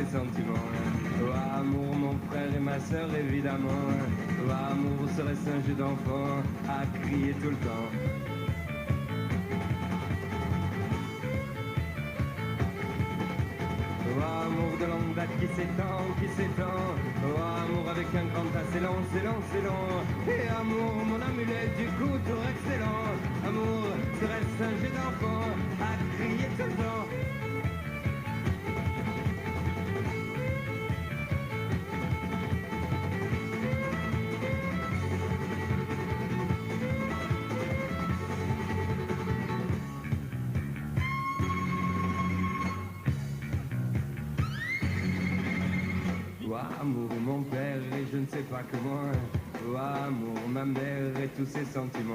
sentiments. Oh amour, mon frère et ma sœur, évidemment. Oh amour, serait-ce un jeu d'enfant à crier tout le temps. Oh amour de longue date qui s'étend, qui s'étend. Oh amour avec un grand tas, c'est long, c'est long, c'est long. Et amour, mon amulette du coup, tour excellent. Amour, serait-ce un jeu d'enfant à crier tout le temps. Oh amour, mon père et je ne sais pas comment. Oh amour, ma mère et tous ses sentiments.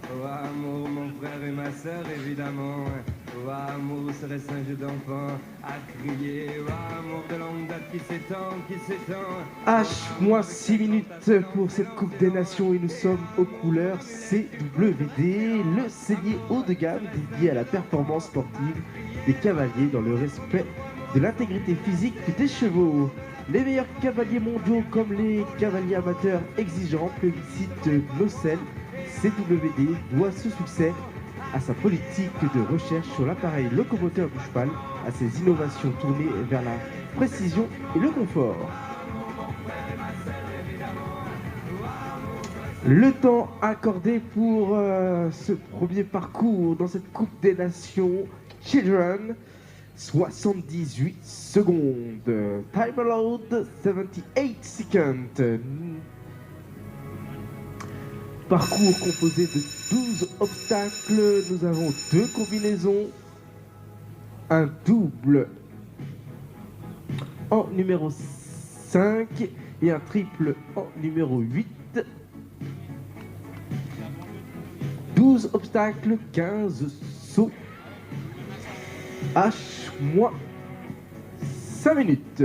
Oh amour, mon frère et ma sœur, évidemment. Oh amour, serait-ce un jeu d'enfant à crier. Oh amour de longue date qui s'étend, qui s'étend. H-6 minutes pour cette Coupe des Nations et nous sommes aux couleurs CWD, le cellier haut de gamme dédié à la performance sportive des cavaliers dans le respect de l'intégrité physique des chevaux. Les meilleurs cavaliers mondiaux comme les cavaliers amateurs exigeants plébiscitent nos selles. CWD doit ce succès à sa politique de recherche sur l'appareil locomoteur du cheval, à ses innovations tournées vers la précision et le confort. Le temps accordé pour ce premier parcours dans cette Coupe des Nations Children, 78 secondes. Time allowed, 78 seconds. Parcours composé de 12 obstacles. Nous avons 2 combinaisons, un double en numéro 5 et un triple en numéro 8. 12 obstacles, 15 sauts. H moins 5 minutes.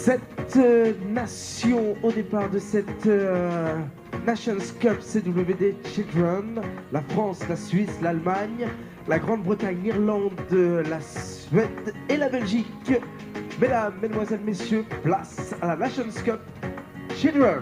Cette nation au départ de cette Nations Cup CWD Children, la France, la Suisse, l'Allemagne, la Grande-Bretagne, l'Irlande, la Suède et la Belgique. Mesdames, Mesdemoiselles, Messieurs, place à la Nations Cup Children.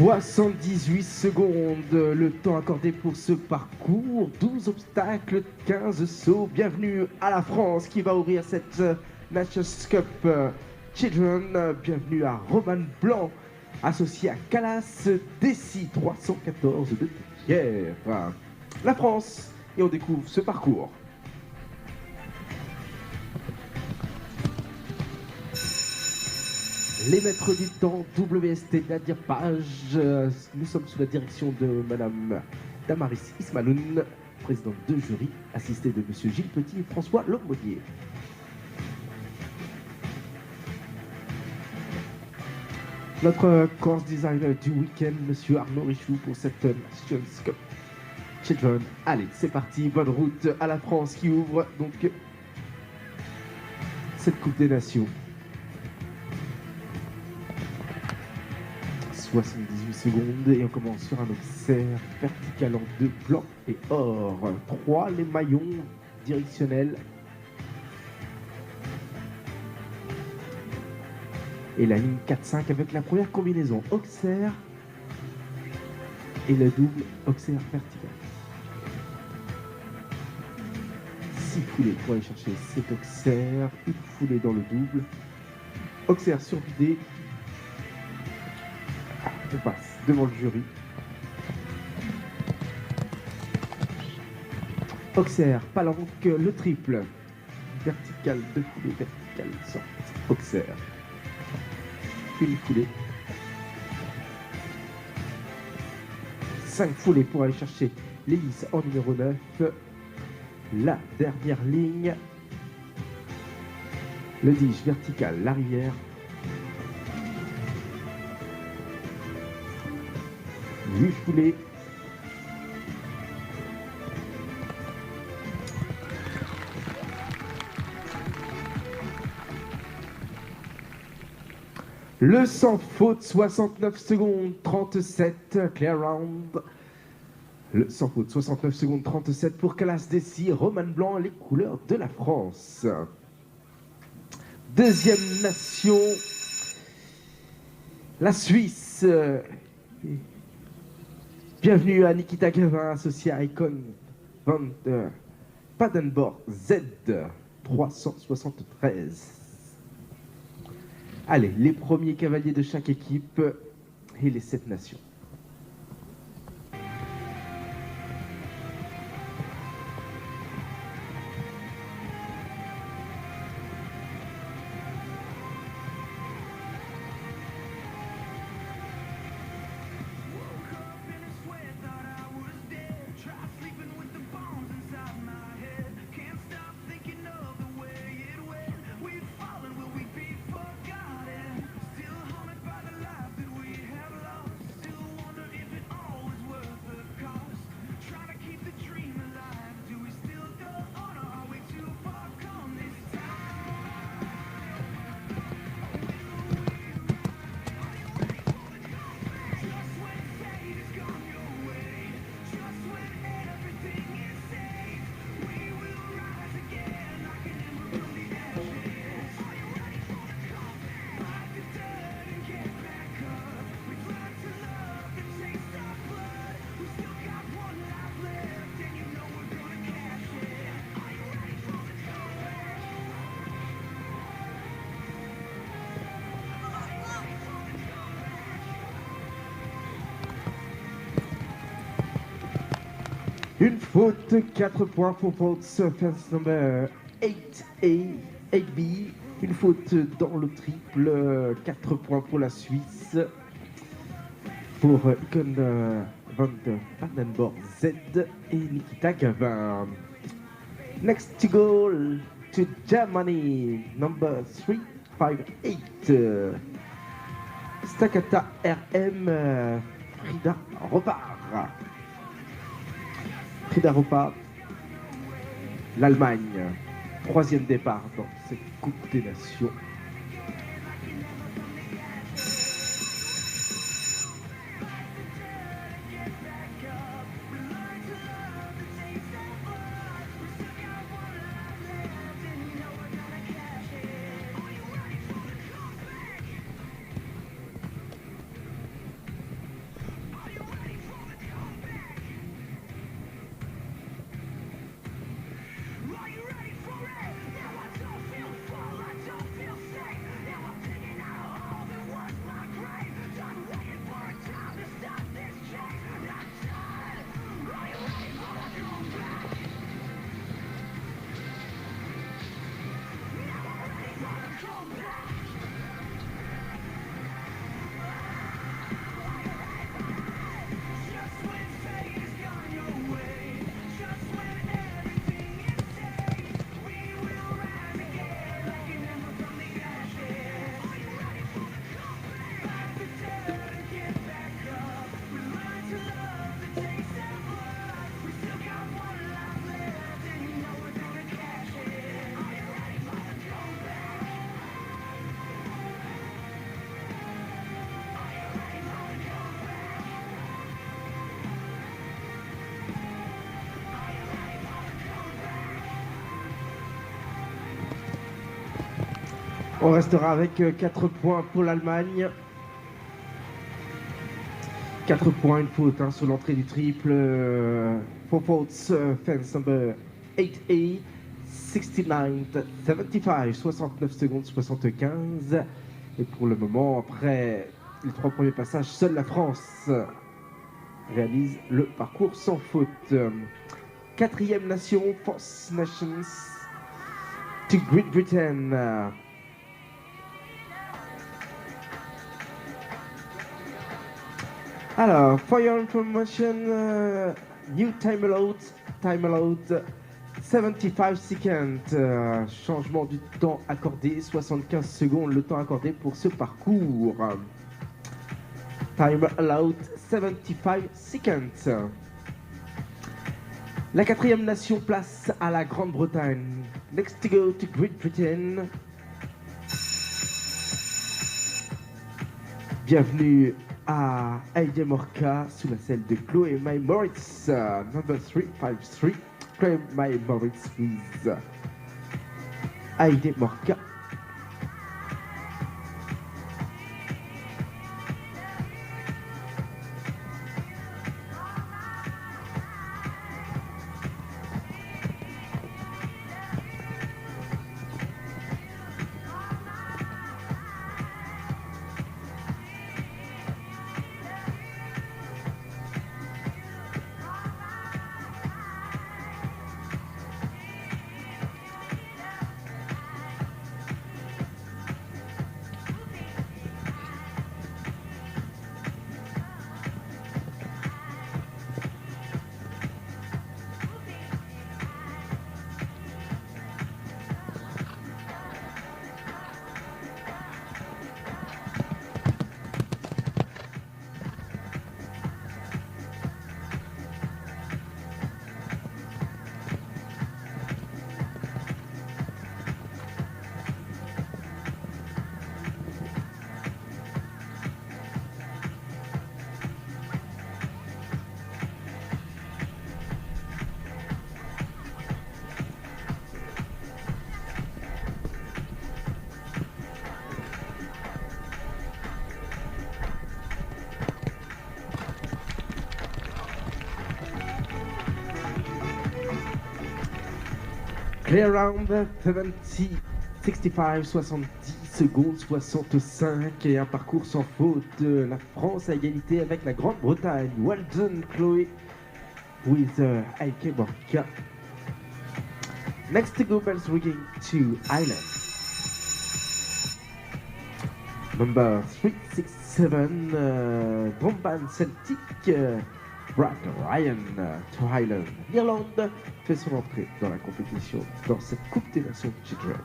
« 78 secondes, le temps accordé pour ce parcours, 12 obstacles, 15 sauts. Bienvenue à la France qui va ouvrir cette Nations Cup Children. Bienvenue à Roman Blanc, associé à Calas Dessy, 314 de Pierre. La France, et on découvre ce parcours. Les maîtres du temps, WST Nadir Page. Nous sommes sous la direction de Madame Damaris Ismaloun, présidente de jury, assistée de Monsieur Gilles Petit et François Lomonier. Notre course designer du week-end, Monsieur Arnaud Richou, pour cette Nations Cup Children. Allez, c'est parti, bonne route à la France qui ouvre donc cette Coupe des Nations. 78 secondes et on commence sur un auxerre vertical en 2 blanc et or. 3 les maillons directionnels. Et la ligne 4-5 avec la première combinaison auxerre et le double auxerre vertical. 6 foulées pour aller chercher cet auxerre, une foulée dans le double. Auxerre survidé. On passe devant le jury. Auxerre, palanque, le triple. Vertical, 2 foulées, vertical, sorte. Auxerre. Une foulée. 5 foulées pour aller chercher l'hélice en numéro 9. La dernière ligne. Le dige vertical, l'arrière. 8 foulées. Le sans faute, 69 secondes 37, clear round. Le sans faute, 69 secondes 37 pour Calas Dessy, Roman Blanc, les couleurs de la France. Deuxième nation, la Suisse. Bienvenue à Nikita Gavin, associé à Icon van Padenborg Z 373. Allez, les premiers cavaliers de chaque équipe et les 7 nations. Une faute, 4 points pour vote surface number 8A, 8B. Une faute dans le triple, 4 points pour la Suisse. Pour Icon van Padenborg Z et Nikita Gavin. Next to goal, to Germany, number 358. Staccata RM, Frida repart. Frida repart. L'Allemagne, troisième départ dans cette Coupe des Nations. On restera avec 4 points pour l'Allemagne. 4 points, une faute sur l'entrée du triple. 4 fautes, fence number 8A, 69-75, 69 secondes 75. Et pour le moment, après les 3 premiers passages, seule la France réalise le parcours sans faute. 4e nation, Fourth Nations to Great Britain. Alors, for your information, new time allowed 75 seconds. Changement du temps accordé, 75 secondes, le temps accordé pour ce parcours. Time allowed 75 seconds. La 4e nation place à la Grande-Bretagne. Next to go to Great Britain. Bienvenue à Heidi Morka sous la selle de Chloé May Moritz, number 353. Chloé May Moritz with Heidi Morka. Clear round 70, 65, 70 secondes 65 et un parcours sans faute. La France à égalité avec la Grande-Bretagne. Well done, Chloé, with Heike Borka. Next to go, bells ringing to Ireland. Number 367, Drum Band Celtic, Brad Ryan, to Highland. L'Irlande fait son entrée dans la compétition dans cette Coupe des Nations Children.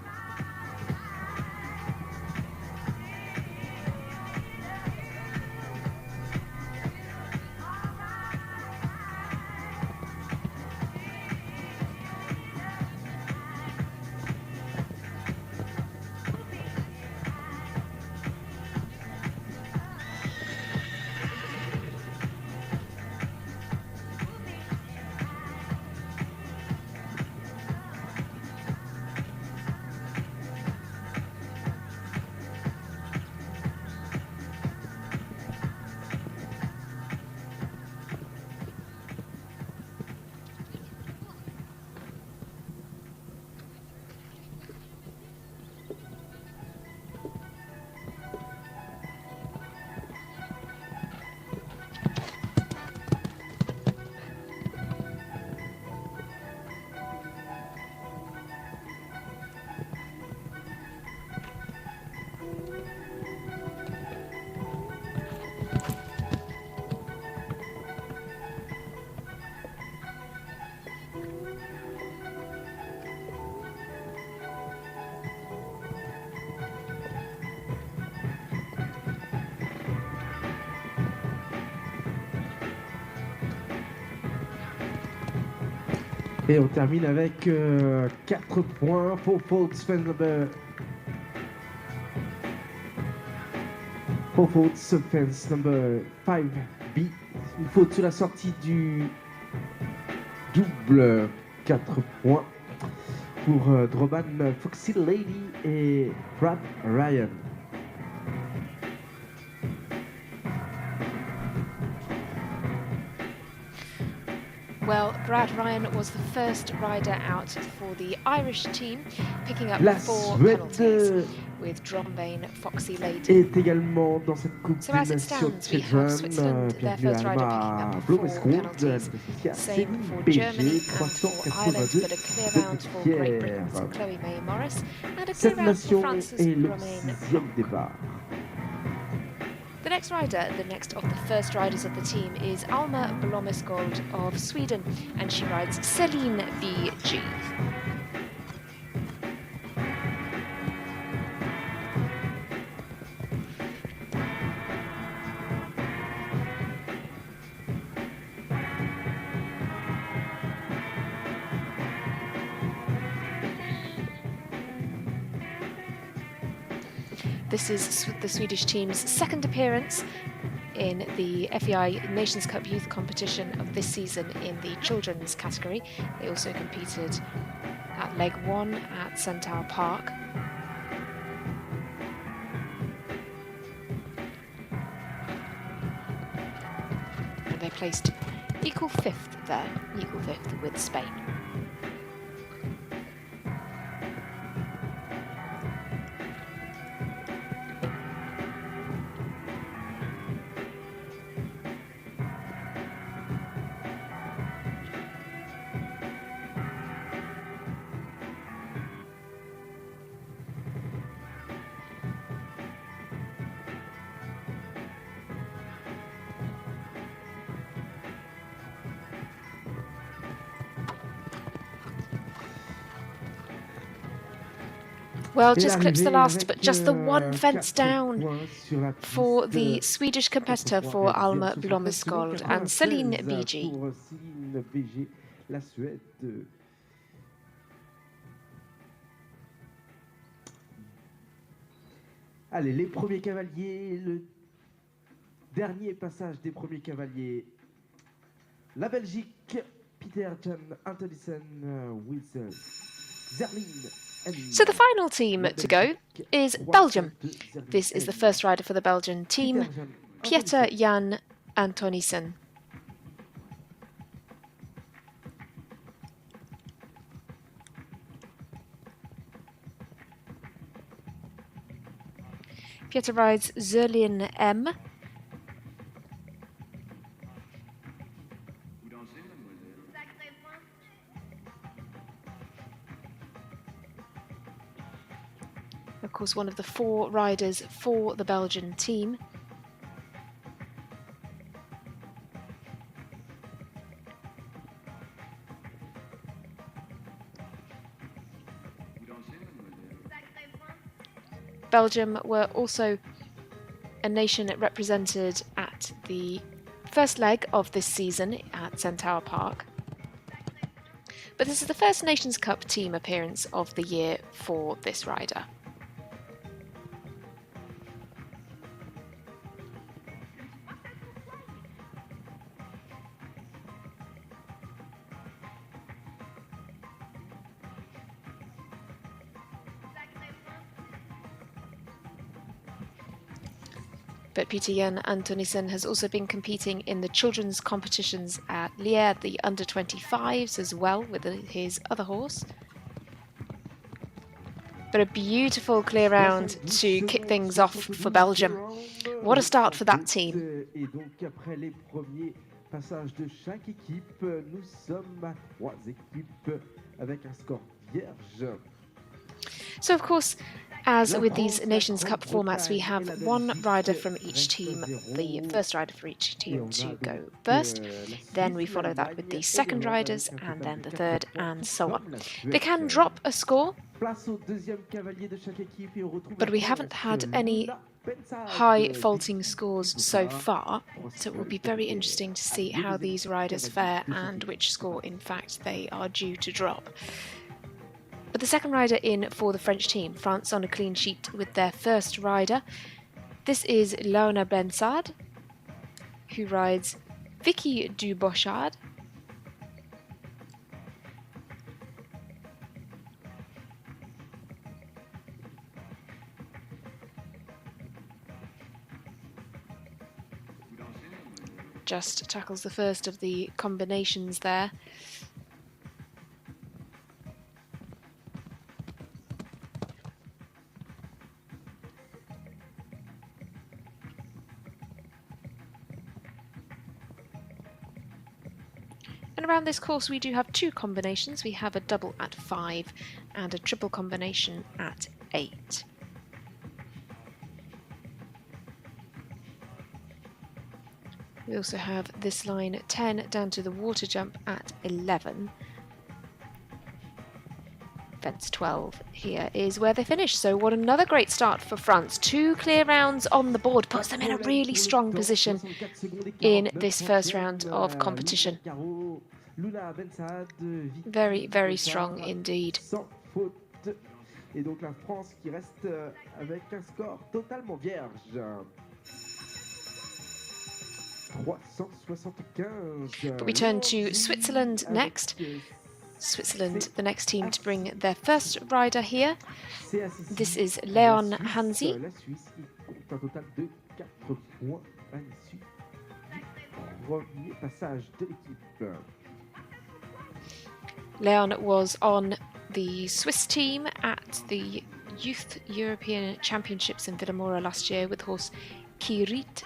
Et on termine avec 4 points pour Fontainebleau. Pour Fontainebleau 5B. Une faute sur la sortie du double. 4 points pour Droban Foxy Lady et Brad Ryan. Well, Brad Ryan was the first rider out for the Irish team, picking up La 4 Suède penalties with Drombane Foxy Lady. est également dans cette Coupe So des as it Nations stands, we have Children. Switzerland, their first rider, picking up 4 penalties. Same for Germany and for Ireland, but a clear round for Great Britain's Chloe May Morris, and a clear Cette round for nation France's est le Romain. 6e départ. The next rider, the next of the first riders of the team, is Alma Blommeskold of Sweden, and she rides Celine BG. This is the Swedish team's second appearance in the FEI Nations Cup Youth Competition of this season in the children's category. They also competed at Leg 1 at Centaur Park. And they placed equal 5th there, equal 5th with Spain. Well, just clips the last, but just the one fence down for the Swedish competitor for Alma Blommeskold and Celine BG. La Suède. Allez, les premiers cavaliers, le dernier passage des premiers cavaliers. La Belgique, Peter Jan Antonissen, Wilson, Zerlin. So the final team to go is Belgium. This is the first rider for the Belgian team, Pieter Jan Antonissen. Pieter rides Zerlin M. Of course, one of the 4 riders for the Belgian team. Belgium were also a nation represented at the first leg of this season at Centaur Park. But this is the first Nations Cup team appearance of the year for this rider. But Peter Jan Antonissen has also been competing in the children's competitions at Lier, the under-25s as well, with his other horse. But a beautiful clear round to kick things off for Belgium. What a start for that team. Passage de chaque équipe, nous sommes à 3 équipes avec un score vierge. So of course, as with these Nations Cup formats, we have one rider from each team, the first rider for each team to go first. Then we follow that with the second riders, and then the third, and so on. They can drop a score, but we haven't had any high faulting scores so far, so it will be very interesting to see how these riders fare and which score in fact they are due to drop. But the second rider in for the French team, France on a clean sheet with their first rider. This is Léona Bensard, who rides Vicky Dubochard. Just tackles the first of the combinations there. And around this course we do have 2 combinations. We have a double at 5 and a triple combination at 8. We also have this line 10 down to the water jump at 11. Fence 12 here is where they finish. So what another great start for France. 2 clear rounds on the board puts them in a really strong position in this first round of competition. Very, very strong indeed. Et donc la France qui reste avec un score totalement vierge. 375. But we turn to Switzerland next. Switzerland, the next team to bring their first rider here. This is Leon Hansi. La Suisse qui compte un total de 4 points à l'issue du premier passage de l'équipe. Leon was on the Swiss team at the Youth European Championships in Villamora last year with horse Kirit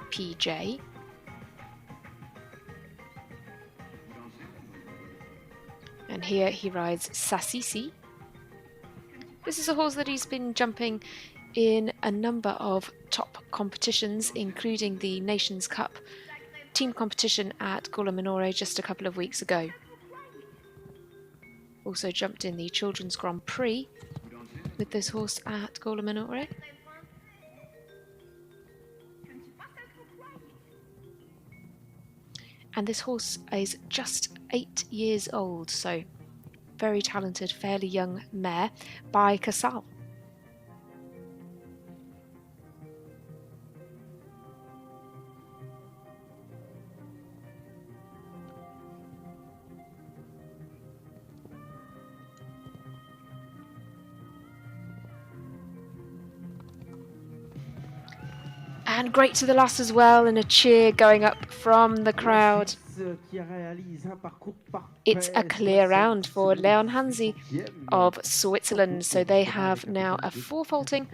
PJ. And here he rides Sassisi. This is a horse that he's been jumping in a number of top competitions, including the Nations Cup team competition at Gola Minore just a couple of weeks ago. Also jumped in the Children's Grand Prix with this horse at Gola Minore. And this horse is just 8 years old, so very talented, fairly young mare by Casal. And great to the last as well, and a cheer going up from the crowd. It's a clear round for Leon Hansi of Switzerland, so they have now a 4 faulting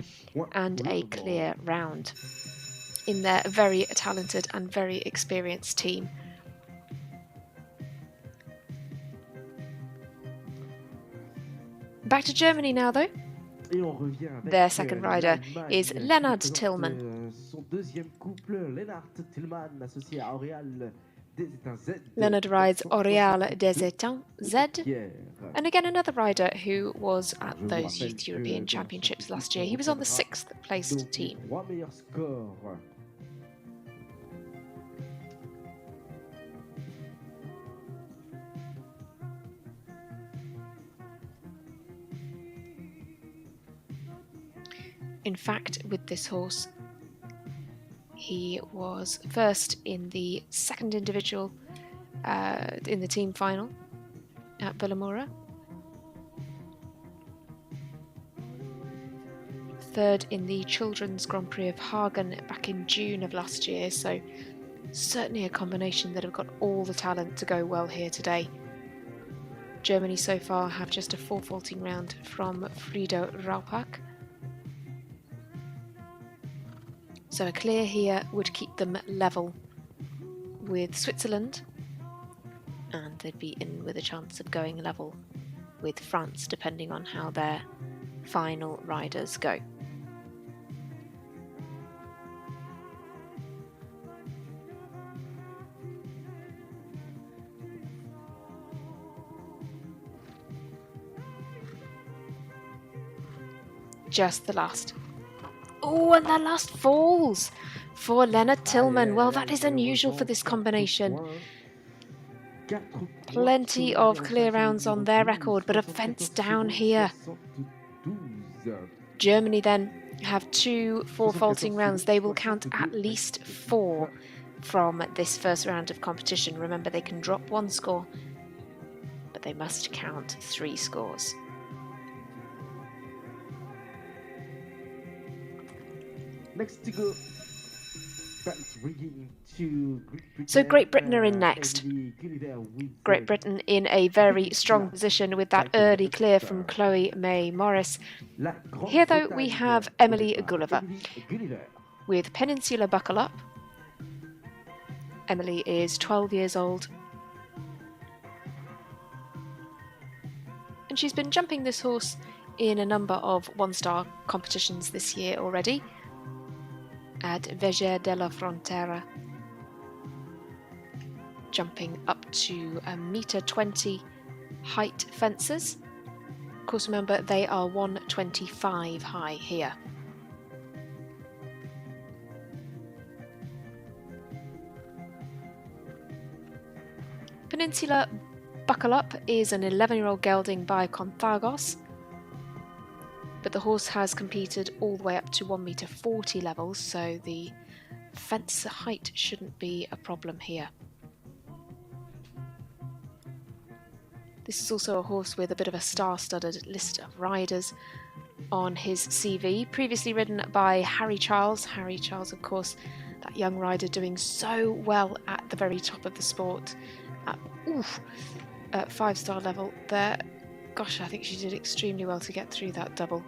and a clear round in their very talented and very experienced team. Back to Germany now though. Their second rider is Lennart Tillman. Son deuxième couple, Lennart Tillman, associé à Auréal Leonard rides Auréal des Étangs Z. And again, another rider who was at those Youth European Championships last year. He was on the 6th placed team. In fact, with this horse, he was first in the second individual in the team final at Villamoura. Third in the Children's Grand Prix of Hagen back in June of last year, so certainly a combination that have got all the talent to go well here today. Germany so far have just a 4 faulting round from Frido Raupak. So a clear here would keep them level with Switzerland, and they'd be in with a chance of going level with France, depending on how their final riders go. Just the last. Oh, and the last falls for Lennart Tillman. Well, that is unusual for this combination. Plenty of clear rounds on their record, but a fence down here. Germany then have 2 4 faulting rounds. They will count at least 4 from this first round of competition. Remember, they can drop 1 score, but they must count 3 scores. Next to go. So Great Britain are in next. Great Britain in a very strong position with that early clear from Chloe May Morris. Here though we have Emily Gulliver with Peninsula Buckle Up. Emily is 12 years old. And she's been jumping this horse in a number of 1-star competitions this year already. At Veger della Frontera, jumping up to 1.20 m height fences. Of course, remember they are 125 high here. Peninsula Buckle Up is an 11-year-old gelding by Conthagos. But the horse has competed all the way up to 1.40 m levels, so the fence height shouldn't be a problem here. This is also a horse with a bit of a star-studded list of riders on his CV. Previously ridden by Harry Charles. Harry Charles, of course, that young rider doing so well at the very top of the sport. At 5-star level there. Gosh, I think she did extremely well to get through that double.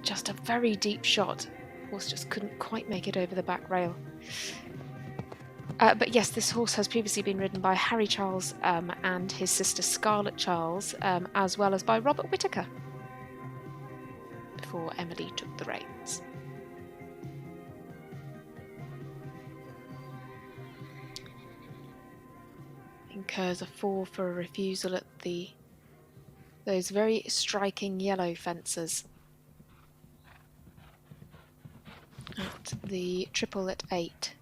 Just a very deep shot. Horse just couldn't quite make it over the back rail. But yes, this horse has previously been ridden by Harry Charles and his sister Scarlett Charles, as well as by Robert Whittaker, before Emily took the reins. Incurs a 4 for a refusal at those very striking yellow fences. At the triple at 8.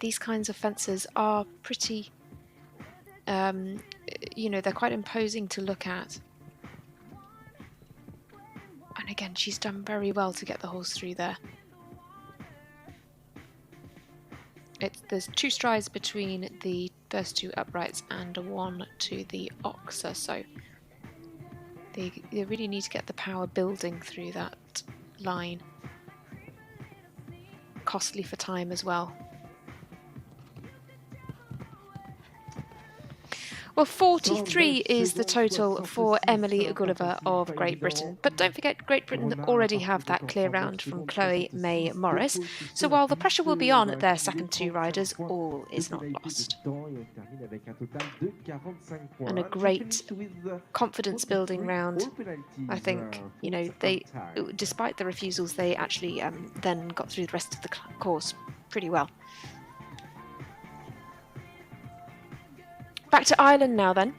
These kinds of fences are pretty, they're quite imposing to look at. And again, she's done very well to get the horse through there. There's 2 strides between the first 2 uprights and 1 to the oxer, so they really need to get the power building through that line. Costly for time as well. Well, 43 is the total for Emily Gulliver of Great Britain. But don't forget, Great Britain already have that clear round from Chloe May Morris. So while the pressure will be on their second two riders, all is not lost. And a great confidence-building round. I think, you know, they, despite the refusals, they actually then got through the rest of the course pretty well. Back to Ireland now then.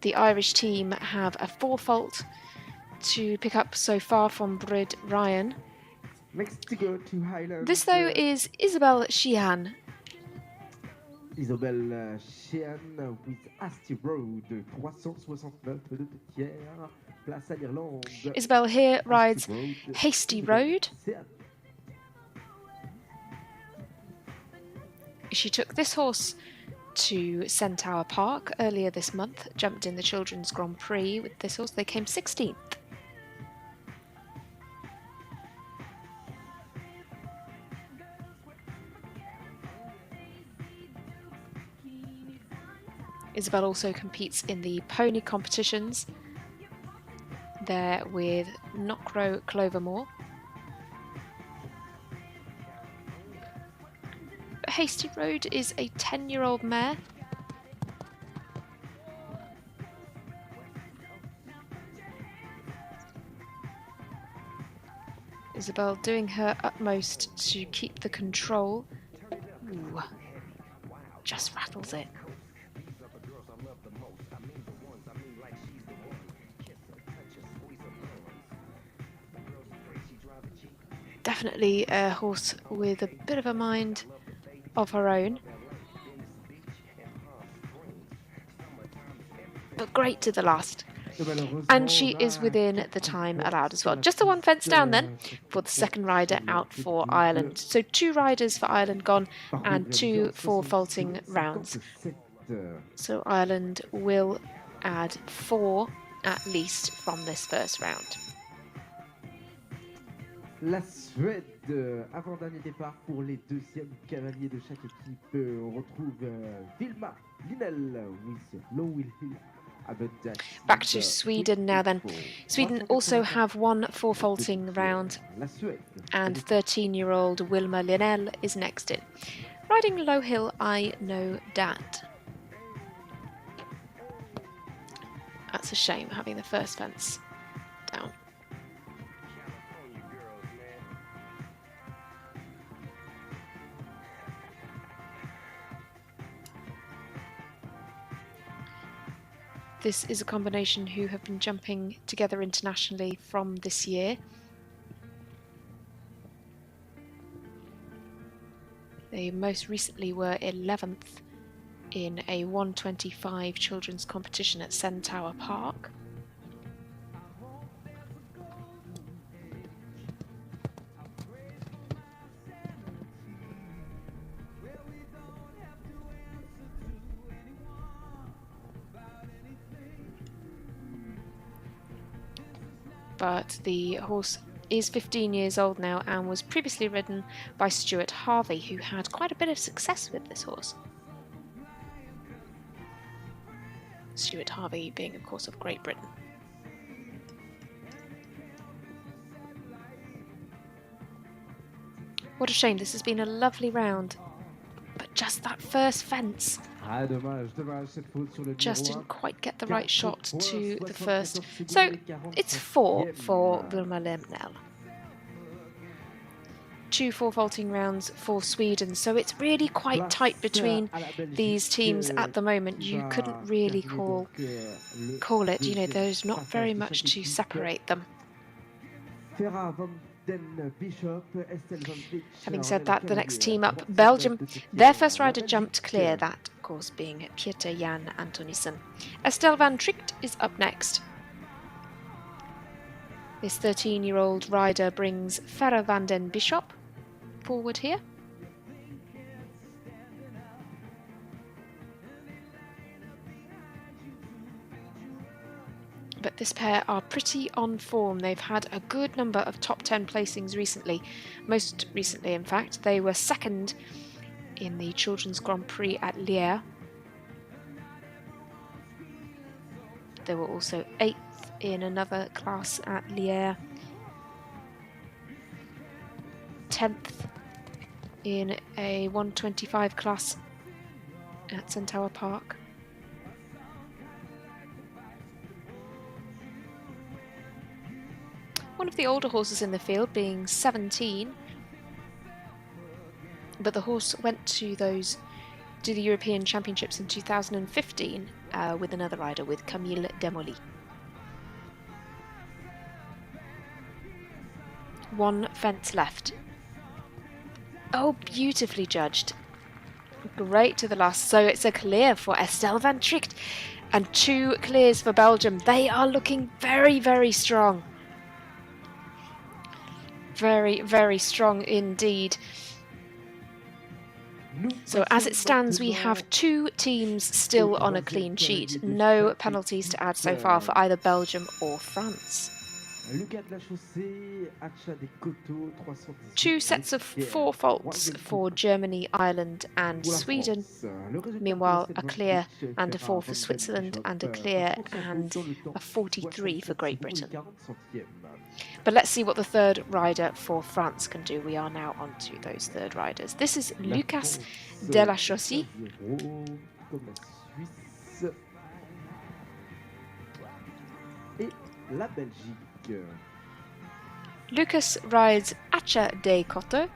The Irish team have a 4-fault to pick up so far from Brid Ryan. Next to go to Highland. This though is Isabelle Sheehan. Isabelle Sheehan with Asti Road, 369 de tiers, place à l'Irlande. Isabelle here rides Hasty Road. She took this horse to Centaur Park earlier this month, jumped in the Children's Grand Prix with this horse. They came 16th. Isabelle also competes in the pony competitions. There with Knockrow Clovermore. Hasty Road is a 10-year-old mare. Isabelle doing her utmost to keep the control. Ooh, just rattles it. Definitely a horse with a bit of a mind of her own, but great to the last, and she is within the time allowed as well. Just the one fence down then for the second rider out for Ireland. So 2 riders for Ireland gone and 2 4-faulting rounds. So Ireland will add 4 at least from this first round. La Suède, avant-dernier départ pour les deuxièmes cavaliers de chaque équipe. On retrouve Vilma Linell with Low Will Hill. Back to Sweden now then. Sweden also have 1 4-faulting round, and 13-year-old Wilma Linell is next in. Riding Low Hill, I Know Dat. That's a shame, having the first fence down. This is a combination who have been jumping together internationally from this year. They most recently were 11th in a 125 children's competition at Centaur Park. But the horse is 15 years old now and was previously ridden by Stuart Harvey, who had quite a bit of success with this horse. Stuart Harvey being, of course, of Great Britain. What a shame, this has been a lovely round, but just that first fence just didn't quite get the right shot to the first. So it's 4 for Wilma Linell. 2 4-faulting rounds for Sweden, so it's really quite tight between these teams at the moment. You couldn't really call it, you know, there's not very much to separate them. Having said that, the next team up, Belgium, their first rider jumped clear, that of course being Pieter Jan Antonissen. Estelle van Tricht is up next. This 13-year-old rider brings Ferre van den Bishop forward here. But this pair are pretty on form. They've had a good number of top 10 placings recently. Most recently, in fact, they were second in the Children's Grand Prix at Lierre. They were also 8th in another class at Lierre. 10th in a 125 class at Centaur Park. One of the older horses in the field being 17, but the horse went to the European Championships in 2015 with another rider, with Camille Desmoulins. One fence left. Oh, beautifully judged. Great to the last. So it's a clear for Estelle van Tricht and 2 clears for Belgium. They are looking very, very strong. Very, very strong indeed. So as it stands, we have 2 teams still on a clean sheet. No penalties to add so far for either Belgium or France. 2 sets of 4 faults for Germany, Ireland and Sweden. Meanwhile, a clear and a 4 for Switzerland, and a clear and a 43 for Great Britain. But let's see what the third rider for France can do. We are now on to those third riders. This is Lucas Delachaussee. Lucas rides Acha de Coteau.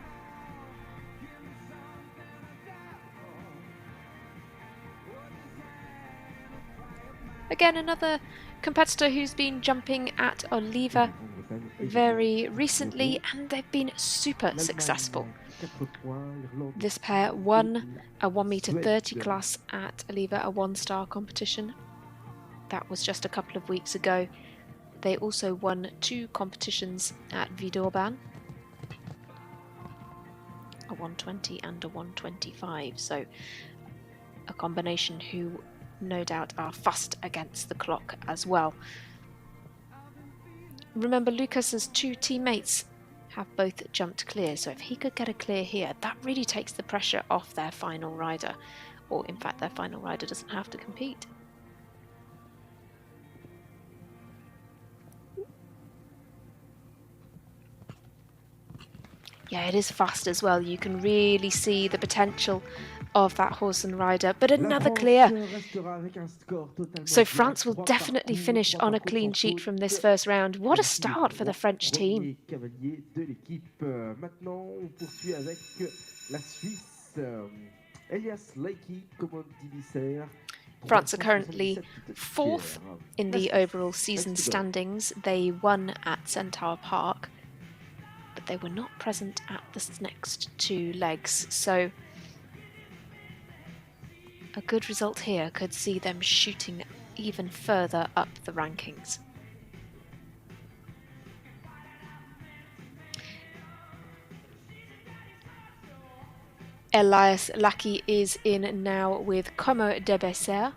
Again, another competitor who's been jumping at Oliva very recently, and they've been super successful. This pair won a 1m30 class at Oliva, a 1-star competition. That was just a couple of weeks ago. They also won 2 competitions at Villeurbanne, a 120 and a 125, so a combination who no doubt are fast against the clock as well. Remember, Lucas's 2 teammates have both jumped clear, so if he could get a clear here, that really takes the pressure off their final rider, or in fact their final rider doesn't have to compete. Yeah, it is fast as well. You can really see the potential of that horse and rider, but another clear. So France will definitely finish on a clean sheet from this first round. What a start for the French team. France are currently 4th in the overall season standings. They won at Centaur Park, but they were not present at the next 2 legs, so a good result here could see them shooting even further up the rankings. Elias Lackey is in now with Como de Besser.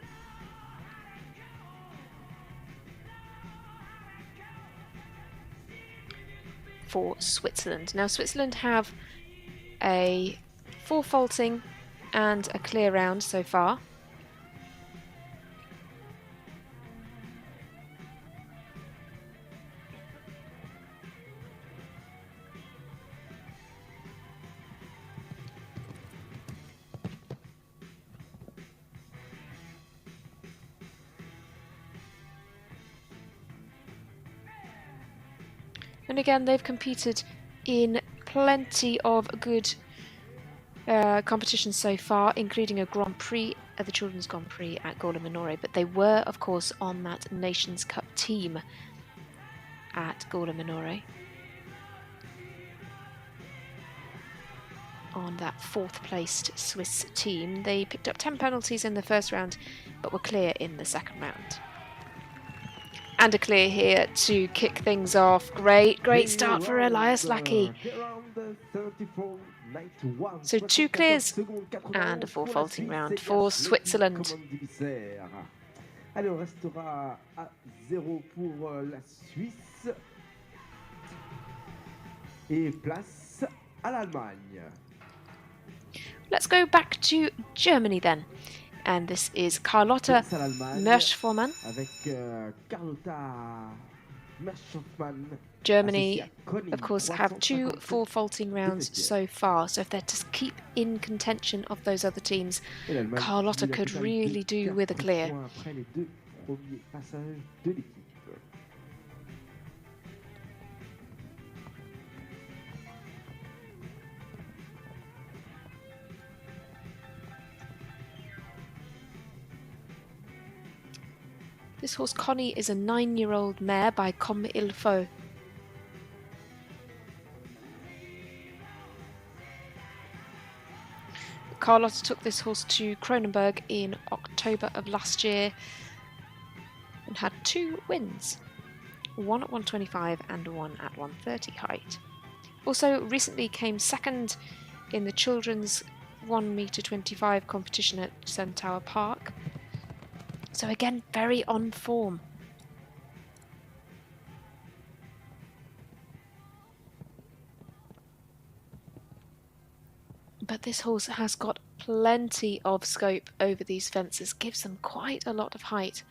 For Switzerland. Now Switzerland have a 4 faulting and a clear round so far. And again, they've competed in plenty of good competitions so far, including a Grand Prix, the Children's Grand Prix at Gola Minore, but they were, of course, on that Nations Cup team at Gola Minore. On that 4th placed Swiss team. They picked up 10 penalties in the first round, but were clear in the second round. And a clear here to kick things off. Great start for Elias Lackey. So 2 clears and a 4 faulting round for Switzerland. Allez, on restera à 0 pour la Suisse. Et place à l'Allemagne. Let's go back to Germany then. And this is Carlotta Merschformann. Avec Carlotta Merschformann. Germany, of course, have 2 full faulting rounds so far. So if they're to keep in contention of those other teams, Carlotta could really do with a clear. This horse Connie is a 9-year-old mare by Comme Il Faut. Carlotta took this horse to Kronenberg in October of last year and had 2 wins, one at 125 and one at 130 height. Also recently came second in the children's 1m25 competition at Centaur Park. So again, very on form. But this horse has got plenty of scope over these fences, gives them quite a lot of height.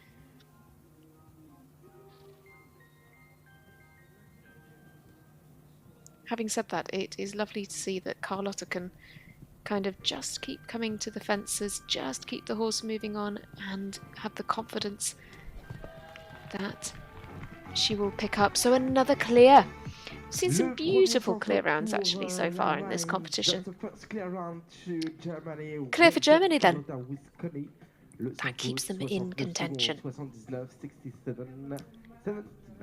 Having said that, it is lovely to see that Carlotta can kind of just keep coming to the fences, just keep the horse moving on and have the confidence that she will pick up. So another clear. We've seen some beautiful clear rounds actually so far in this competition. Clear for Germany then. That keeps them in contention.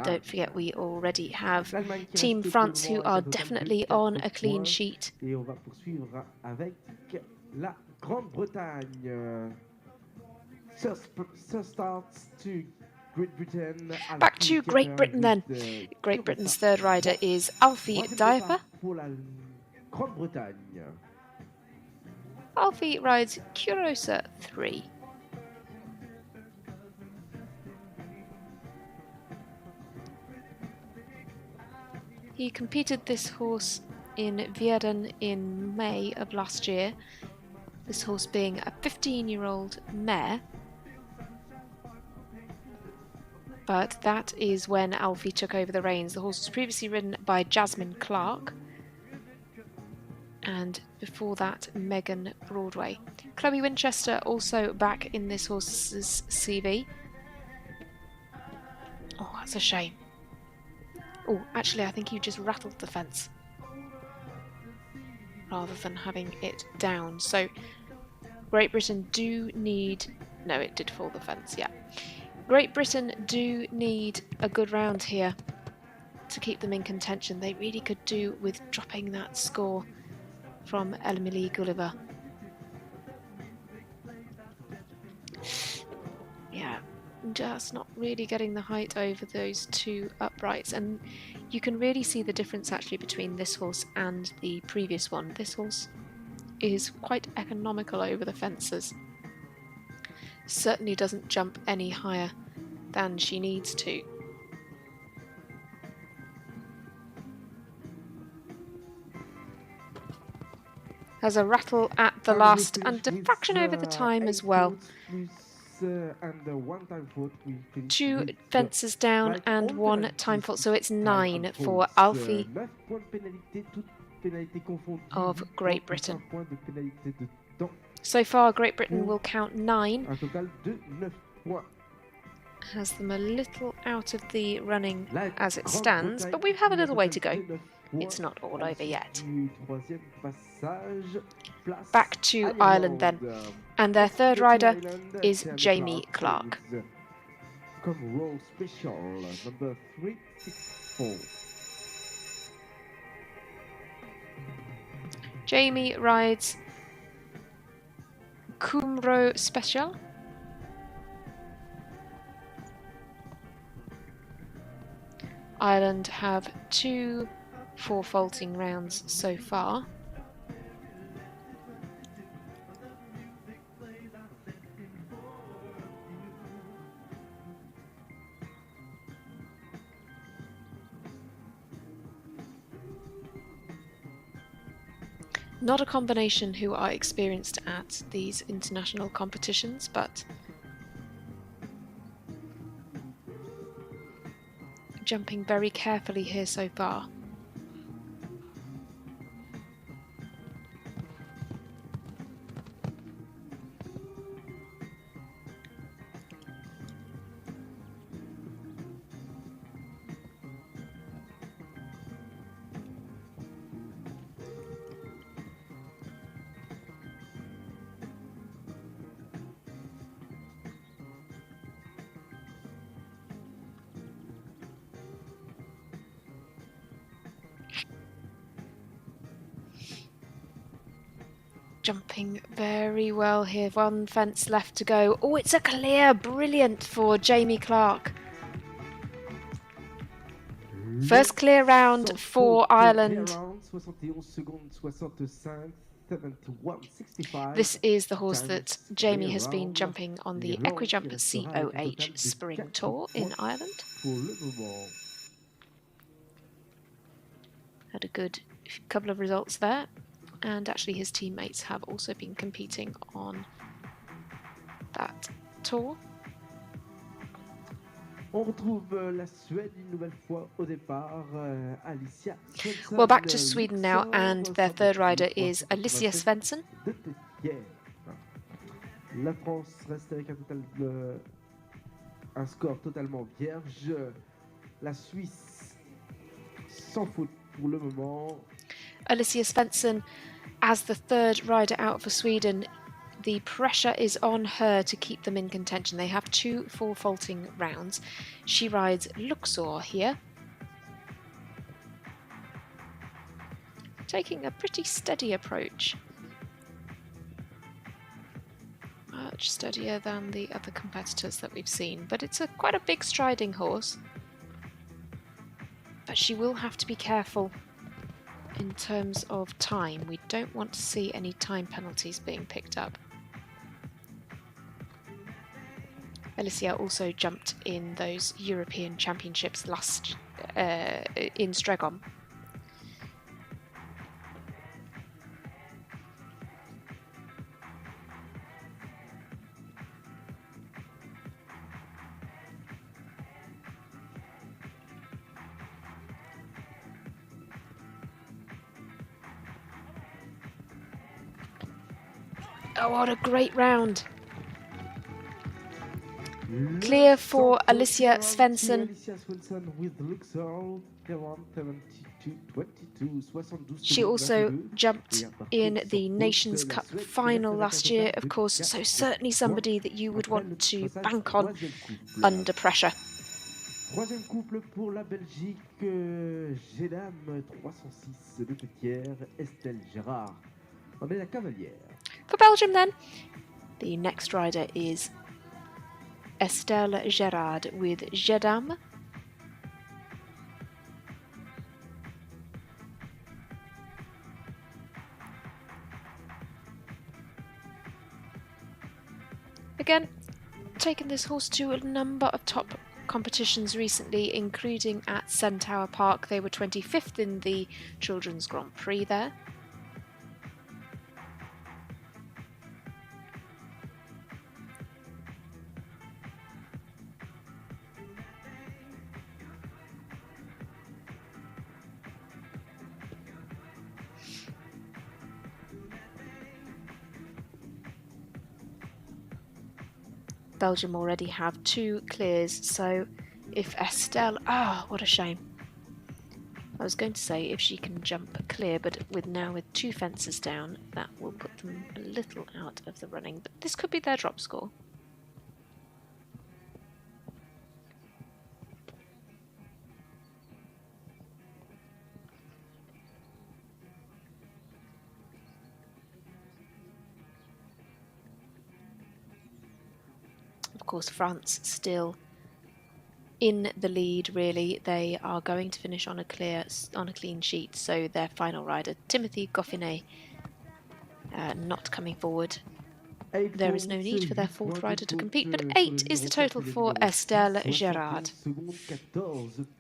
Don't forget we already have Team France who are definitely on a clean sheet. Et on va poursuivre avec la Grande-Bretagne. So starts to Great Britain. Back to Great Britain then. Great Britain's third rider is Alfie Diaper. Alfie rides Curosa 3. He competed this horse in Werden in May of last year, this horse being a 15-year-old mare. But that is when Alfie took over the reins. The horse was previously ridden by Jasmine Clark, and before that Megan Broadway. Chloe Winchester also back in this horse's CV. Oh, that's a shame. Oh, actually I think he just rattled the fence rather than having it down. So Great Britain do need... No, it did fall the fence, yeah. Great Britain do need a good round here to keep them in contention. They really could do with dropping that score from Emily Gulliver. Yeah, just not really getting the height over those 2 uprights, and you can really see the difference actually between this horse and the previous one. This horse is quite economical over the fences. Certainly doesn't jump any higher than she needs to. Has a rattle at the last and a fraction over the time as well. 2 fences down and 1 time fault, so it's 9 for Alfie of Great Britain. So far Great Britain will count 9. Has them a little out of the running as it stands, but we have a little way to go. It's not all over yet. Back to Ireland then, and their third rider is Jamie Clark. Jamie rides Cumro Special. Ireland have 2 4-faulting rounds so far. Not a combination who are experienced at these international competitions, but jumping very carefully here so far. Jumping very well here. One fence left to go. Oh, it's a clear. Brilliant for Jamie Clark. First clear round for Ireland. This is the horse that Jamie has been jumping on the Equijump COH Spring Tour in Ireland. Had a good couple of results there. And actually his teammates have also been competing on that tour. On retrouve la Suède une nouvelle fois au départ. Alicia Svensson. Well, back to Sweden now, and their third rider is Alicia Svensson. La France reste avec un score totalement vierge. La Suisse sans faute pour le moment. Alicia Svensson, as the third rider out for Sweden, the pressure is on her to keep them in contention. They have 2 full faulting rounds. She rides Luxor here, taking a pretty steady approach. Much steadier than the other competitors that we've seen, but it's quite a big striding horse. But she will have to be careful in terms of time. We don't want to see any time penalties being picked up. Alicia also jumped in those European Championships last in Stregon. Oh, what a great round. Clear for Alicia Svensson. She also jumped in the Nations Cup final last year, of course, so certainly somebody that you would want to bank on under pressure. Troisième couple pour la Belgique, Gédame 306 de Petière, Estelle Gérard. On est la cavalière. For Belgium then, the next rider is Estelle Gérard with Gédame. Again, taken this horse to a number of top competitions recently, including at Centaur Park. They were 25th in the Children's Grand Prix there. Belgium already have 2 clears, so if Estelle... Ah, what a shame. I was going to say if she can jump clear, but with 2 fences down, that will put them a little out of the running. But this could be their drop score. Of course, France still in the lead, really. They are going to finish on a clean sheet, so their final rider, Timothy Goffinet, not coming forward. There is no need for their 4th rider to compete, but 8 is the total for Estelle Gérard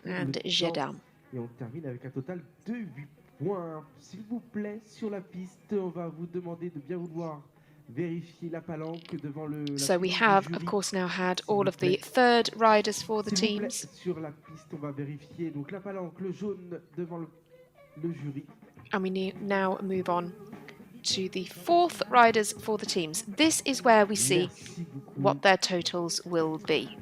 and Gédame. Et on termine avec un total de 8 points. S'il vous plaît, sur la piste, on va vous demander de bien vouloir vérifier la palanque devant le. So we have, of course, now had all of the third riders for the teams. Sur la piste, on va vérifier donc la palanque, le jaune devant le jury. And we now move on to the fourth riders for the teams. This is where we see what their totals will be.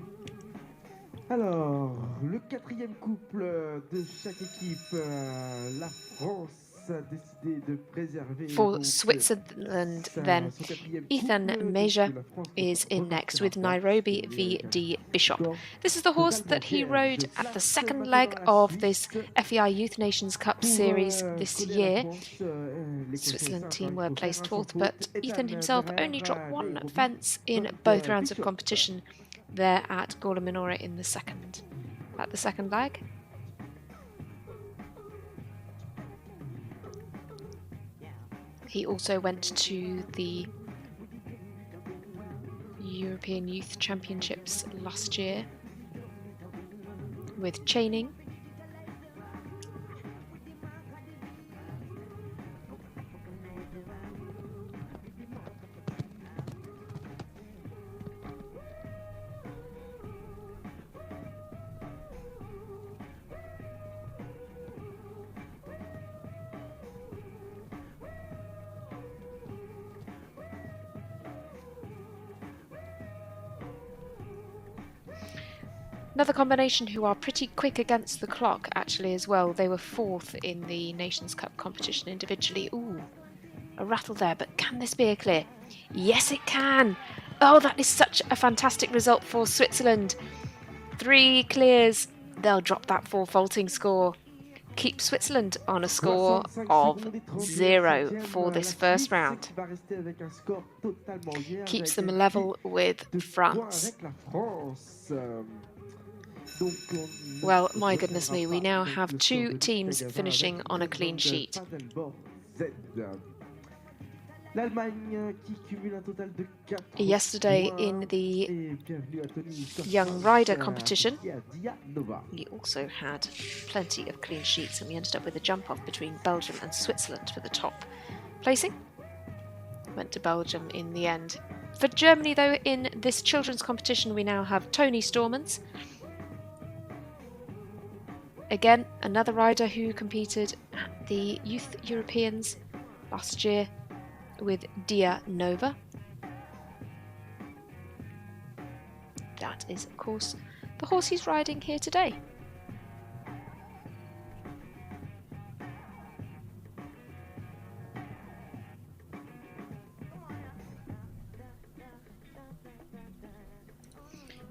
Alors, le quatrième couple de chaque équipe, la France a décidé de préserver. For Switzerland, then, Ethan Major is in next with Nairobi v. Bishop. This is the horse that he rode at the second leg of this FEI Youth Nations Cup series this year. Switzerland team were placed fourth, but Ethan himself only dropped one fence in both rounds of competition there at Gorla Minora in the second leg. He also went to the European Youth Championships last year with chaining. Another combination who are pretty quick against the clock actually as well. They were fourth in the Nations Cup competition individually. Ooh, a rattle there, but can this be a clear? Yes, it can. Oh, that is such a fantastic result for Switzerland. 3 clears. They'll drop that 4 faulting score. Keep Switzerland on a score of 0 for this first round. Keeps them level with France. Well, my goodness me, we now have 2 teams finishing on a clean sheet. Yesterday in the young rider competition, we also had plenty of clean sheets and we ended up with a jump-off between Belgium and Switzerland for the top placing. Went to Belgium in the end. For Germany, though, in this children's competition, we now have Tony Stormans. Again, another rider who competed at the Youth Europeans last year with Dia Nova. That is, of course, the horse he's riding here today.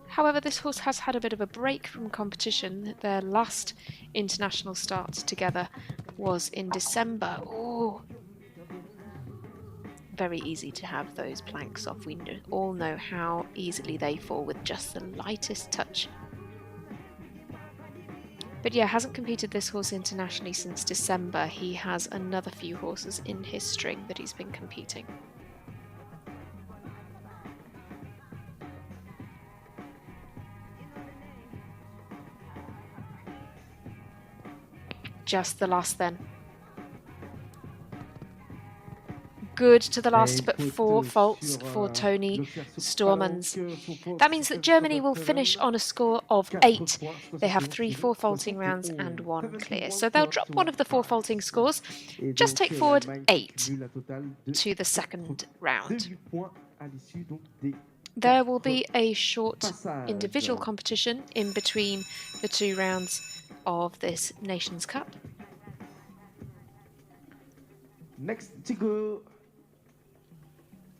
However, this horse has had a bit of a break from competition. Their last international start together was in December. Oh, very easy to have those planks off. We all know how easily they fall with just the lightest touch. But yeah, hasn't competed this horse internationally since December. He has another few horses in his string that he's been competing. Just the last then. Good to the last, but 4 faults for Tony Stormans. That means that Germany will finish on a score of 8. They have 3 4 faulting rounds and 1 clear. So they'll drop one of the 4 faulting scores, just take forward 8 to the second round. There will be a short individual competition in between the 2 rounds of this Nations Cup. Next to go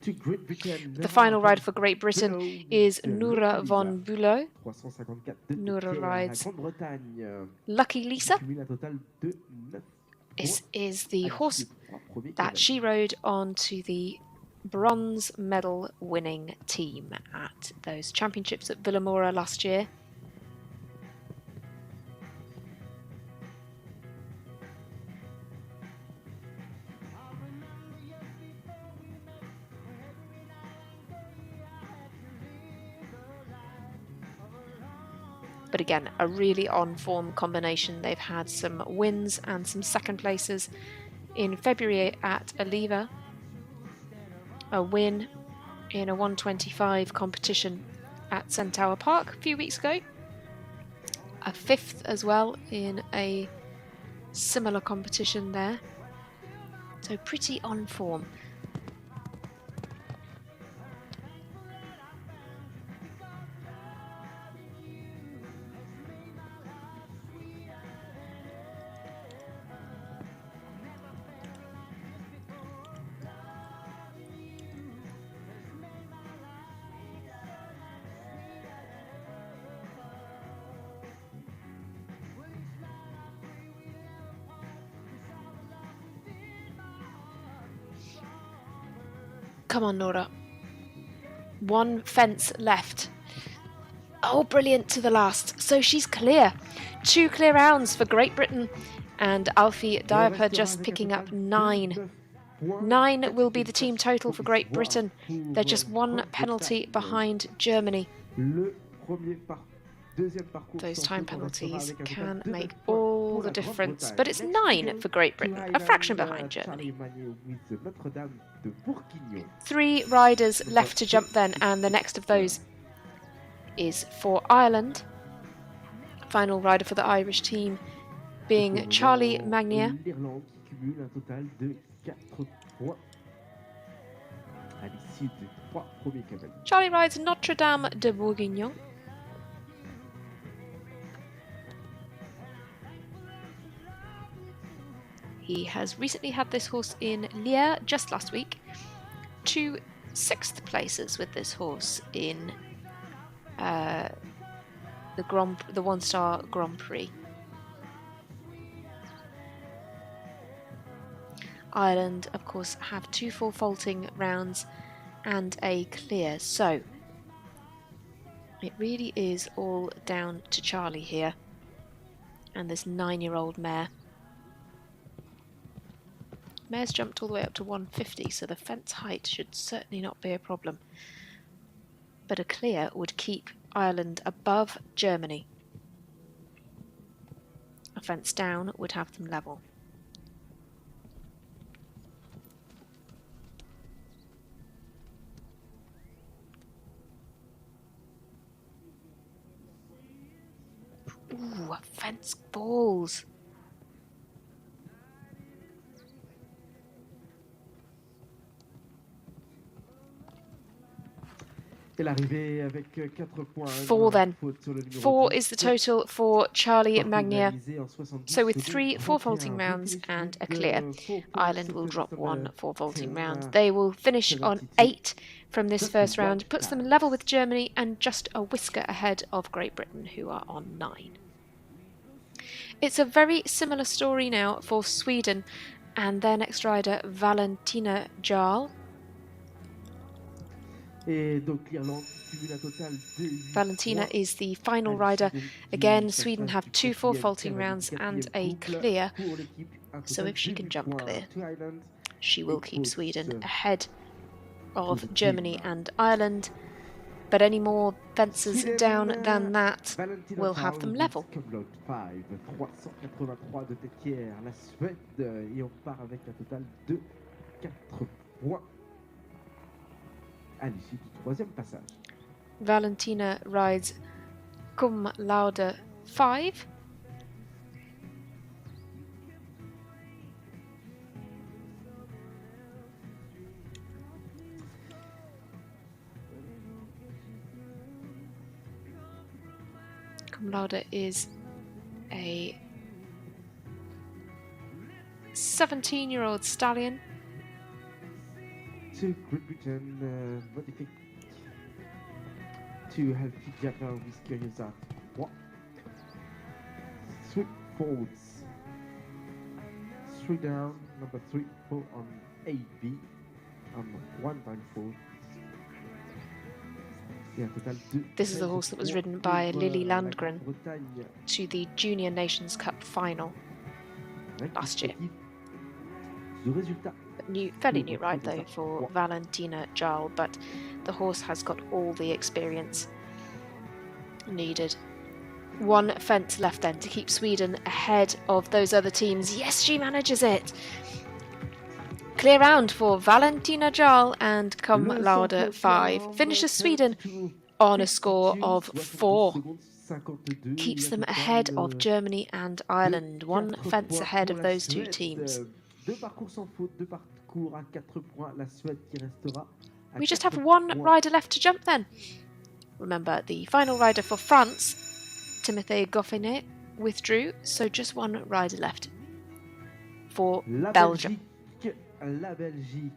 to Great Britain. The final rider for Great Britain is Noura von Bülow. Noura rides Lucky Lisa. This is the horse that she rode onto the bronze medal winning team at those championships at Villamora last year. But But again, a really on-form combination. They've had some wins and some second places in February at Oliva, a win in a 125 competition at Centaur Park a few weeks ago, a 5th as well in a similar competition there, so pretty on form. Come on, Nora. One fence left. Oh, brilliant to the last. So she's clear. 2 clear rounds for Great Britain. And Alfie Diaper just picking up 9. 9 will be the team total for Great Britain. They're just 1 penalty behind Germany. Those time penalties can make all the difference, but it's 9 for Great Britain, a fraction behind Germany. 3 riders left to jump then, and the next of those is for Ireland. Final rider for the Irish team being Charlie Magnier. Charlie rides Notre Dame de Bourguignon. He has recently had this horse in Lier just last week. 2 6th places with this horse in the 1-star Grand Prix. Ireland, of course, have 2 full vaulting rounds and a clear, so it really is all down to Charlie here and this 9-year-old mare. Mare's jumped all the way up to 150, so the fence height should certainly not be a problem. But a clear would keep Ireland above Germany. A fence down would have them level. Ooh, a fence balls. Four then. 4 is the total for Charlie Magnier. So with 3 4-vaulting rounds and a clear, Ireland will drop 1 4-vaulting round. They will finish on 8 from this first round, puts them level with Germany and just a whisker ahead of Great Britain, who are on 9. It's a very similar story now for Sweden and their next rider, Valentina Jarl. Valentina is the final rider. Again, Sweden have 2 4-vaulting rounds and a clear, so if she can jump clear, she will keep Sweden ahead of Germany and Ireland, but any more fences down than that will have them level. Valentina rides Cum Laude 5. Cum Laude is a 17-year-old stallion. To Great Britain, modifié. To Alfie Diaper with Curiosa 3. 3 forwards. 3 down, number 3, 4 on 8B, on 194. This is the horse that was ridden by Lily Landgren to the Junior Nations Cup final last year. Fairly new ride though for Valentina Jarl, but the horse has got all the experience needed One fence left then to keep Sweden ahead of those other teams. Yes, she manages it. Clear round for Valentina Jarl and Cum Laude 5. Finishes Sweden on a score of 4. Keeps them ahead of Germany and Ireland. One fence ahead of those two teams. We just have one rider left to jump then. Remember, the final rider for France, Timothée Goffinet, withdrew, so just one rider left for Belgium. La Belgique,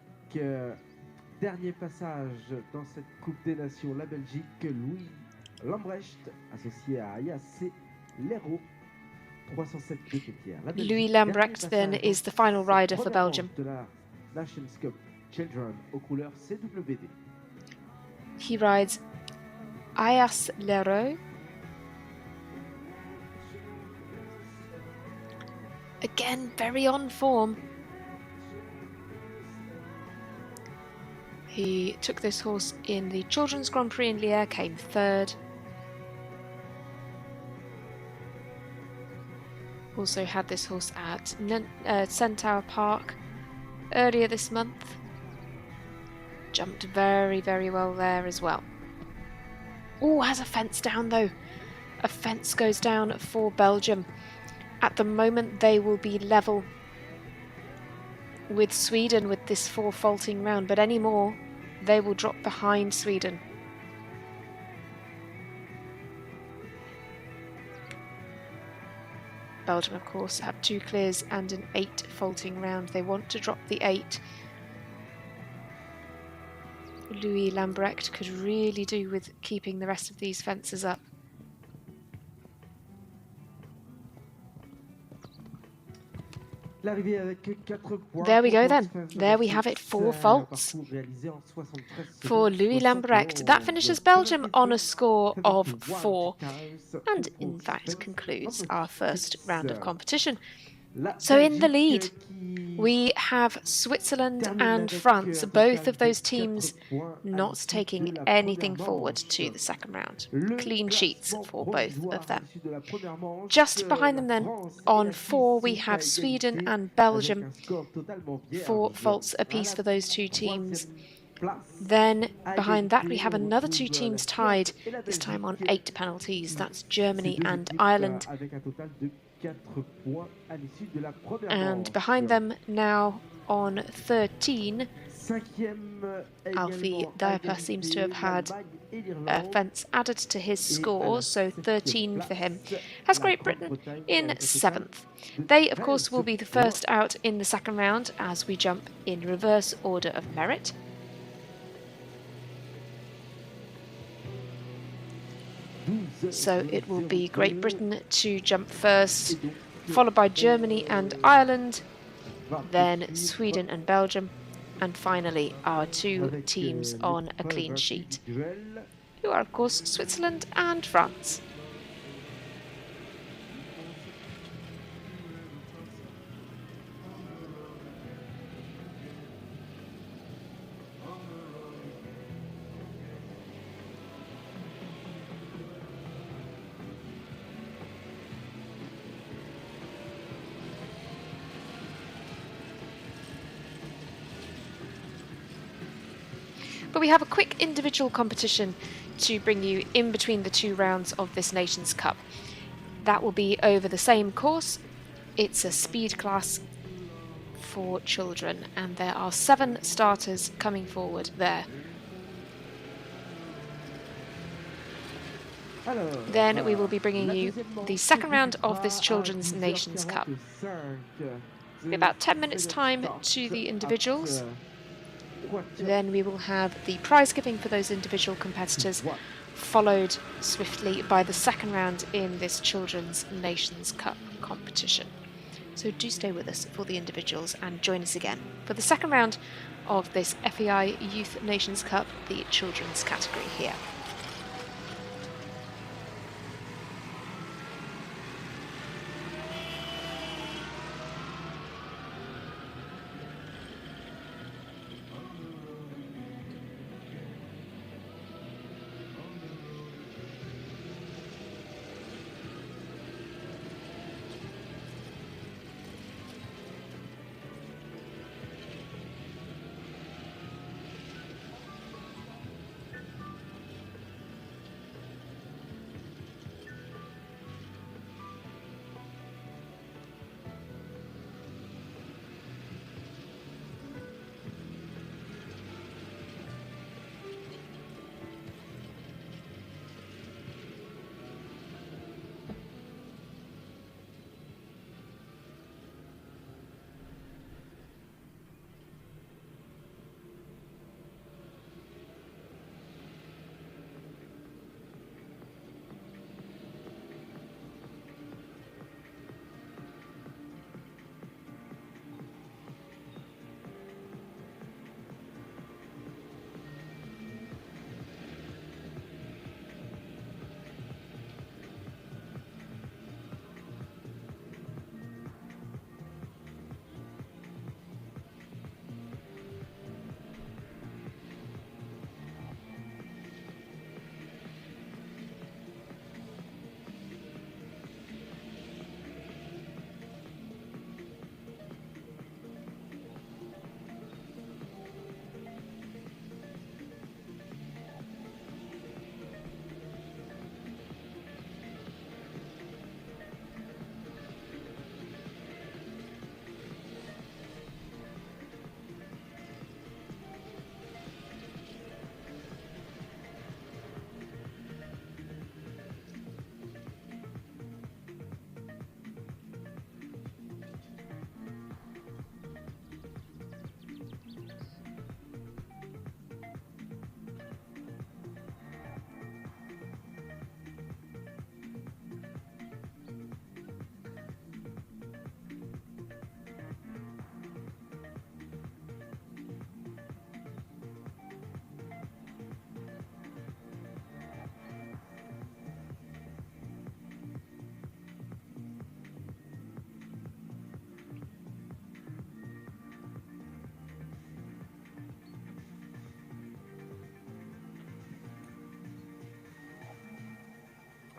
dernier passage dans cette Coupe des Nations. La Belgique, Louis Lambrecht, associé à Ayace Lero, 307 de Louis Lambrecht then is the final rider for Belgium. De la Nations Cup Children aux couleurs CWD. He rides Ayace Lero. Again, very on form. He took this horse in the Children's Grand Prix in Liège, came third. Also had this horse at Centaur Park earlier this month. Jumped very, very well there as well. Oh, has a fence down though. A fence goes down for Belgium. At the moment they will be level with Sweden with this 4 faulting round, but any more they will drop behind Sweden. Belgium of course have 2 clears and an 8 faulting round. They want to drop the 8. Louis Lambrecht could really do with keeping the rest of these fences up. There we go then. There we have it, 4 faults for Louis Lambrecht. That finishes Belgium on a score of 4 and in fact concludes our first round of competition. So in the lead we have Switzerland and France, both of those teams not taking anything forward to the second round. Clean sheets for both of them. Just behind them then, on 4, we have Sweden and Belgium, 4 faults apiece for those two teams. Then behind that we have another 2 teams tied, this time on 8 penalties. That's Germany and Ireland. And behind them now on 13, Alfie Diapa seems to have had a fence added to his score, so 13 for him. Has Great Britain in 7th. They, of course, will be the first out in the second round as we jump in reverse order of merit. So it will be Great Britain to jump first, followed by Germany and Ireland, then Sweden and Belgium, and finally our 2 teams on a clean sheet, who are of course Switzerland and France. But we have a quick individual competition to bring you in between the 2 rounds of this Nations Cup. That will be over the same course. It's a speed class for children, and there are 7 starters coming forward there. Then we will be bringing you the second round of this Children's Nations Cup. About 10 minutes time to the individuals. Then we will have the prize giving for those individual competitors, followed swiftly by the second round in this Children's Nations Cup competition. So do stay with us for the individuals and join us again for the second round of this FEI Youth Nations Cup, the children's category here.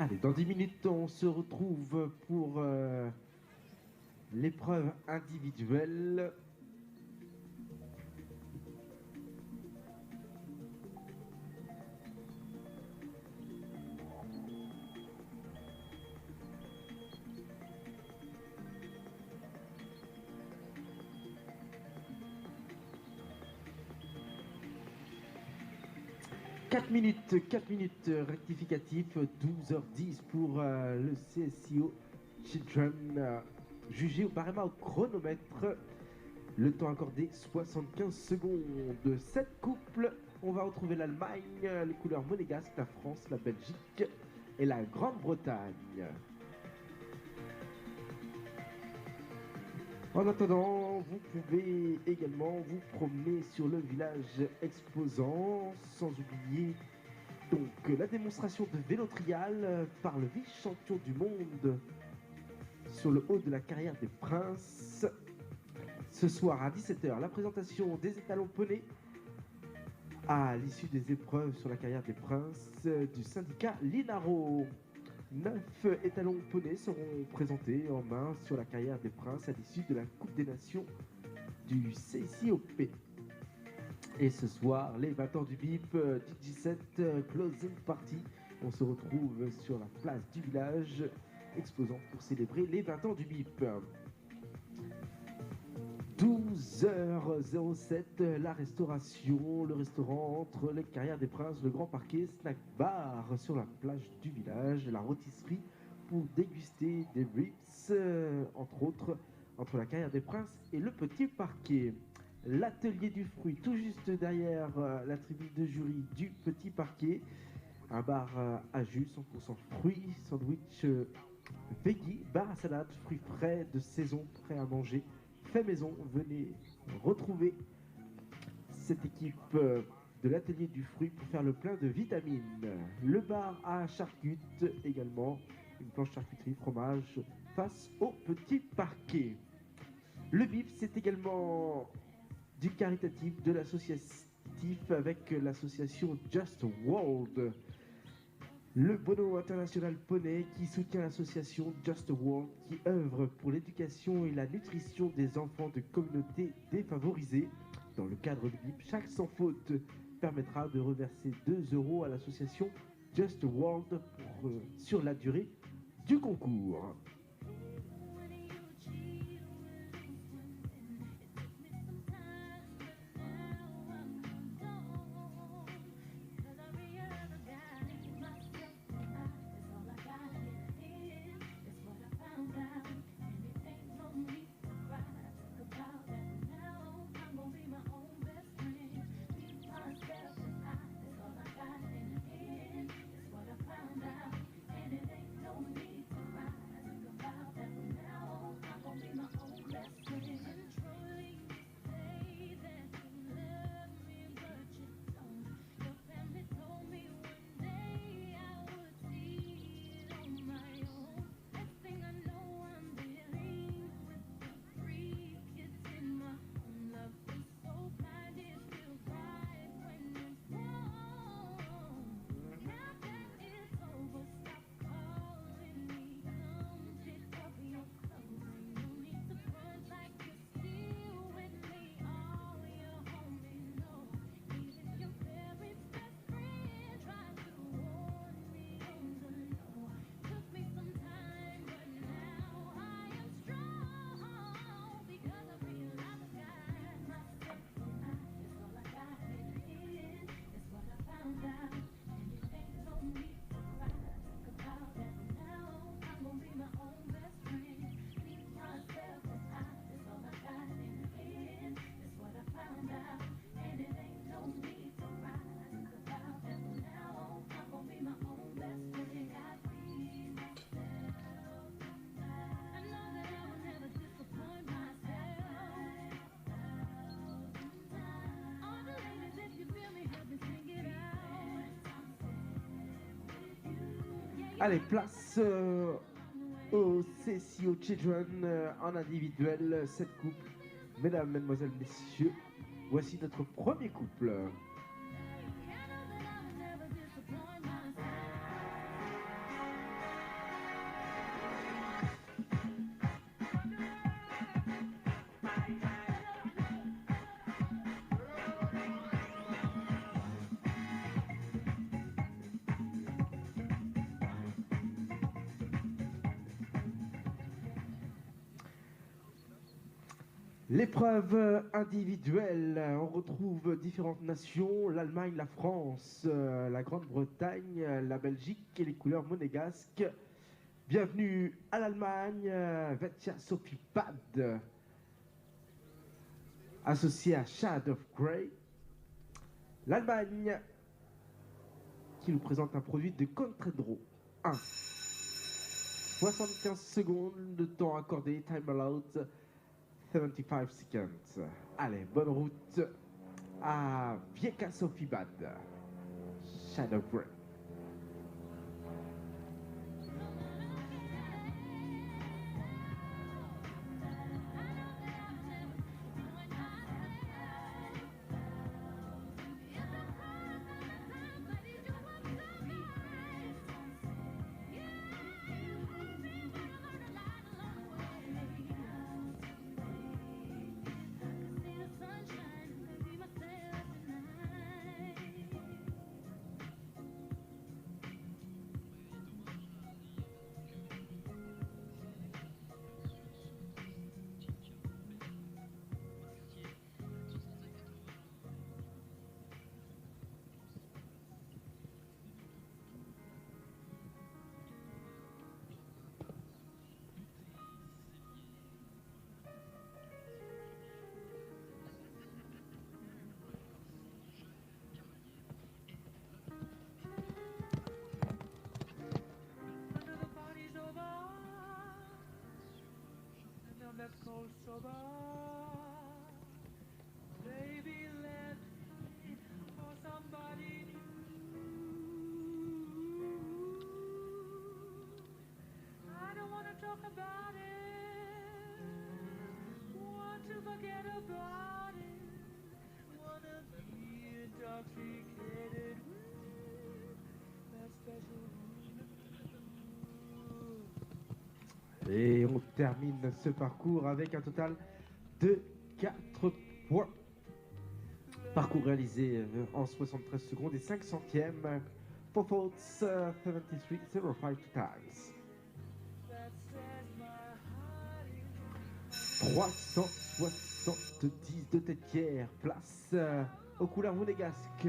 Allez, dans 10 minutes, on se retrouve pour l'épreuve individuelle. Quatre minutes rectificatif, 12h10 pour le CSIO Children, jugé au barème au chronomètre. Le temps accordé 75 secondes. 7 couples, on va retrouver l'Allemagne, les couleurs monégasques, la France, la Belgique et la Grande-Bretagne. En attendant, vous pouvez également vous promener sur le village exposant, sans oublier donc la démonstration de vélo trial par le vice-champion du monde sur le haut de la carrière des Princes. Ce soir à 17h, la présentation des étalons poneys à l'issue des épreuves sur la carrière des Princes du syndicat Linaro. 9 étalons poneys seront présentés en main sur la carrière des Princes à l'issue de la Coupe des Nations du CICOP. Et ce soir, les 20 ans du BIP du 17 Closing Party. On se retrouve sur la place du village exposant pour célébrer les 20 ans du BIP. 12h07, la restauration, le restaurant entre les carrières des Princes, le grand parquet, snack bar sur la plage du village, la rôtisserie pour déguster des ribs, entre autres, entre la carrière des Princes et le petit parquet. L'atelier du fruit, tout juste derrière la tribune de jury du petit parquet. Un bar à jus, 100% fruits, sandwich veggie, bar à salade, fruits frais de saison, prêts à manger. Fait maison, venez retrouver cette équipe de l'atelier du fruit pour faire le plein de vitamines. Le bar à charcutes également, une planche charcuterie, fromage face au petit parquet. Le BIP, c'est également du caritatif, de l'associatif avec l'association Just World. Le Bono International Poney qui soutient l'association Just World qui œuvre pour l'éducation et la nutrition des enfants de communautés défavorisées. Dans le cadre du BIP, chaque sans faute permettra de reverser 2 € à l'association Just World sur la durée du concours. Allez, place au CSIO Children en individuel, 7 couples. Mesdames, mesdemoiselles, messieurs, voici notre premier couple. L'épreuve individuelle, on retrouve différentes nations, l'Allemagne, la France, la Grande-Bretagne, la Belgique et les couleurs monégasques. Bienvenue à l'Allemagne, Vetja Sophie Pad, associée à Shade of Grey. L'Allemagne, qui nous présente un produit de Contradro 1. 75 secondes de temps accordé, time allowed 75 seconds. Allez, bonne route à Vieka Sophie Bad, Shadow Grey. Let's go sober. Baby, let me for somebody new. I don't want to talk about it. Want to forget about it. Wanna be intoxicated with that special Et on termine ce parcours avec un total de 4 points. Parcours réalisé en 73 secondes et 5 centièmes. 4 faults, 73.05 times. 370 de tête tiers. Place aux couleurs monégasques.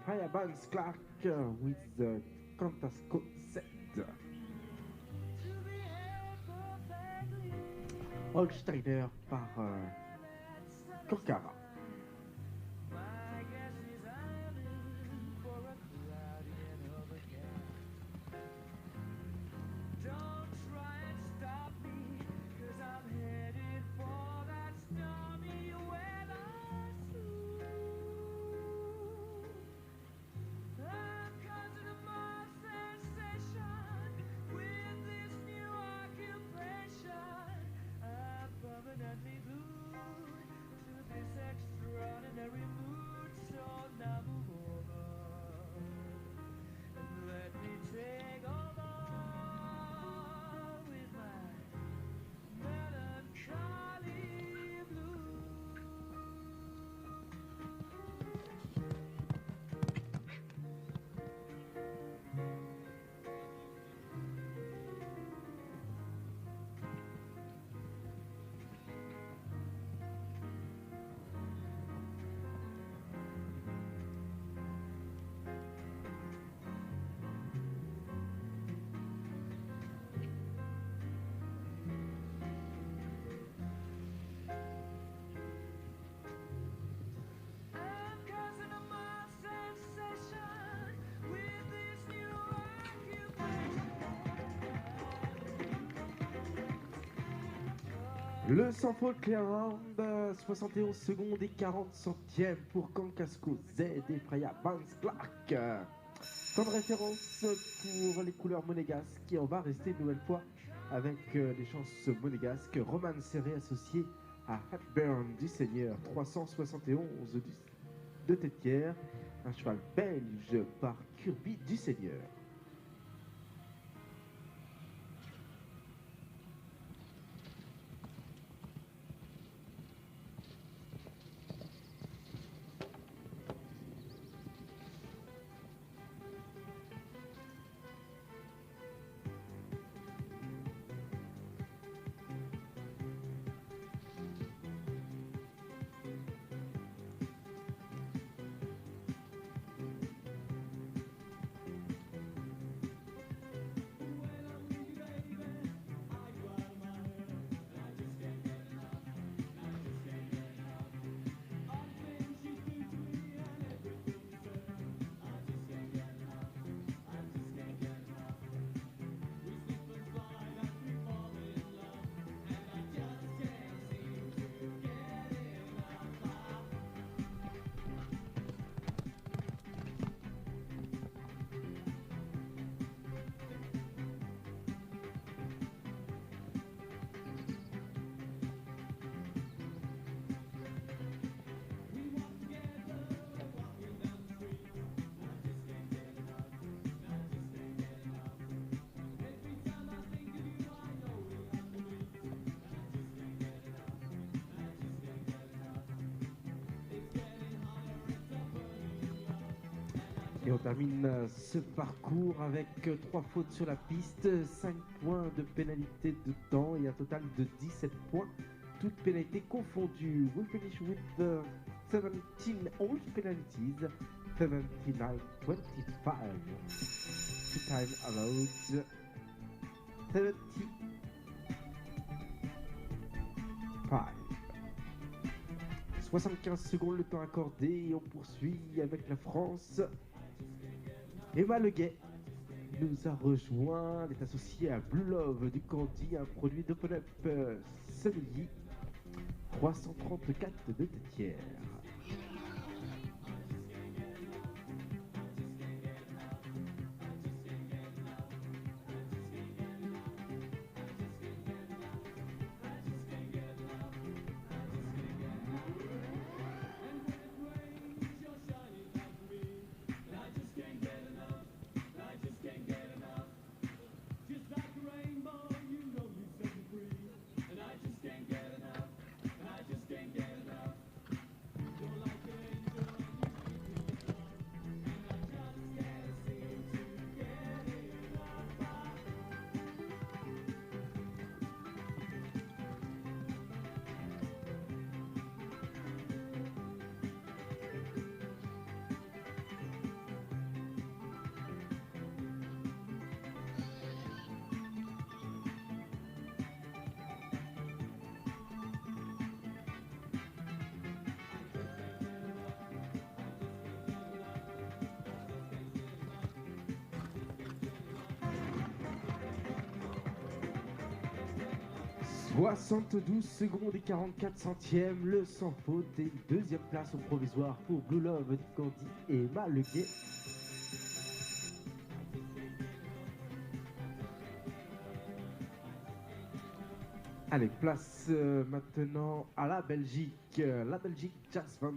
FRA Clark with the Contasco 7. Holsteiner par Konkara. permanently glued to this extraordinary mood. So now move over and let me take over with my melancholy blues. Le sans faute clear round, 71 secondes et 40 centièmes pour Kankasco Z et Freya Vance Clark. Comme référence pour les couleurs monégasques, et on va rester une nouvelle fois avec les chances monégasques. Roman Serré associé à Hatburn du Seigneur, 371 de tête tiers, un cheval belge par Kirby du Seigneur. Et on termine ce parcours avec 3 fautes sur la piste, 5 points de pénalité de temps et un total de 17 points, toutes pénalités confondues. We finish with 17 all penalties, 79-25. Two time allowed 75. 75 secondes le temps accordé et on poursuit avec la France. Emma Leguet nous a rejoint, elle est associée à Blue Love du Candy, un produit d'Open Up samedi, 334 de tiers. « 72 secondes et 44 centièmes, le sans faute et une deuxième place au provisoire pour Blue Love du Candy et Emma Leguet. Allez, place maintenant à la Belgique. La Belgique Jazz Vent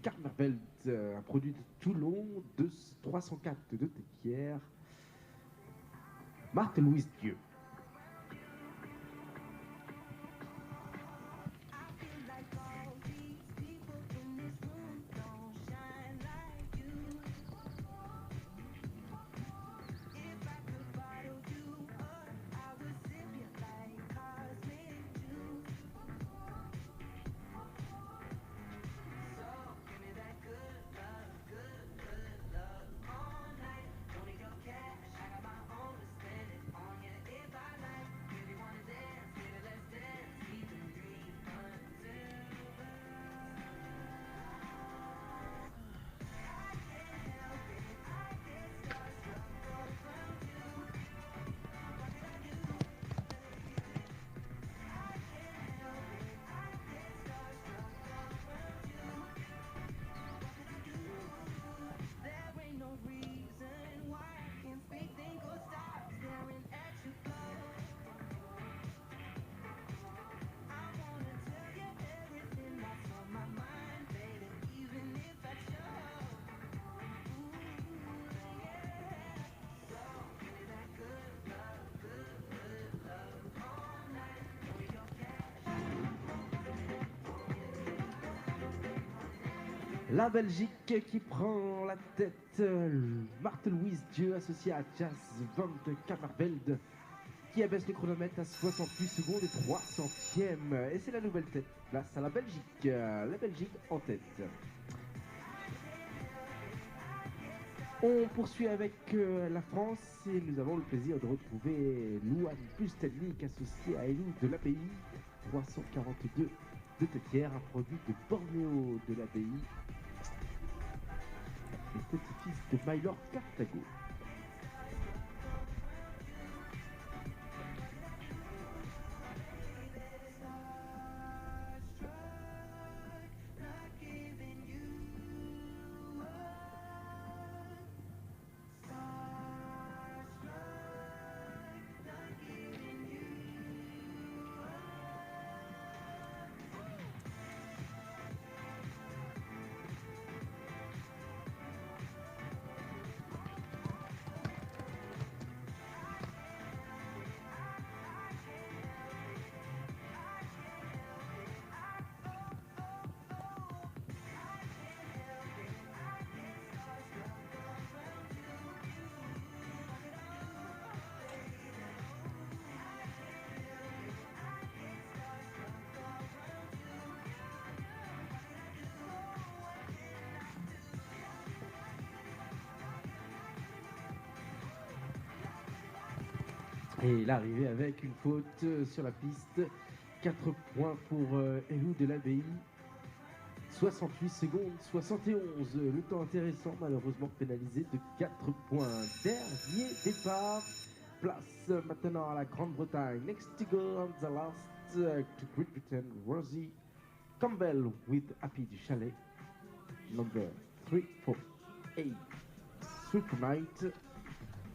Karmerbelt, un produit de Toulon, 304 de Téquière. Marthe-Louise Dieu. La Belgique qui prend la tête, Marthe-Louise Dieu associée à Jazz Vent Kammerbeld qui abaisse le chronomètre à 68 secondes et 3 centièmes. Et c'est la nouvelle tête, place à la Belgique en tête. On poursuit avec la France et nous avons le plaisir de retrouver Louane Pustelnik associée à Elou de l'ABI, 342 de Tétière, un produit de Bornéo de l'ABI. Les petits-fils de Mylord Carthago. Et l'arrivée avec une faute sur la piste. 4 points pour Elou de l'Abbaye. 68 secondes, 71. Le temps intéressant, malheureusement pénalisé de 4 points. Dernier départ. Place maintenant à la Grande-Bretagne. Next to go on the last to Great Britain, Rosie Campbell with Happy du Chalet. Number 348. Super Night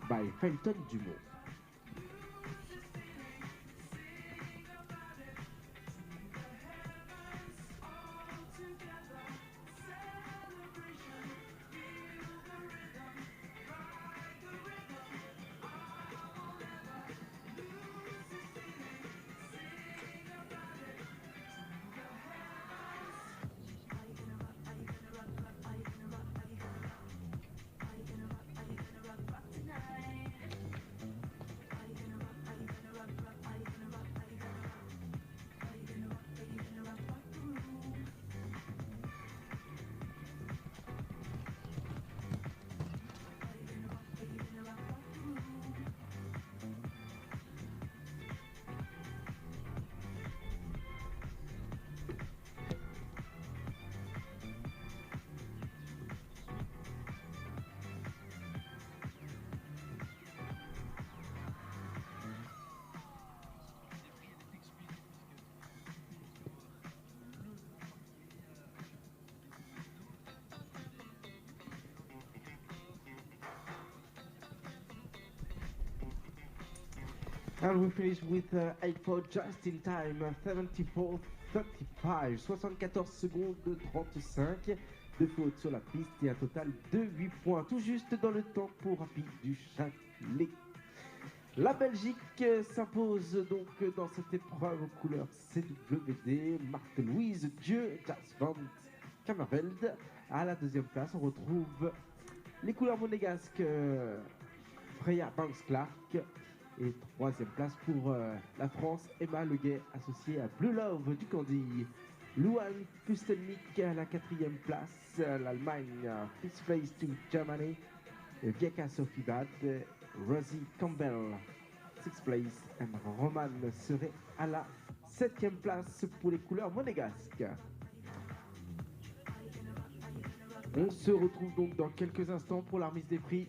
by Felton Dumont. And we finish with 8-4 just in time, 74-35, 74 secondes de 35 de faute sur la piste et un total de 8 points, tout juste dans le temps pour Happy du Châtelet. La Belgique s'impose donc dans cette épreuve aux couleurs CWD, Marthe-Louise Dieu, Jas van Kammerveld. À la deuxième place, on retrouve les couleurs monégasques, Freya Banks-Clark. Et troisième place pour la France, Emma Leguet, associée à Blue Love du Candy. Luan Pustelnik à la quatrième place, l'Allemagne, fifth place to Germany. Vieka Sophie Bad, Rosie Campbell, sixth place, and Roman serait à la septième place pour les couleurs monégasques. On se retrouve donc dans quelques instants pour la remise des prix.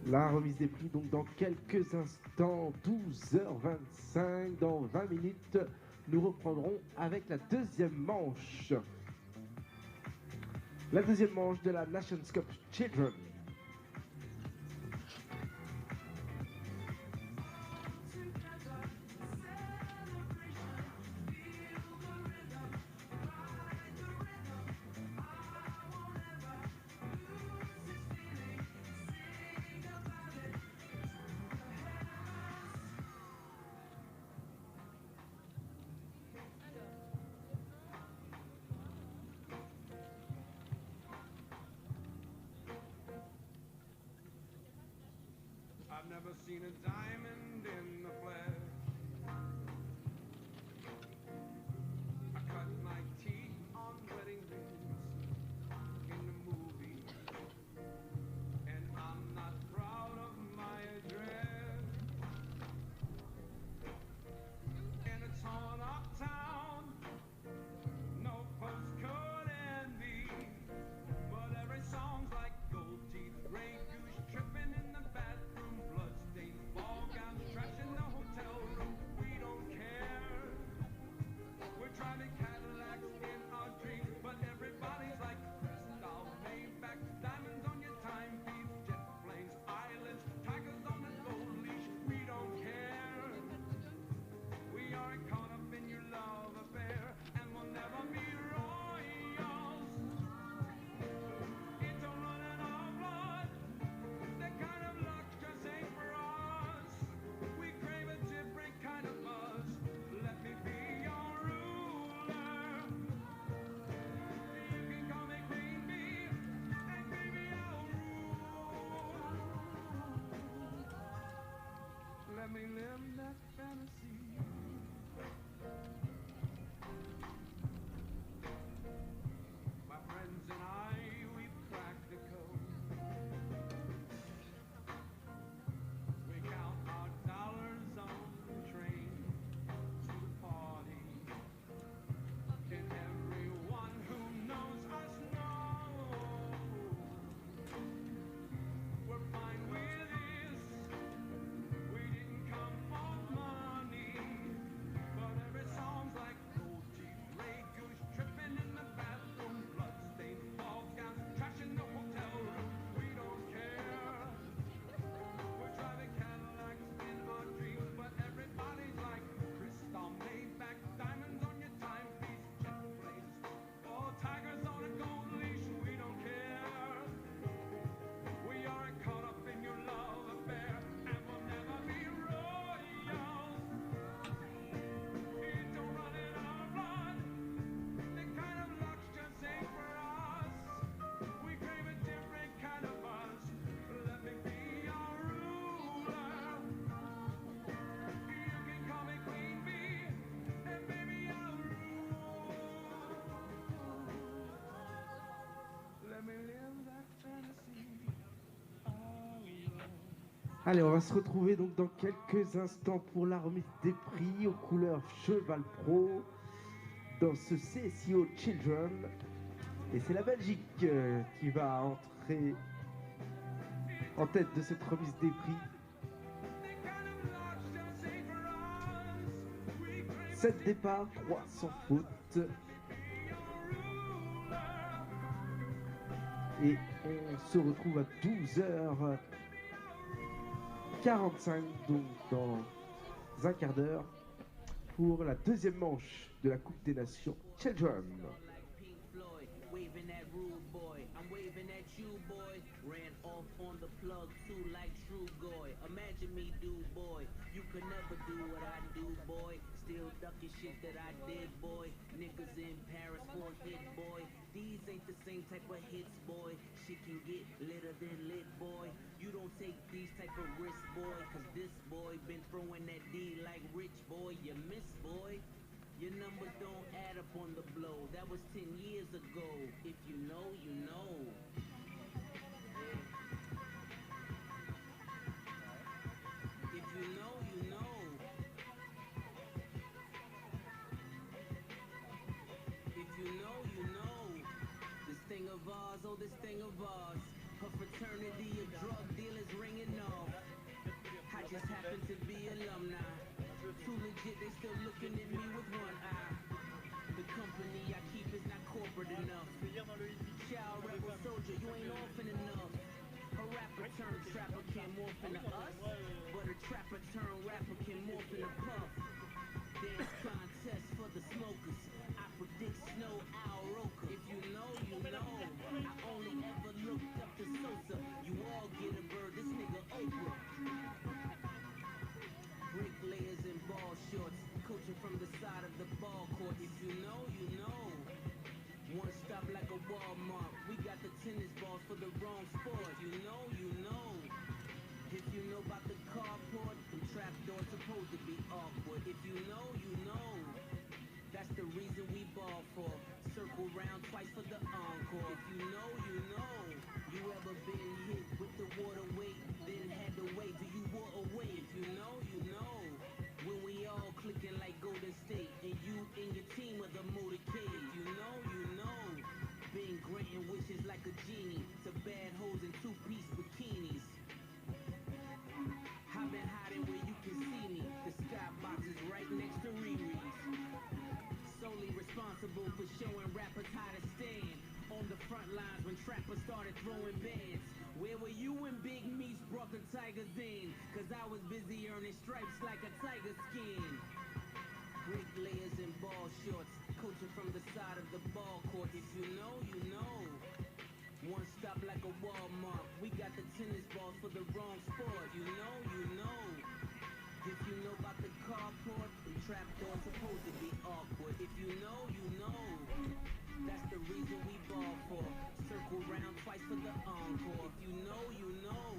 La remise des prix donc dans quelques instants, 12h25, dans 20 minutes, nous reprendrons avec la deuxième manche. La deuxième manche de la Nations Cup Children. I've never seen a diamond in the flesh. I cut my teeth on wedding rings in the movie, and I'm not proud of my address. In a torn up town, no postcode envy, but every song's like gold teeth, gray goose tripping in the bathroom, bloodstained ball gowns, trash in the Allez, on va se retrouver donc dans quelques instants pour la remise des prix aux couleurs Cheval Pro dans ce CSIO Children. Et c'est la Belgique qui va entrer en tête de cette remise des prix. 7 départs, 3 sans faute. Et on se retrouve à 12h45, donc dans un quart d'heure, pour la deuxième manche de la Coupe des Nations Children. Waving at rude boy, I'm waving at you boy. Ran off on the plug too like true boy. Imagine me do boy, you could never do what I do boy. Still ducking shit that I did boy. Niggas in Paris for a hit boy. These ain't the same type of hits boy. Shit can get litter than lit boy. You don't take these type of risks boy. Cause this boy been throwing that D like rich boy. You miss boy. Your numbers don't add up on the blow. That was 10 years ago. If you know, you know. If you know, you know. If you know, you know. This thing of ours, oh this thing of ours. Her fraternity of drug dealers ringing off. I just happen to be alumni. Too legit, they still looking at me with one eye. The company I keep is not corporate enough. Child rebel soldier, you ain't orphan enough. A rapper turned trapper can't morph into us, but a trapper turned rapper can morph into puff. Dance contest for the smokers. I predict snow owl roker. If you know, you know. I only ever looked up to Sosa. You all get a bird, this nigga Oprah. Bricklayers in ball shorts, coaching from the side of the ball court. If you know, you know. One stop like a Walmart. We got the tennis balls for the wrong sport. If you know, you know. If you know about the carport, the trapdoors supposed to be awkward. If you know, you know. That's the reason we ball for. Circle round twice for the encore. If you know, you know. You ever been hit with the water weight, then had to wait till you were away. If you know, you know. When we all clicking like Golden State, and you and your team of the motorcade. If you know, you know. Been granting wishes like a genie to bad hoes in two-piece bikinis. I've been hiding where you can see me. The skybox is right next to Riri's. Solely responsible for showing rappers how to stand on the front lines when trappers started throwing bands. Where were you when Big Meats brought the Tigers in? Cause I was busy earning stripes like a tiger skin. Bricklayers in ball shorts, coaching from the side of the ball court. If you know, you know. One stop like a Walmart. We got the tennis balls for the wrong sport. You know, you know. If you know about the carport, the trapdoor supposed to be awkward. If you know, you know. That's the reason we ball for. Circle round twice for the encore. If you know, you know.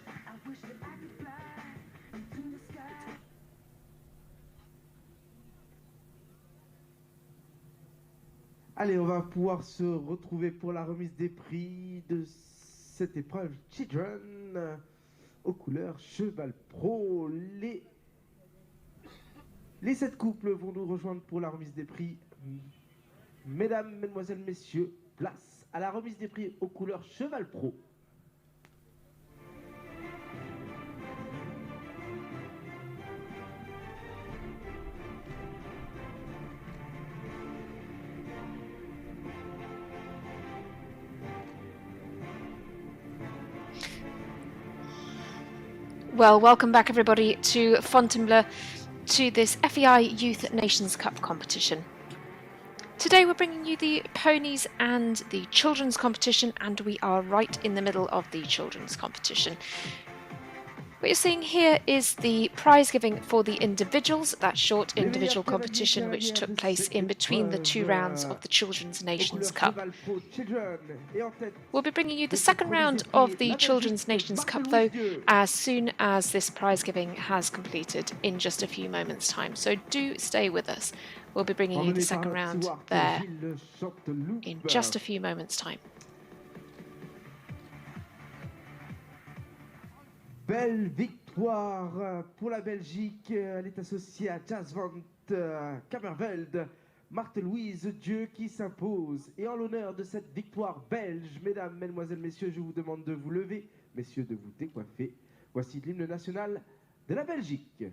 I wish that I could fly into the sky. Allez, on va pouvoir se retrouver pour la remise des prix de cette épreuve Children aux couleurs Cheval Pro. Les 7 couples vont nous rejoindre pour la remise des prix. Mesdames, mesdemoiselles, messieurs, place à la remise des prix aux couleurs Cheval Pro. Well, welcome back everybody to Fontainebleau, to this FEI Youth Nations Cup competition. Today we're bringing you the ponies and the children's competition, and we are right in the middle of the children's competition. What you're seeing here is the prize giving for the individuals, that short individual competition which took place in between the two rounds of the Children's Nations Cup. We'll be bringing you the second round of the Children's Nations Cup though, as soon as this prize giving has completed in just a few moments' time, so do stay with us. We'll be bringing you the second round there in just a few moments' time. Belle victoire pour la Belgique. Elle est associée à Jazz Van Kamerveld, Marthe-Louise Dieu qui s'impose. Et en l'honneur de cette victoire belge, mesdames, mesdemoiselles, messieurs, je vous demande de vous lever, messieurs, de vous décoiffer. Voici l'hymne national de la Belgique.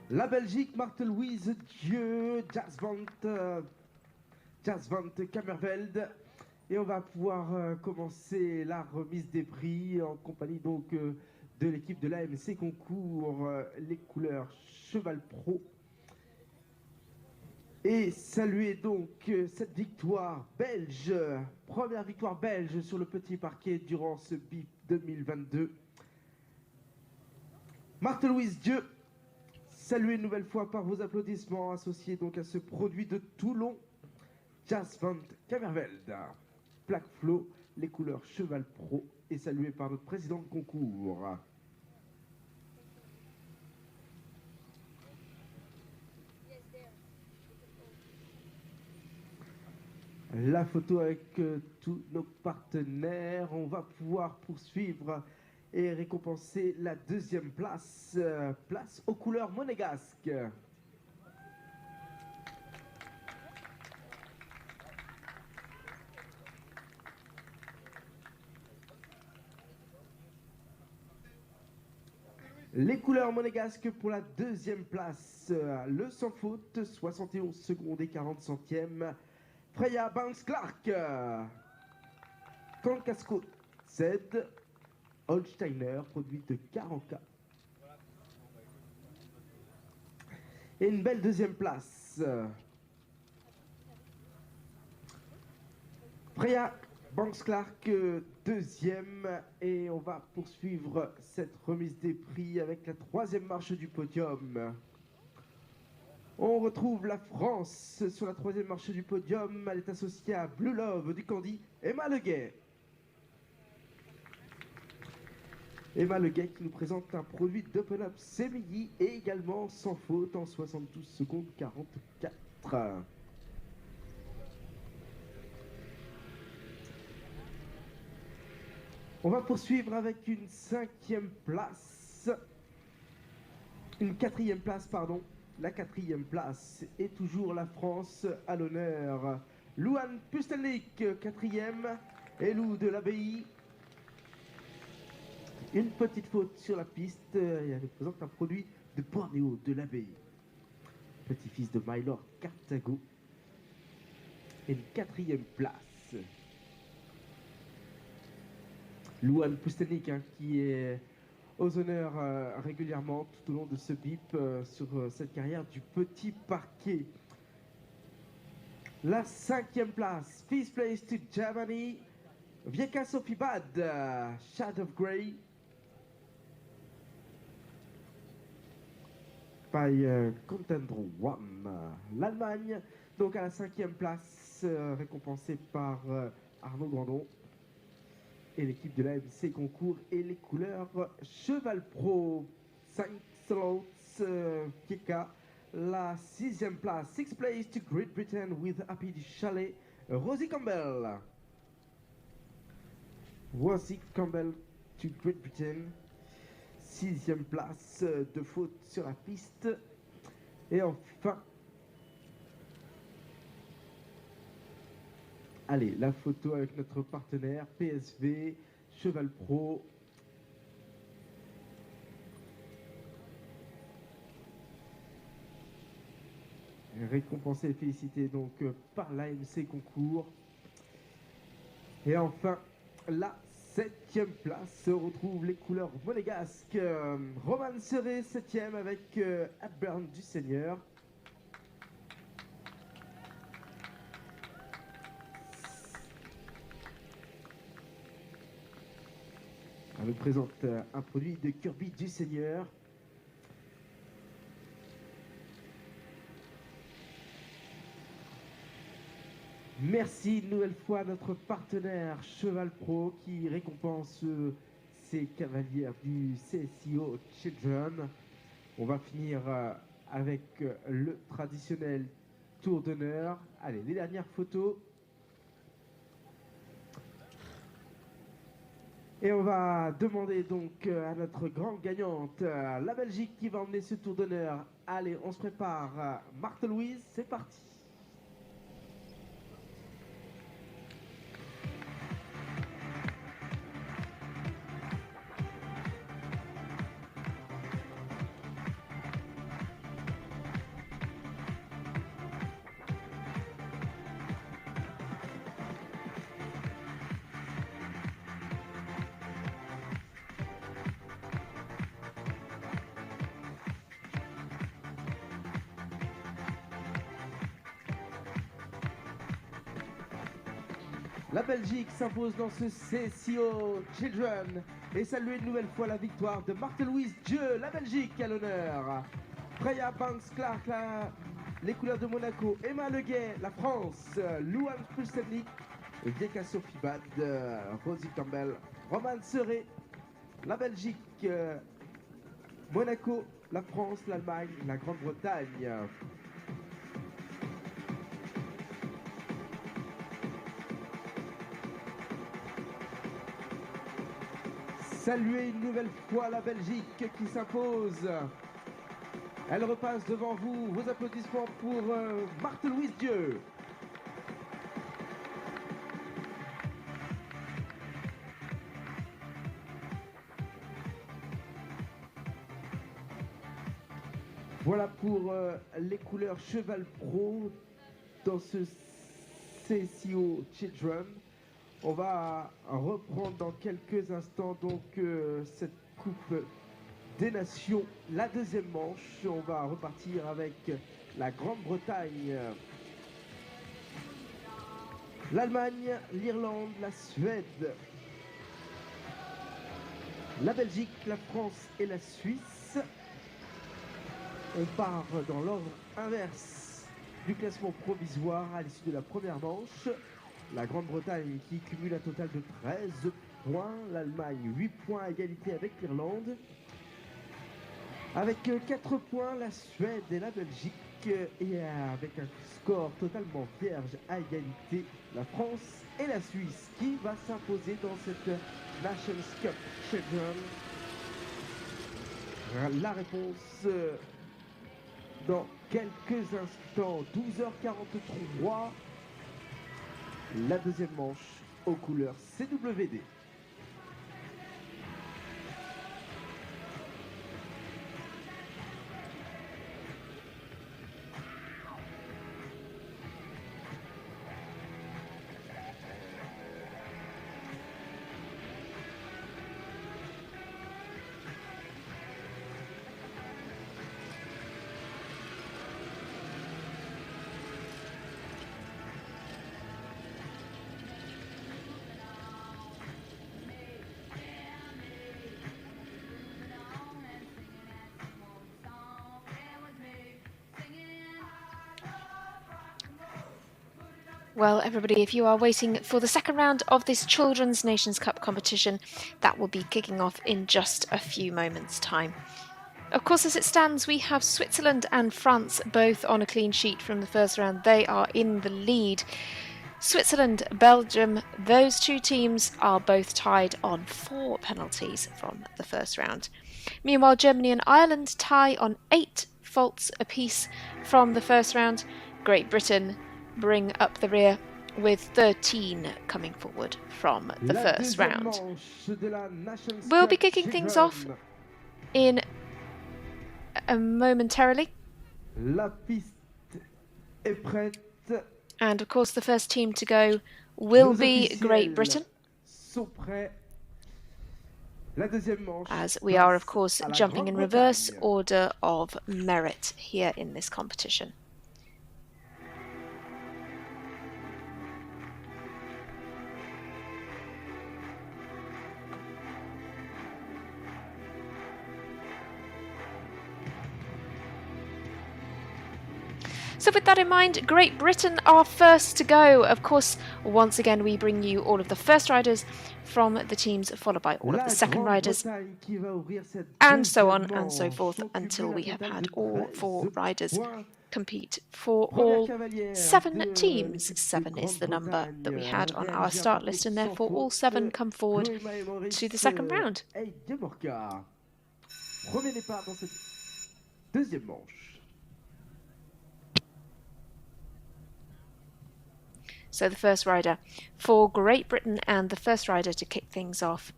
La Belgique, Marthe-Louise Dieu, Jazz Van Kamerveld. Et on va pouvoir commencer la remise des prix en compagnie donc de l'équipe de l'AMC Concours, les couleurs Cheval Pro. Et saluer donc cette victoire belge, première victoire belge sur le petit parquet durant ce BIP 2022. Marthe-Louise Dieu, saluez une nouvelle fois par vos applaudissements associés donc à ce produit de Toulon, Jazz Van Kamerveld, Plaque Flow, les couleurs Cheval Pro, et salué par notre président de concours. La photo avec tous nos partenaires, on va pouvoir poursuivre et récompenser la deuxième place, place aux couleurs monégasques. Les couleurs monégasques pour la deuxième place, le sans faute, 71 secondes et 40 centièmes, Freya Banks Clark, Kankasco Z, Holsteiner, produit de 40K. Et une belle deuxième place. Freya Banks Clark, deuxième. Et on va poursuivre cette remise des prix avec la troisième marche du podium. On retrouve la France sur la troisième marche du podium. Elle est associée à Blue Love du Candy, Emma Leguet. Emma Leguet qui nous présente un produit d'Open Up CMI et également sans faute en 72 secondes 44. On va poursuivre avec une cinquième place. Une quatrième place, pardon. La quatrième place est toujours la France à l'honneur. Louane Pustelnik, quatrième. Et Lou de l'Abbaye. Une petite faute sur la piste, et elle nous présente un produit de Bornéo de l'Abbaye. Petit-fils de Mylord Carthago. Et une quatrième place. Louane Pustelnik qui est aux honneurs régulièrement tout au long de ce BIP sur cette carrière du petit parquet. La cinquième place, fifth place to Germany, Vieka Sophie Bad, Shade of Grey. By Contendro One, l'Allemagne, Donc à la 5e place, récompensée par Arnaud Grandon et l'équipe de l'AMC Concours et les couleurs Cheval Pro. 5 slots, Kieka. La 6e place, 6th place to Great Britain with Happy Chalet, Rosie Campbell. Rosie Campbell to Great Britain. 6e place, de faute sur la piste. Et enfin, allez, la photo avec notre partenaire PSV, Cheval Pro. Récompensé et félicité donc par l'AMC Concours. Et enfin, la 7e place se retrouve les couleurs monégasques. Roman Serré, 7e avec Hepburn du Seigneur. On nous présente un produit de Kirby du Seigneur. Merci une nouvelle fois à notre partenaire Cheval Pro qui récompense ces cavalières du CSIO Children. On va finir avec le traditionnel tour d'honneur. Allez, les dernières photos. Et on va demander donc à notre grande gagnante, la Belgique, qui va emmener ce tour d'honneur. Allez, on se prépare. Marthe Louise, c'est parti. La Belgique s'impose dans ce CSIO Children et saluer une nouvelle fois la victoire de Marthe-Louise Dieu, la Belgique à l'honneur. Freya Banks-Clark, les couleurs de Monaco. Emma Leguet, la France. Louane Pulsennik, Vieka Sophie Bad, Rosie Campbell. Roman Serré, la Belgique. Monaco, la France, l'Allemagne, la Grande-Bretagne. Saluez une nouvelle fois la Belgique qui s'impose. Elle repasse devant vous. Vos applaudissements pour Marthe-Louise Dieu. Voilà pour les couleurs Cheval Pro dans ce CSIO Children. On va reprendre dans quelques instants donc cette Coupe des Nations, la deuxième manche. On va repartir avec la Grande-Bretagne, l'Allemagne, l'Irlande, la Suède, la Belgique, la France et la Suisse. On part dans l'ordre inverse du classement provisoire à l'issue de la première manche. La Grande-Bretagne qui cumule un total de 13 points. L'Allemagne, 8 points à égalité avec l'Irlande. Avec 4 points, la Suède et la Belgique. Et avec un score totalement vierge à égalité, la France et la Suisse. Qui va s'imposer dans cette Nations Cup Children? La réponse dans quelques instants. 12h43. La deuxième manche aux couleurs CWD. Well, everybody, if you are waiting for the second round of this Children's Nations Cup competition, that will be kicking off in just a few moments' time. Of course, as it stands, we have Switzerland and France both on a clean sheet from the first round. They are in the lead. Switzerland, Belgium, those two teams are both tied on 4 penalties from the first round. Meanwhile, Germany and Ireland tie on 8 faults apiece from the first round. Great Britain bring up the rear with 13 coming forward from the first round. We'll be kicking things off in momentarily. La piste est prête. And of course the first team to go will be Great Britain, as we are of course jumping in reverse order of merit here in this competition. So with that in mind, Great Britain are first to go. Of course, once again, we bring you all of the first riders from the teams, followed by all of the second riders, and so on and so forth, until we have had all 4 riders compete for all 7 teams. 7 is the number that we had on our start list, and therefore all 7 come forward to the second round. Premier départ dans cette deuxième manche. So the first rider for Great Britain and the first rider to kick things off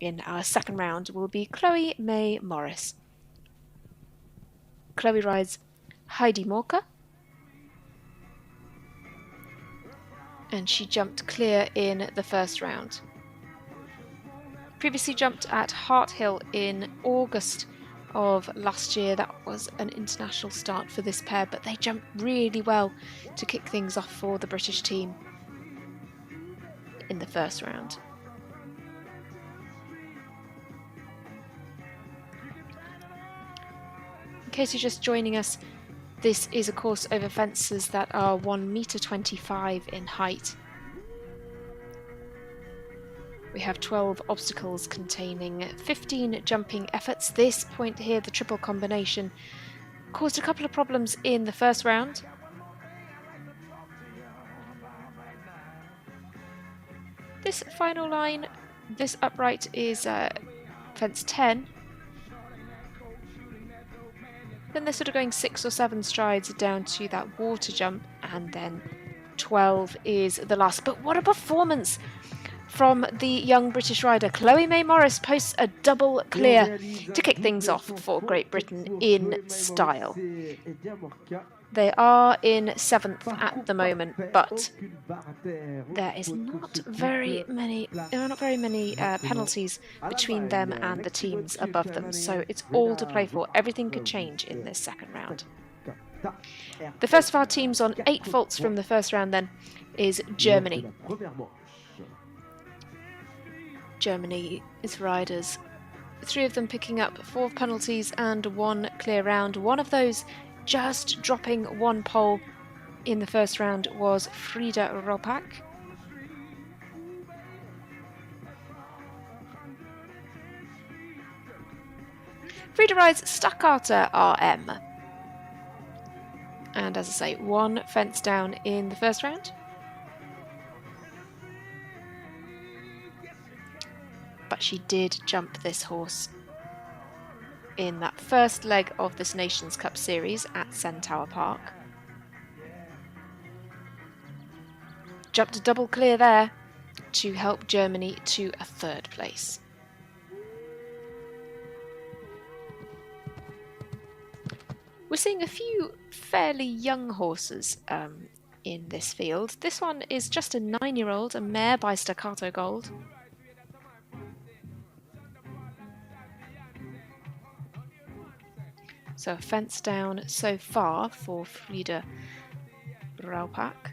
in our second round will be Chloe May Morris. Chloe rides Heidi Morka, and she jumped clear in the first round. Previously jumped at Hart Hill in August of last year. That was an international start for this pair, but they jumped really well to kick things off for the British team in the first round. In case you're just joining us, this is a course over fences that are 1.25 meters in height. We have 12 obstacles containing 15 jumping efforts. This point here, the triple combination, caused a couple of problems in the first round. This final line, this upright is fence 10. Then they're sort of going 6 or 7 strides down to that water jump, and then 12 is the last. But what a performance from the young British rider. Chloe May Morris posts a double clear to kick things off for Great Britain in style. They are in 7th at the moment, but there are not very many penalties between them and the teams above them, so it's all to play for. Everything could change in this second round. The first of our teams on 8 faults from the first round then is Germany. Germany's riders, 3 of them picking up 4 penalties and 1 clear round. One of those just dropping 1 pole in the first round was Frida Ropak. Frida rides Staccato RM. And as I say, 1 fence down in the first round. But she did jump this horse in that first leg of this Nations Cup series at Centaur Park. Jumped a double clear there to help Germany to a 3rd place. We're seeing a few fairly young horses in this field. This one is just a 9-year-old, a mare by Staccato Gold. So a fence down so far for Frida Raupak.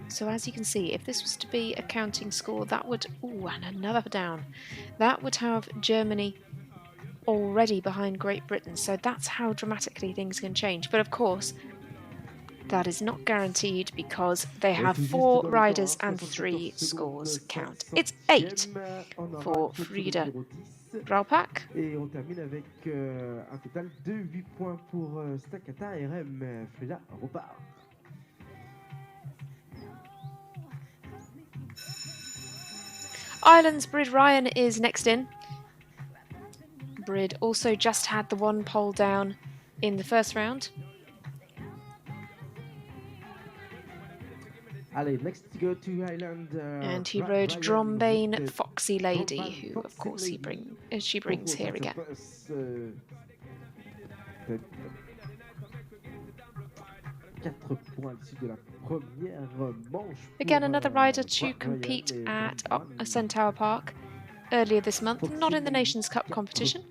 So as you can see, if this was to be a counting score, that would... Ooh, and another down. That would have Germany already behind Great Britain. So that's how dramatically things can change. But of course, That is not guaranteed because they have 4 riders and 3 scores count. It's 8 for Frida Graupach. Et on termine avec un total de 8 points pour Stakata RM Frida repart. Ireland's Brid Ryan is next in. Brid also just had the 1 pole down in the first round. Allez, next to go to Ireland. And he rode Drombane Foxy Lady, who of course she brings here again. Again, another rider to compete at Centaur Park earlier this month, not in the Nations Cup competition,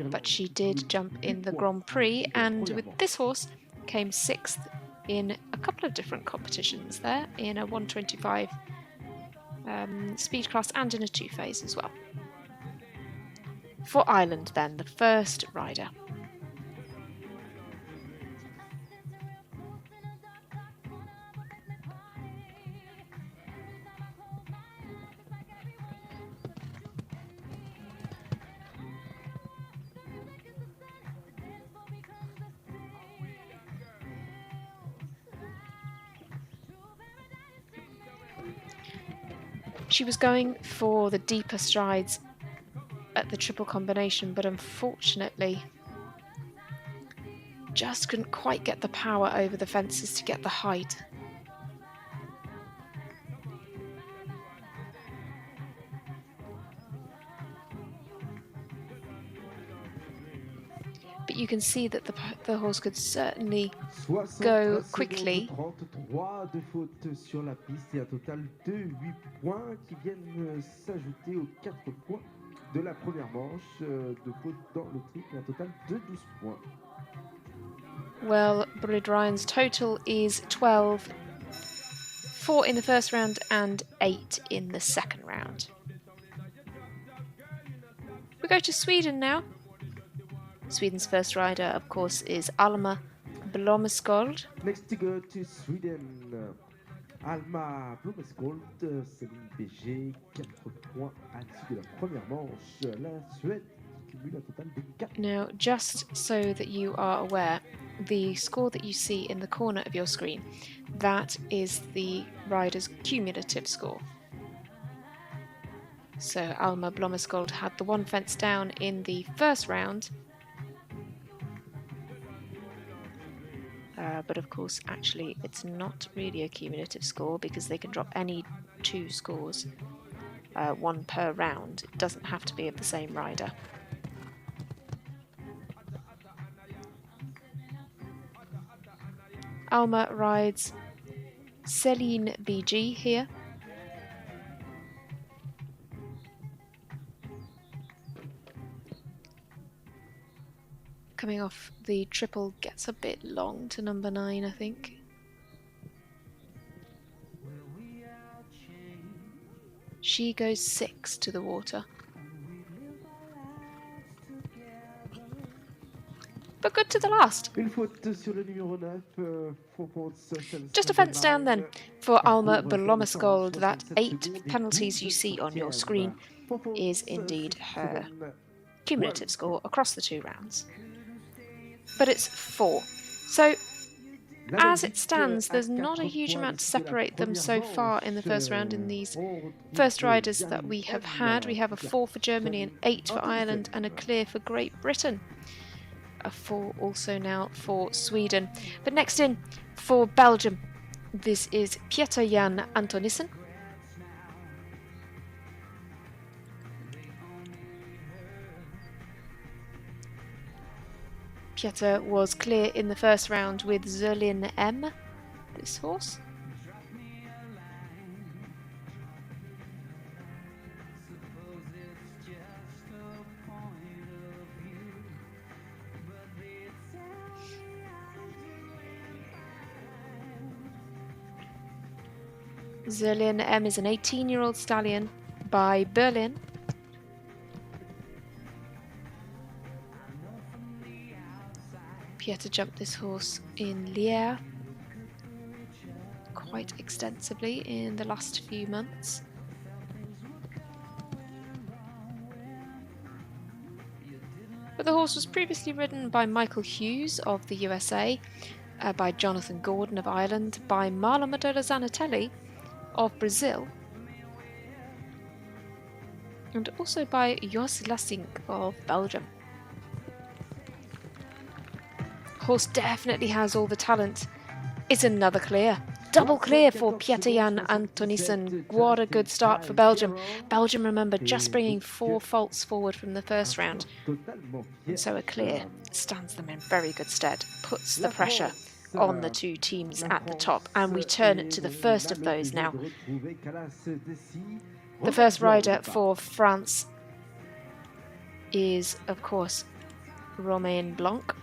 but she did jump in the Grand Prix, and with this horse came 6th in a couple of different competitions there, in a 125 speed class and in a 2 phase as well. For Ireland then, the first rider. She was going for the deeper strides at the triple combination, but unfortunately just couldn't quite get the power over the fences to get the height. But you can see that the horse could certainly go quickly. 33 de faute sur la piste et un total de 8 points qui viennent s'ajouter aux 4 points de la première manche de faute dans le triple, un total de 12 points. Well, Brid Ryan's total is 12, 4 in the first round and 8 in the second round. We go to Sweden now. Sweden's first rider, of course, is Alma Blommeskold. Next to go to Sweden, Alma Blommeskold, Céline BG, 4 points à l'issue de la première manche. La Suède qui cumule un total de 4. Now, just so that you are aware, the score that you see in the corner of your screen, that is the rider's cumulative score. So Alma Blommeskold had the 1 fence down in the first round. But of course, actually, it's not really a cumulative score because they can drop any 2 scores, 1 per round. It doesn't have to be of the same rider. Alma rides Céline BG here. Coming off the triple, gets a bit long to number 9, I think. She goes 6 to the water. But good to the last. Just a fence down then for Alma Blommeskold. That 8 penalties you see on your screen is indeed her cumulative score across the 2 rounds. But it's 4. So, as it stands, there's not a huge amount to separate them so far in the first round in these first riders that we have had. We have a 4 for Germany, an 8 for Ireland, and a clear for Great Britain. A 4 also now for Sweden. But next in for Belgium, this is Pieter Jan Antonissen. Pieter was clear in the first round with Zerlin M, this horse. Zerlin M is an 18-year-old stallion by Berlin. Pieter jumped this horse in Liège quite extensively in the last few months. But the horse was previously ridden by Michael Hughes of the USA, by Jonathan Gordon of Ireland, by Marlon Madola Zanatelli of Brazil, and also by Jos Lassink of Belgium. Horse definitely has all the talent. It's another clear. Double clear for Pieter-Jan Antonissen. What a good start for Belgium. Belgium, remember, just bringing 4 faults forward from the first round. And so a clear stands them in very good stead, puts the pressure on the two teams at the top. And we turn to the first of those now. The first rider for France is, of course, Romain Blanc.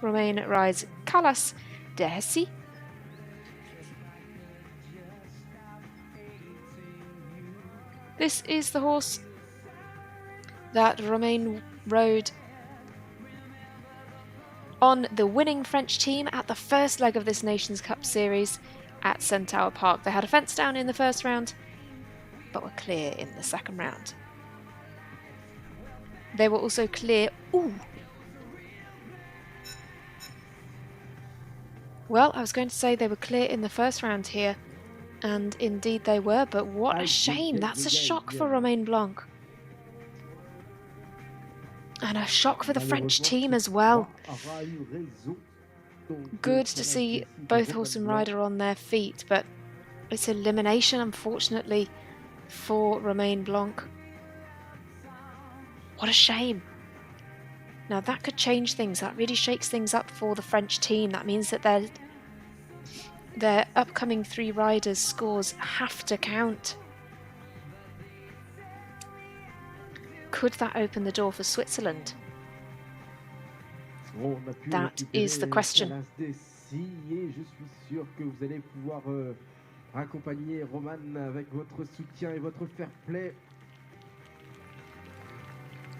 Romain rides Calas de Hesse. This is the horse that Romain rode on the winning French team at the first leg of this Nations Cup series at Centaur Park. They had a fence down in the first round, but were clear in the second round. They were also clear... Ooh! Well, I was going to say they were clear in the first round here, and indeed they were, but what a shame. That's a shock for Romain Blanc. And a shock for the French team as well. Good to see both horse and rider on their feet, but it's elimination, unfortunately, for Romain Blanc. What a shame. Now that could change things. That really shakes things up for the French team. That means that their upcoming 3 riders' scores have to count. Could that open the door for Switzerland? That is the question.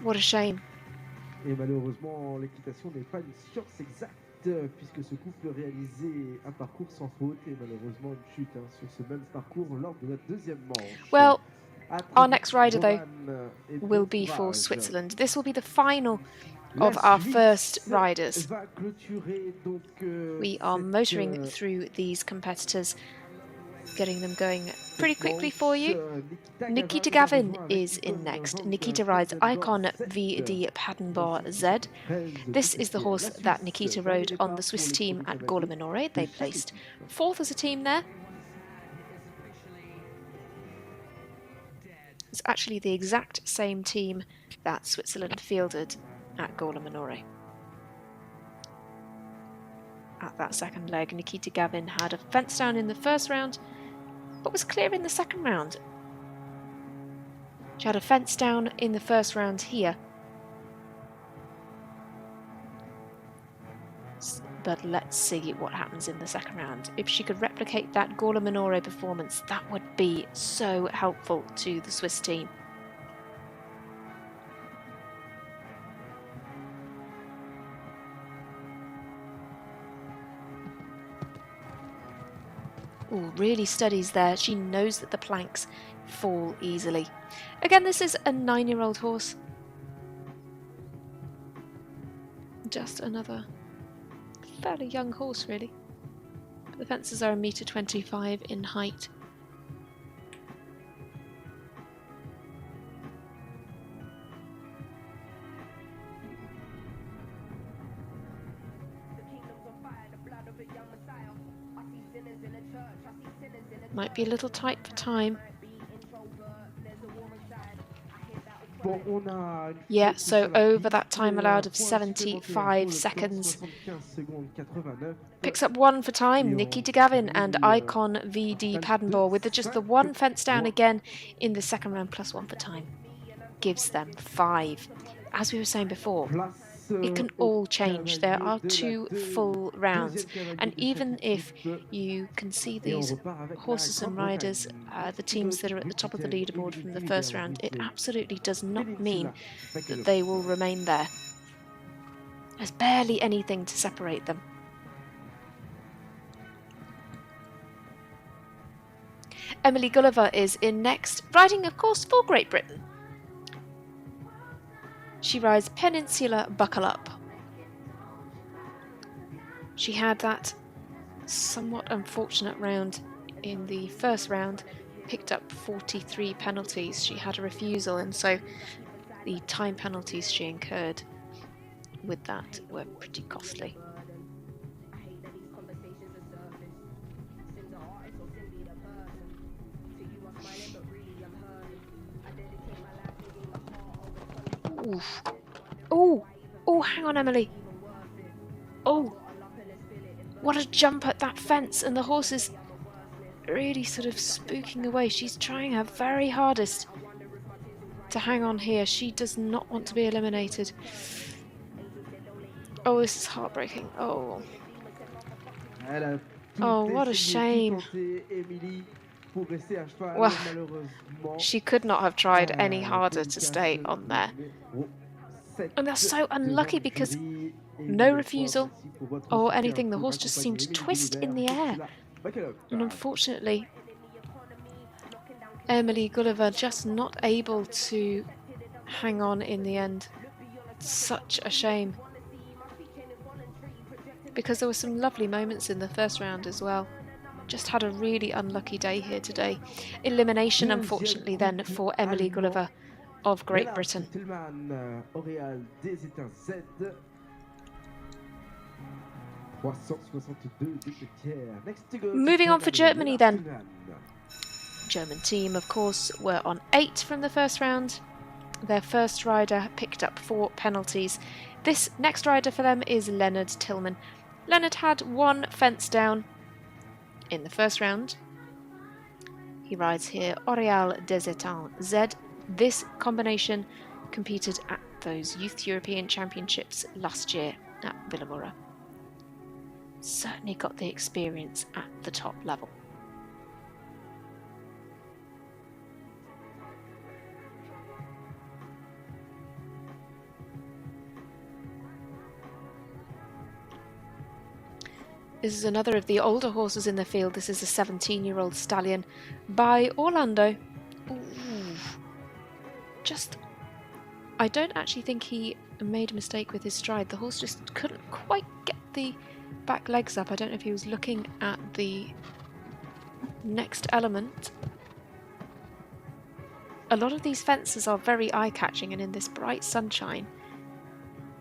What a shame. Et malheureusement, l'équitation n'est pas une science exacte puisque ce couple réalisait un parcours sans faute et malheureusement une chute sur ce même parcours lors de notre deuxième manche. Well, our next rider though will be for Switzerland. This will be the final of our first riders. We are motoring through these competitors, getting them going pretty quickly for you. Nikita Gavin is in next. Nikita rides Icon VD Padenbar Z. This is the horse that Nikita rode on the Swiss team at Gorla Minore. They placed 4th as a team there. It's actually the exact same team that Switzerland fielded at Gorla Minore. At that second leg, Nikita Gavin had a fence down in the first round, but was clear in the second round. She had a fence down in the first round here. But let's see what happens in the second round. If she could replicate that Gorla Minore performance, that would be so helpful to the Swiss team. Ooh, really steadies there. She knows that the planks fall easily. Again, this is a 9-year-old horse. Just another fairly young horse, really. The fences are 1.25 m in height. Might be a little tight for time. Yeah, so over that time allowed of 75 seconds. Picks up 1 for time, Nikita Gavin and Icon VD Padenbar with just the 1 fence down again in the second round plus 1 for time. Gives them 5. As we were saying before, it can all change. There are 2 full rounds, and even if you can see these horses and riders, the teams that are at the top of the leaderboard from the first round, it absolutely does not mean that they will remain there. There's barely anything to separate them. Emily Gulliver is in next, riding, of course, for Great Britain. She rides Peninsula Buckle Up. She had that somewhat unfortunate round in the first round, picked up 43 penalties. She had a refusal, and so the time penalties she incurred with that were pretty costly. Oof. Oh, hang on, Emily. Oh, what a jump at that fence, and the horse is really sort of spooking away. She's trying her very hardest to hang on here. She does not want to be eliminated. Oh, this is heartbreaking. Oh, what a shame. Well, she could not have tried any harder to stay on there. And they're so unlucky because no refusal or anything. The horse just seemed to twist in the air. And unfortunately, Emily Gulliver just not able to hang on in the end. Such a shame. Because there were some lovely moments in the first round as well. Just had a really unlucky day here today. Elimination, unfortunately, then for Emily Gulliver of Great Britain. Moving on for Germany then. German team, of course, were on 8 from the first round. Their first rider picked up 4 penalties. This next rider for them is Leonard Tillman. Leonard had 1 fence down in the first round. He rides here Oreal des Étangs Z. This combination competed at those Youth European Championships last year at Villamora. Certainly got the experience at the top level. This is another of the older horses in the field. This is a 17-year-old stallion by Orlando. Ooh. I don't actually think he made a mistake with his stride. The horse just couldn't quite get the back legs up. I don't know if he was looking at the next element. A lot of these fences are very eye-catching, and in this bright sunshine,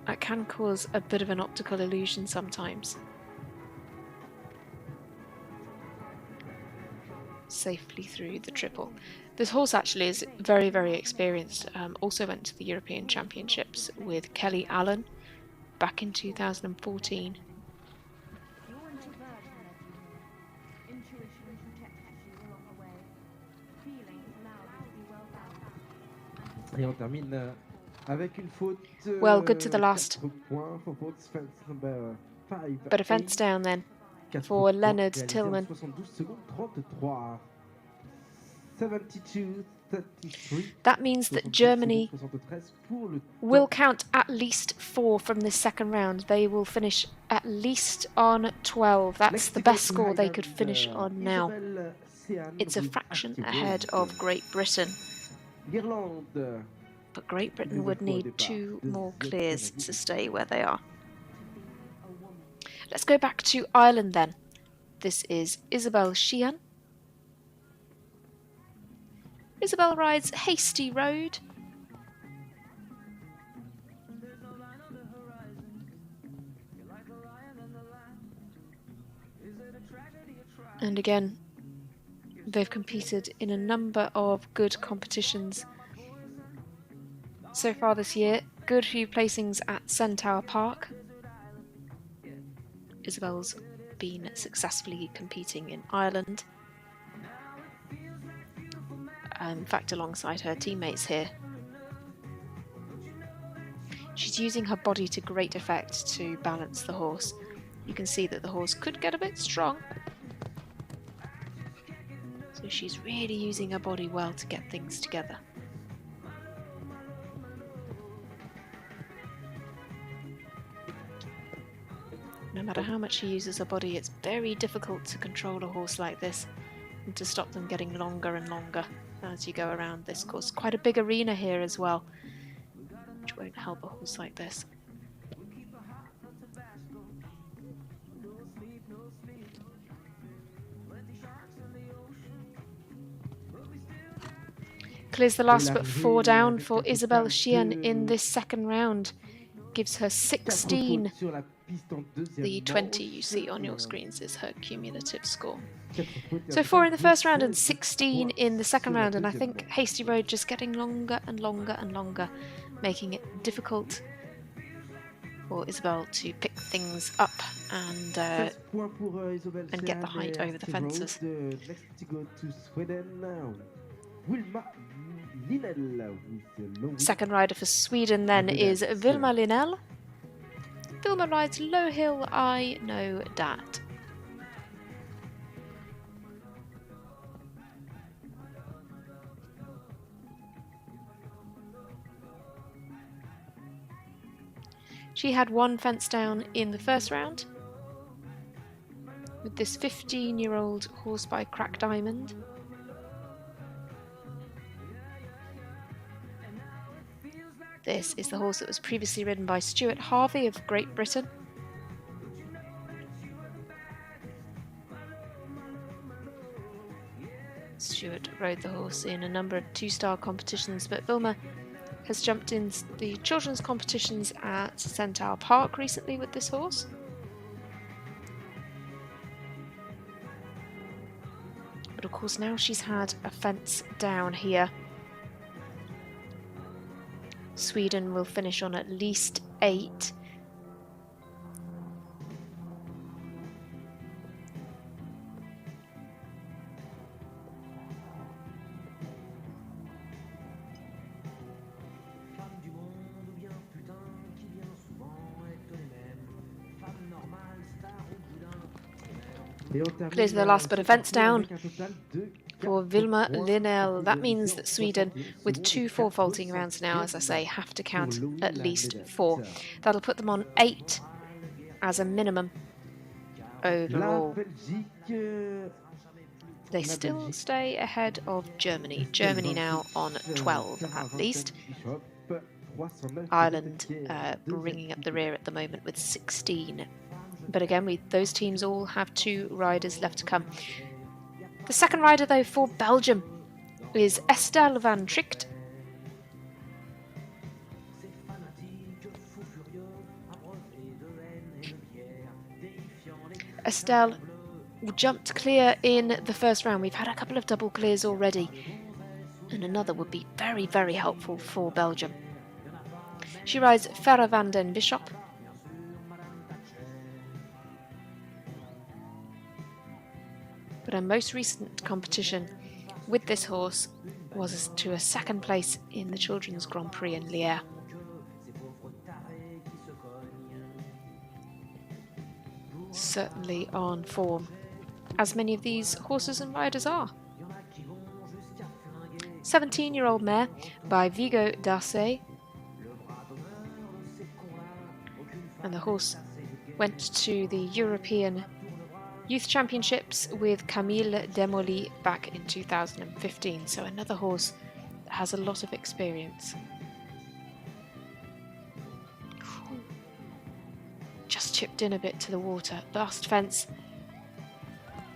that can cause a bit of an optical illusion sometimes. Safely through the triple. This horse actually is very, very experienced. Also went to the European Championships with Kelly Allen back in 2014. Well, good to the last. But a fence down then for Leonard Tillman. That means that Germany will count at least 4 from this second round. They will finish at least on 12. That's the best score they could finish on now. It's a fraction ahead of Great Britain. But Great Britain would need 2 more clears to stay where they are. Let's go back to Ireland then. This is Isabel Sheehan. Isabel rides Hasty Road. And again, they've competed in a number of good competitions so far this year. Good few placings at Centaur Park. Isabel's been successfully competing in Ireland. In fact, alongside her teammates here. She's using her body to great effect to balance the horse. You can see that the horse could get a bit strong. So she's really using her body well to get things together. No matter how much she uses her body, it's very difficult to control a horse like this and to stop them getting longer and longer as you go around this course. Quite a big arena here as well, which won't help a horse like this. Clears the last but 4 down for Isabelle Chien in this second round. Gives her 16. The 20 you see on your screens is her cumulative score. So 4 in the first round and 16 in the second round, and I think Hasty Road just getting longer and longer and longer, making it difficult for Isabelle to pick things up and get the height over the fences. Second rider for Sweden then is Vilma Linell. Vilma rides low hill, I know that. She had 1 fence down in the first round with this 15-year-old horse by Crack Diamond. This is the horse that was previously ridden by Stuart Harvey of Great Britain. Stuart rode the horse in a number of 2-star competitions, but Vilma has jumped in the children's competitions at Centaur Park recently with this horse. But of course now she's had a fence down here. Sweden will finish on at least 8. Clears the last bit of fence down for Vilma Linell. That means that Sweden, with 2 4-faulting rounds now, as I say, have to count at least 4. That'll put them on 8 as a minimum overall. They still stay ahead of Germany. Germany now on 12 at least. Ireland bringing up the rear at the moment with 16. But again, those teams all have 2 riders left to come. The second rider, though, for Belgium is Estelle van Tricht. Estelle jumped clear in the first round. We've had a couple of double clears already, and another would be very, very helpful for Belgium. She rides FRA van den Bishop. But her most recent competition with this horse was to a 2nd place in the Children's Grand Prix in Liège. Certainly on form, as many of these horses and riders are. 17-year-old mare by Vigo Darcey. And the horse went to the European Youth Championships with Camille Demoli back in 2015, so another horse that has a lot of experience. Just chipped in a bit to the water. Last fence.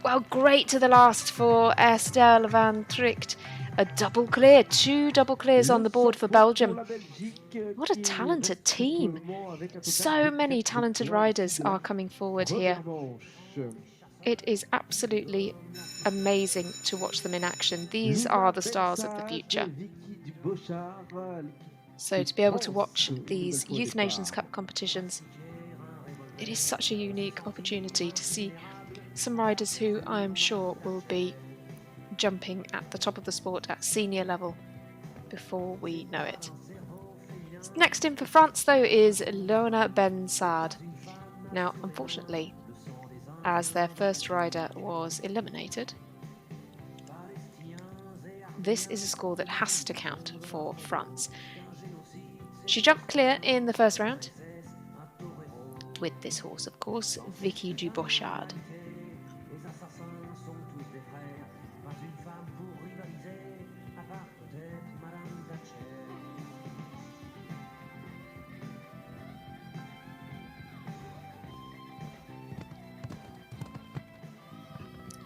Well, great to the last for Estelle van Tricht. A double clear, 2 double clears on the board for Belgium. What a talented team. So many talented riders are coming forward here. It is absolutely amazing to watch them in action. These are the stars of the future. So to be able to watch these Youth Nations Cup competitions, it is such a unique opportunity to see some riders who I am sure will be jumping at the top of the sport at senior level before we know it. Next in for France, though, is Lona Ben Saad. Now, unfortunately, as their first rider was eliminated, this is a score that has to count for France. She jumped clear in the first round with this horse, of course, Vicky Dubochard.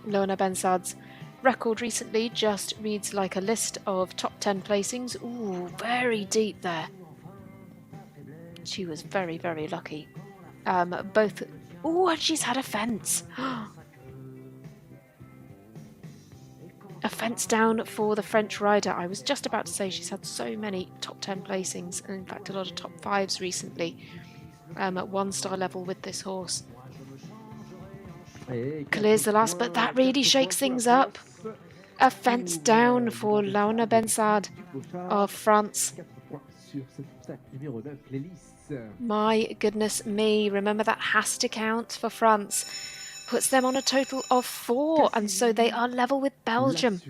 Lona Bensad's record recently just reads like a list of top 10 placings. Ooh, very deep there. She was very, very lucky. Both... Ooh, and she's had a fence. A fence down for the French rider. I was just about to say she's had so many top 10 placings, and in fact a lot of top 5s recently at 1-star level with this horse. Clears the last, but that really shakes things up. A fence down for Launa Bensad of France. My goodness me, remember that has to count for France. Puts them on a total of 4, and so they are level with Belgium.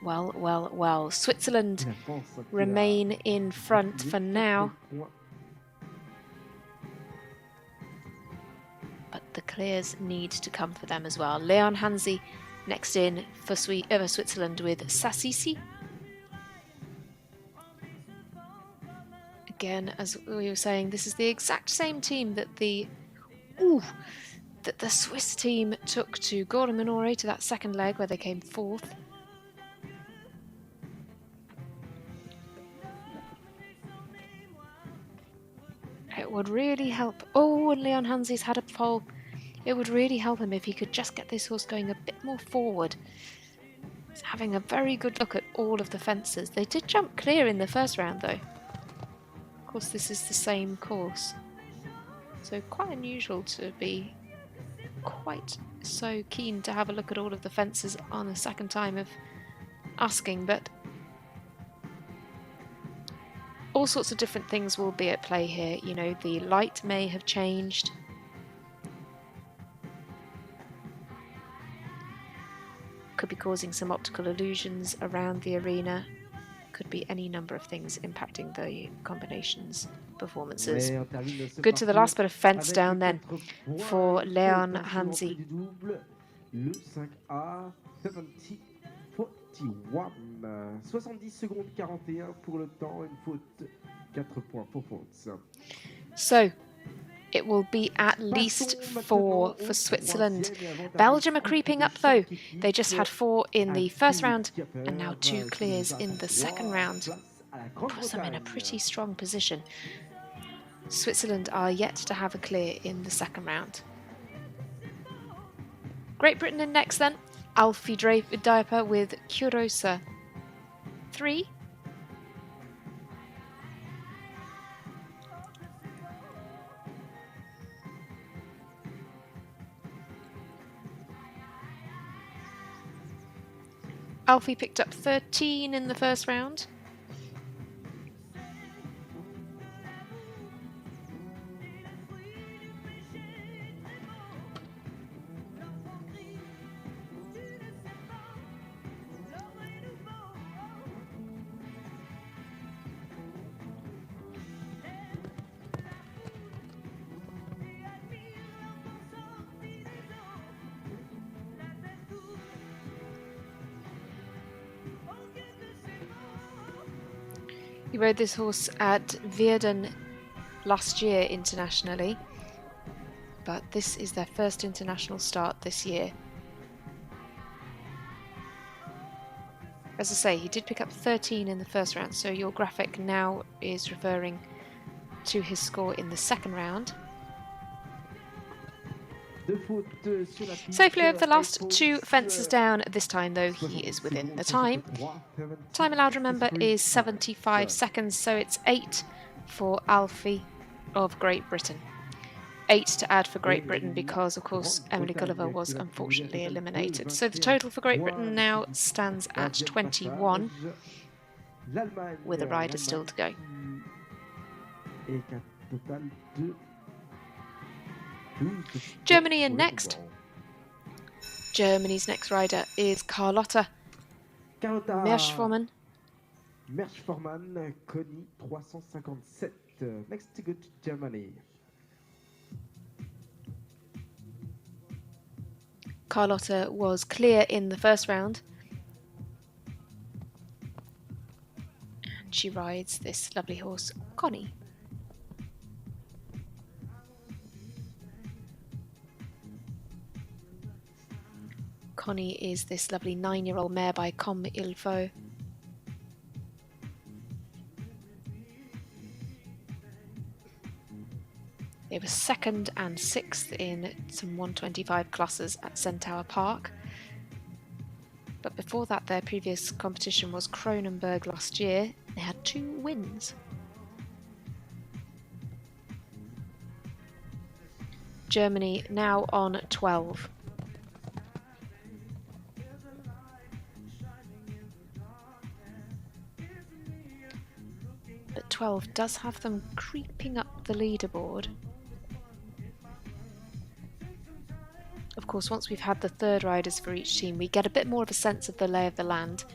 Well, well, well. Switzerland remain in front for now. But the clears need to come for them as well. Leon Hansi next in for Switzerland with Sassisi. Again, as we were saying, this is the exact same team that the Swiss team took to Gordon Minore to that second leg where they came 4th. It would really help. Oh, and Leon Hansi's had a pole. It would really help him if he could just get this horse going a bit more forward. He's having a very good look at all of the fences. They did jump clear in the first round though. Of course, this is the same course, so quite unusual to be quite so keen to have a look at all of the fences on a second time of asking, but all sorts of different things will be at play here. You know, the light may have changed. Could be causing some optical illusions around the arena. Could be any number of things impacting the combinations performances. Good to the last bit of fence down then for Leon Hansi. Le 5A 70-41. 70 secondes 41 pour le temps, une faute, 4 points pour France. So it will be at least 4 for Switzerland. Belgium are creeping up though. They just had 4 in the first round and now 2 clears in the second round. Puts them in a pretty strong position. Switzerland are yet to have a clear in the second round. Great Britain in next then. Alfie Diaper with Curosa 3. Alfie picked up 13 in the first round. He rode this horse at Weerden last year internationally, but this is their first international start this year. As I say, he did pick up 13 in the first round, so your graphic now is referring to his score in the second round. Safely over the last 2 fences down. This time though he is within the time. Time allowed, remember, is 75 seconds, so it's 8 for Alfie of Great Britain. 8 to add for Great Britain because of course Emily Gulliver was unfortunately eliminated. So the total for Great Britain now stands at 21 with a rider still to go. Germany in next. Germany's next rider is Carlotta Merschformann. Merschformann, Connie 357. Next to go to Germany. Carlotta was clear in the first round. And she rides this lovely horse, Connie. pony is this lovely 9-year-old mare by Comme Il Faut. They were 2nd and 6th in some 125 classes at Centaur Park. But before that, their previous competition was Kronenberg last year. They had 2 wins. Germany now on 12. But 12 does have them creeping up the leaderboard. Of course, once we've had the 3rd riders for each team, we get a bit more of a sense of the lay of the land.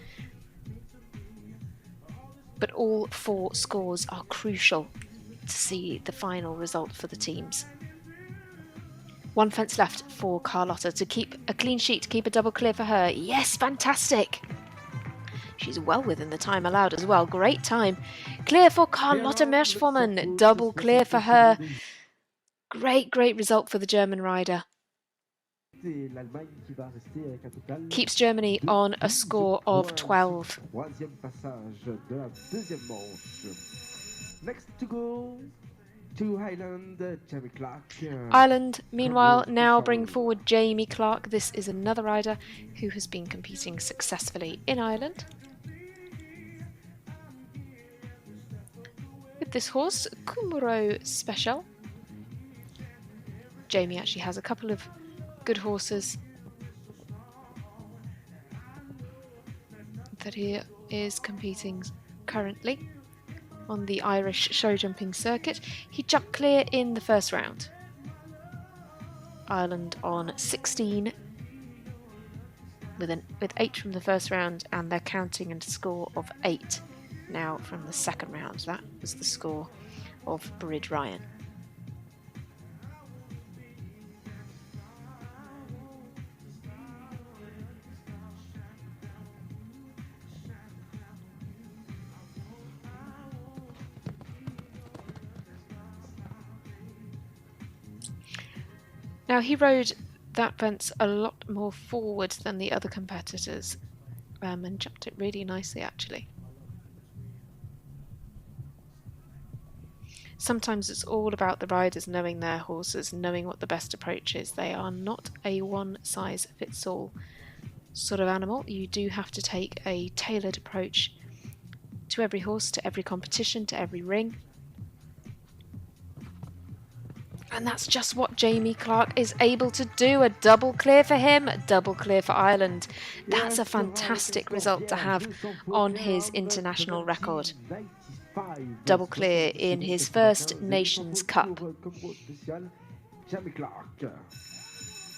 But all 4 scores are crucial to see the final result for the teams. 1 fence left for Carlotta to keep a clean sheet, keep a double clear for her. Yes, fantastic! She's well within the time allowed as well. Great time. Clear for Carlotta Merschformann. Double clear for her. Great result for the German rider. Keeps Germany on a score of 12. Next to go to Ireland, Jamie Clark. Ireland, meanwhile, now bring forward Jamie Clark. This is another rider who has been competing successfully in Ireland. With this horse, Kumuro Special. Jamie actually has a couple of good horses that he is competing currently on the Irish show jumping circuit. He jumped clear in the 1st round. Ireland on 16 with 8 from the 1st round, and they're counting a score of 8 now from the 2nd round. That was the score of Bridge Ryan. Now, he rode that fence a lot more forward than the other competitors and jumped it really nicely, actually. Sometimes it's all about the riders knowing their horses, knowing what the best approach is. They are not a one-size-fits-all sort of animal. You do have to take a tailored approach to every horse, to every competition, to every ring. And that's just what Jamie Clark is able to do. A double clear for him, a double clear for Ireland. That's a fantastic result to have on his international record. Double clear in his 1st Nations Cup.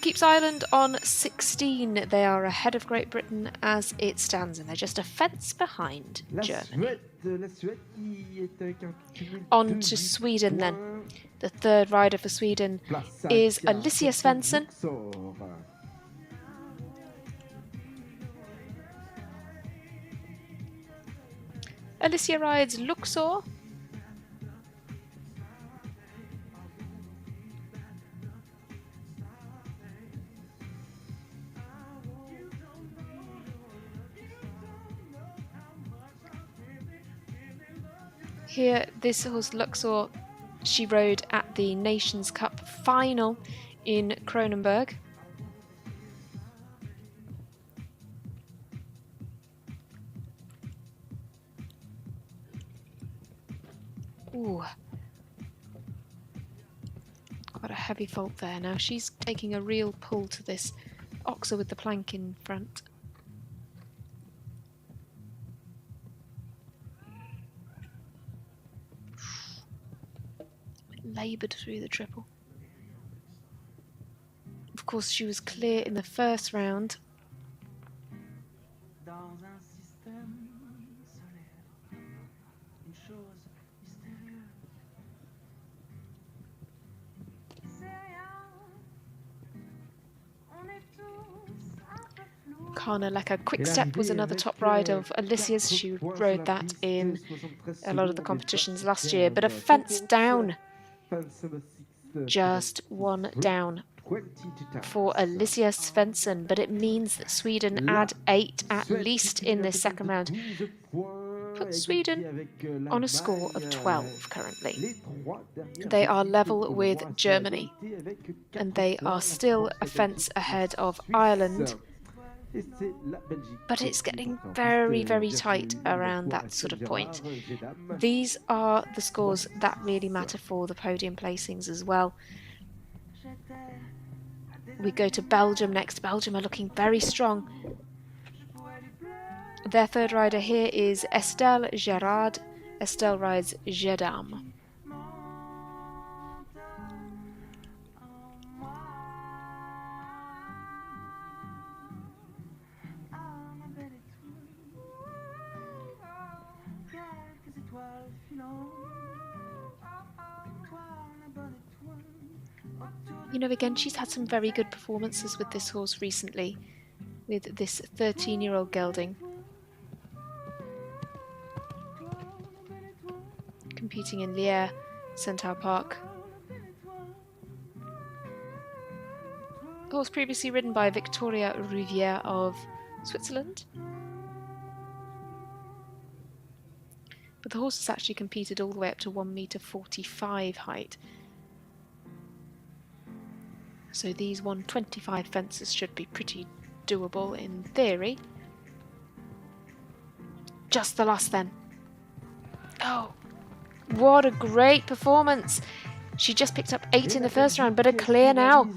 Keeps Ireland on 16. They are ahead of Great Britain as it stands, and they're just a fence behind Germany. On to Sweden then. The 3rd rider for Sweden is Alicia Svensson. Alicia rides Luxor. Here, this horse Luxor, she rode at the Nations Cup final in Kronenberg. Ooh. Quite a heavy fault there. Now she's taking a real pull to this oxer with the plank in front. Laboured through the triple. Of course, she was clear in the 1st round. Kana Leka Quick Step was another top ride of Alicia's. She rode that in a lot of the competitions last year, but a fence down. Just one down for Alicia Svensson, but it means that Sweden add 8 at least in this second round. Puts Sweden on a score of 12 currently. They are level with Germany, and they are still a fence ahead of Ireland. But it's getting very, very tight around that sort of point. These are the scores that really matter for the podium placings as well. We go to Belgium next. Belgium are looking very strong. Their third rider here is Estelle Gerard. Estelle rides Jedam. You know, again, she's had some very good performances with this horse recently, with this 13-year-old gelding. Competing in Lier, Centaur Park. Horse previously ridden by Victoria Rivière of Switzerland. But the horse has actually competed all the way up to 1.45 m height. So these 125 fences should be pretty doable in theory. Just the last then. Oh, what a great performance. She just picked up 8 in the first round, but a clear now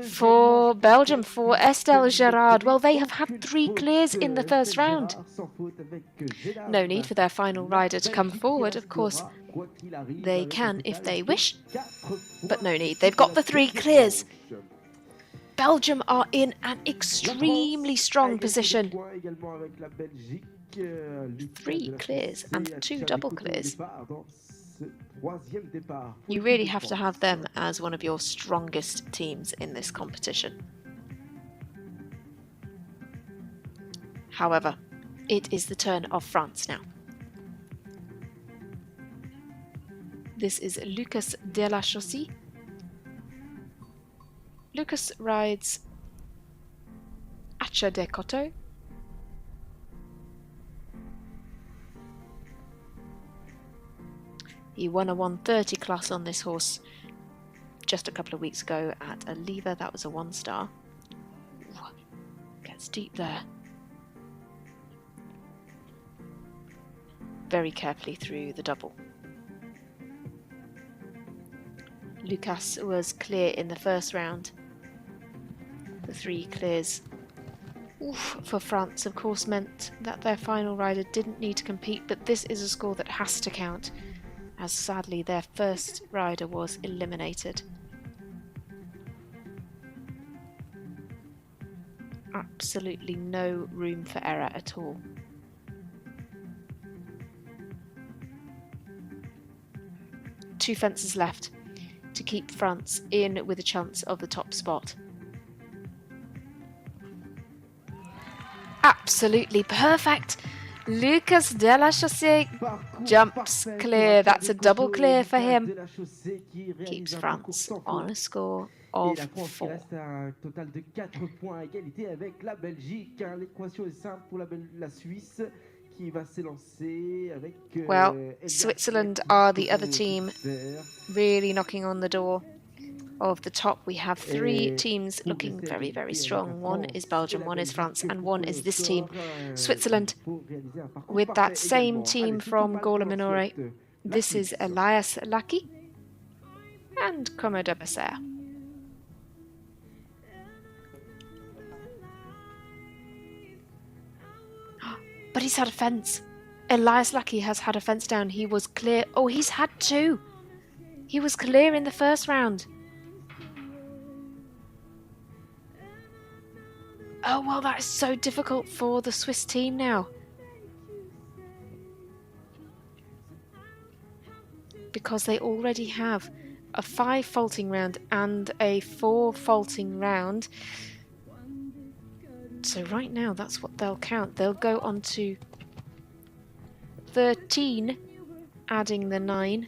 for Belgium, for Estelle Gerard. Well, they have had 3 clears in the first round. No need for their final rider to come forward, of course. They can if they wish, but no need. They've got the 3 clears. Belgium are in an extremely strong position. 3 clears and 2 double clears. You really have to have them as one of your strongest teams in this competition. However, it is the turn of France now. This is Lucas Delachaussee. Lucas rides Acha de Coteau. He won a 130 class on this horse just a couple of weeks ago at a lever. That was a 1-star. Gets deep there. Very carefully through the double. Lucas was clear in the first round. The 3 clears for France, of course, meant that their final rider didn't need to compete, but this is a score that has to count, as sadly their first rider was eliminated. Absolutely no room for error at all. Two fences left to keep France in with a chance of the top spot. Absolutely perfect. Lucas Delachaussee jumps clear. That's a double clear for him. Keeps France on a score of 4. Total de 4 points à égalité avec la Belgique. L'équation est simple pour la Suisse qui va s'élancer avec. Well, Switzerland are the other team really knocking on the door of the top. We have 3 teams looking very, very strong. One is Belgium, one is France, and one is this team, Switzerland, with that same team from Gola Minore. This is Elias Laki and Commodore Besser. But he's had a fence. Elias Laki has had a fence down. He was clear. Oh, he's had 2. He was clear in the first round. Oh, well, that is so difficult for the Swiss team now. Because they already have a 5 faulting round and a 4 faulting round. So right now, that's what they'll count. They'll go on to 13, adding the 9.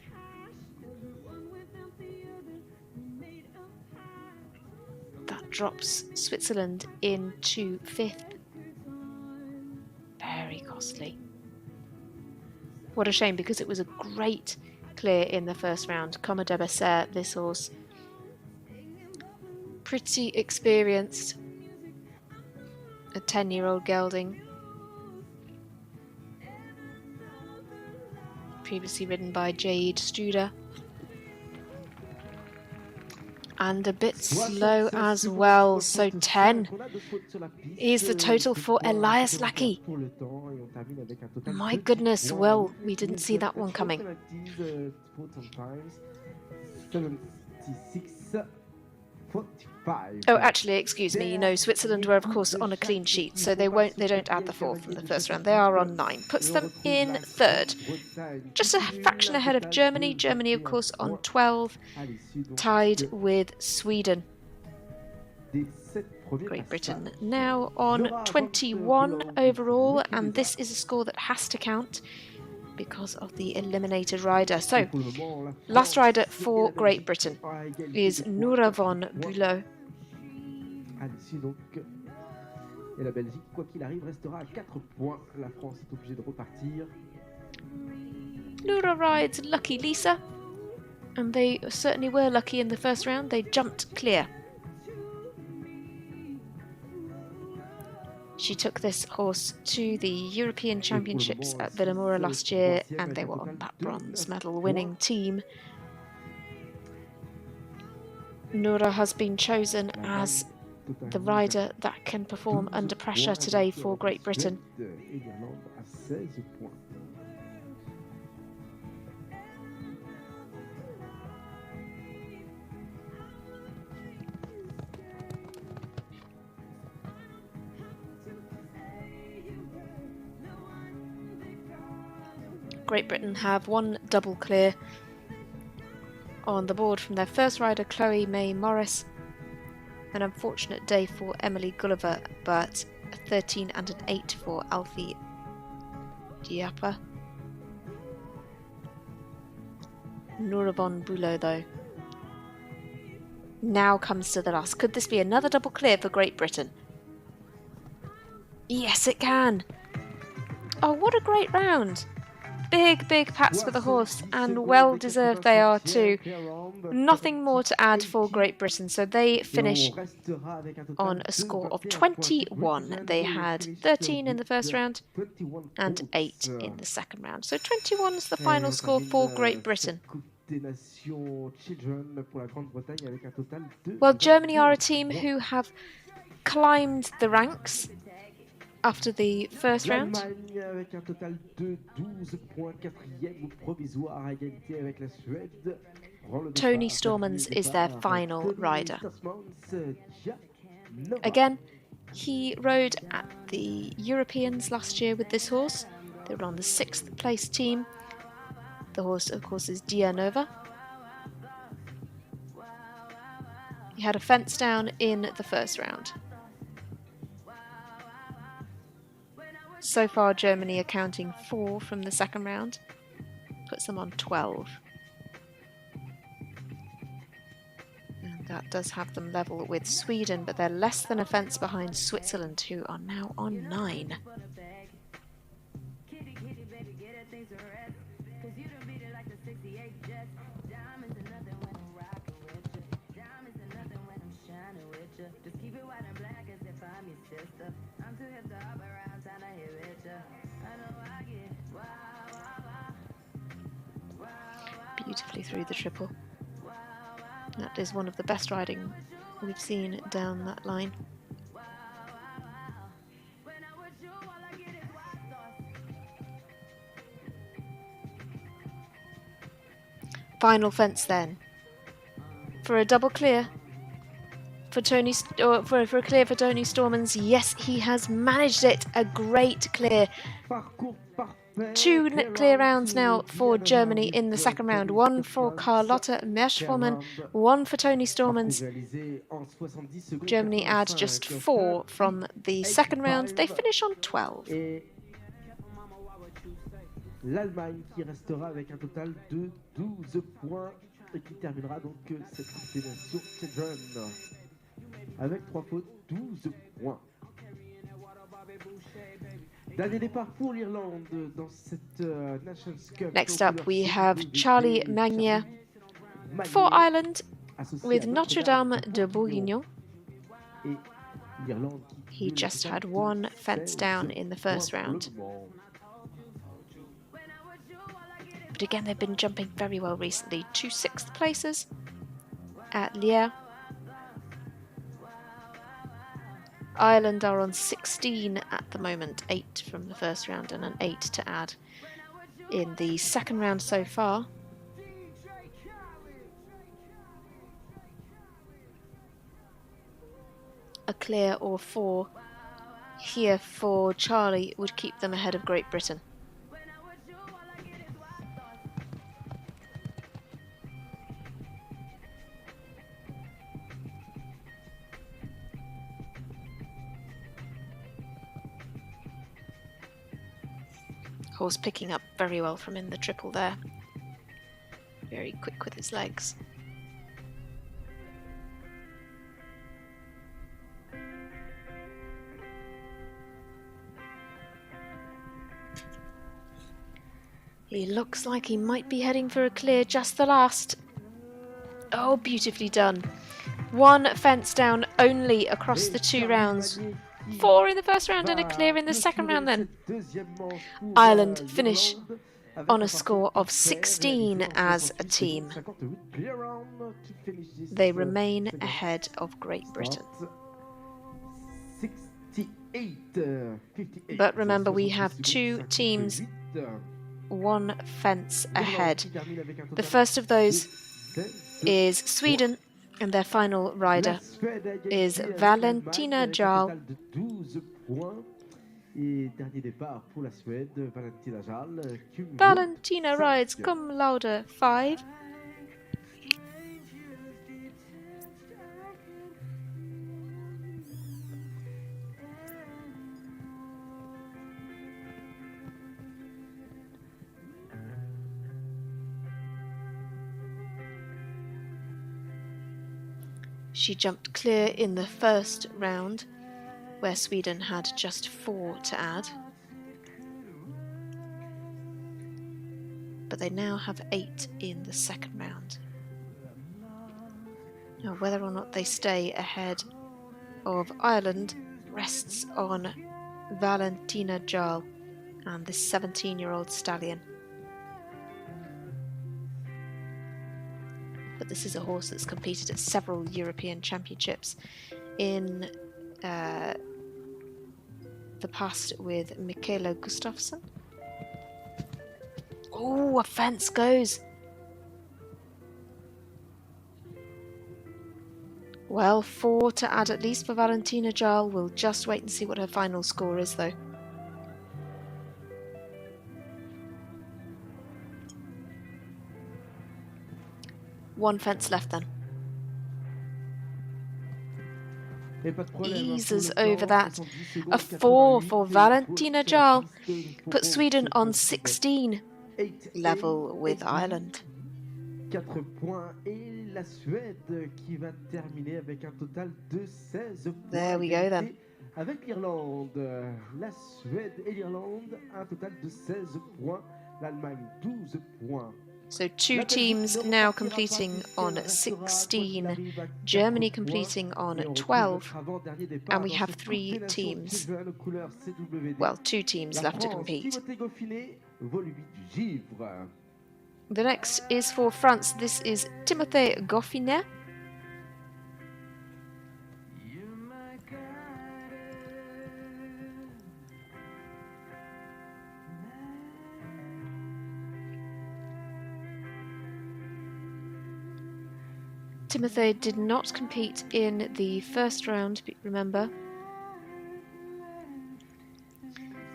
drops Switzerland into 5th. Very costly. What a shame, because it was a great clear in the first round. Comme de Besser, this horse. Pretty experienced. A 10-year-old gelding. Previously ridden by Jade Studer. And a bit slow as well, so 10 is the total for Elias Lackey. My goodness, well, we didn't see that one coming. Oh, actually, excuse me. No, Switzerland were of course on a clean sheet, so they don't add the 4 from the first round. They are on 9. Puts them in 3rd. Just a fraction ahead of Germany. Germany, of course, on 12, tied with Sweden. Great Britain now on 21 overall, and this is a score that has to count because of the eliminated rider. So, last rider for Great Britain is Noura von Bülow. Et la Belgique, quoi qu'il arrive, restera à 4 points. La France est obligée de repartir. Noura rides Lucky Lisa, and they certainly were lucky in the first round. They jumped clear. She took this horse to the European Championships at Villamoura last year, and they were on that bronze medal winning team. Noura has been chosen as the rider that can perform under pressure today for Great Britain. Great Britain have one double clear on the board from their first rider, Chloe May Morris. An unfortunate day for Emily Gulliver, but a 13 and an 8 for Alfie Diapa. Noura von Bülow, though, now comes to the last. Could this be another double clear for Great Britain? Yes, it can. Oh, what a great round. Big pats for the horse, and well deserved they are too. Nothing more to add for Great Britain, so they finish on a score of 21. They had 13 in the first round and 8 in the second round. So 21 is the final score for Great Britain. Well, Germany are a team who have climbed the ranks after the first round. Tony Stormans is their final rider. Again, he rode at the Europeans last year with this horse. They were on the 6th place team. The horse, of course, is Dia Nova. He had a fence down in the first round. So far, Germany are counting 4 from the second round. Puts them on 12. And that does have them level with Sweden, but they're less than a fence behind Switzerland, who are now on 9. Beautifully through the triple. That is one of the best riding we've seen down that line. Final fence then. For a double clear for Tony, for a clear for Tony Stormans. Yes, he has managed it. A great clear. 2 clear rounds now for Germany in the second round. 1 for Carlotta Merschformann, 1 for Tony Stormans. Germany add just 4 from the second round. They finish on 12. L'Allemagne qui restera avec un total de 12 points et qui terminera donc cette compétition children. avec 3 fautes, 12 points. Dernier départ pour l'Irlande dans cette Nations Cup. Next up, we have Charlie Magnier for Ireland with Notre-Dame de Bourguignon. Et l'Irlande He just had one fence down in the first round. But again, they've been jumping very well recently. 2 6th places at Liège. Ireland are on 16 at the moment, 8 from the first round and an 8 to add in the second round so far. A clear or 4 here for Charlie would keep them ahead of Great Britain. Horse picking up very well from in the triple there. Very quick with his legs. He looks like he might be heading for a clear, just the last. Oh, beautifully done. 1 fence down only across the 2 rounds. 4 in the first round and a clear in the second round then. Ireland finish on a score of 16 as a team. They remain ahead of Great Britain. But remember, we have 2 teams, 1 fence ahead. The first of those is Sweden, and their final rider is Valentina Jarl. Valentina rides cum laude 5. She jumped clear in the first round, where Sweden had just 4 to add. But they now have 8 in the second round. Now, whether or not they stay ahead of Ireland rests on Valentina Jarl and this 17-year-old stallion. But this is a horse that's competed at several European championships in the past with Michaela Gustafsson. Oh, a fence goes. Well, 4 to add at least for Valentina Jarl. We'll just wait and see what her final score is, though. One fence left then. Eases over that. A 4 for Valentina Jarl. Put Sweden on 16, level with Ireland. 4 points et la Suède qui va terminer avec un total de 16 points. There we go then. Avec l'Irlande, la Suède et l'Irlande, un total de 16 points. L'Allemagne 12 points. So 2 teams now completing on 16, Germany completing on 12, and we have 3 teams, well, 2 teams left to compete. The next is for France. This is Timothée Goffinet. Timothée did not compete in the first round, remember,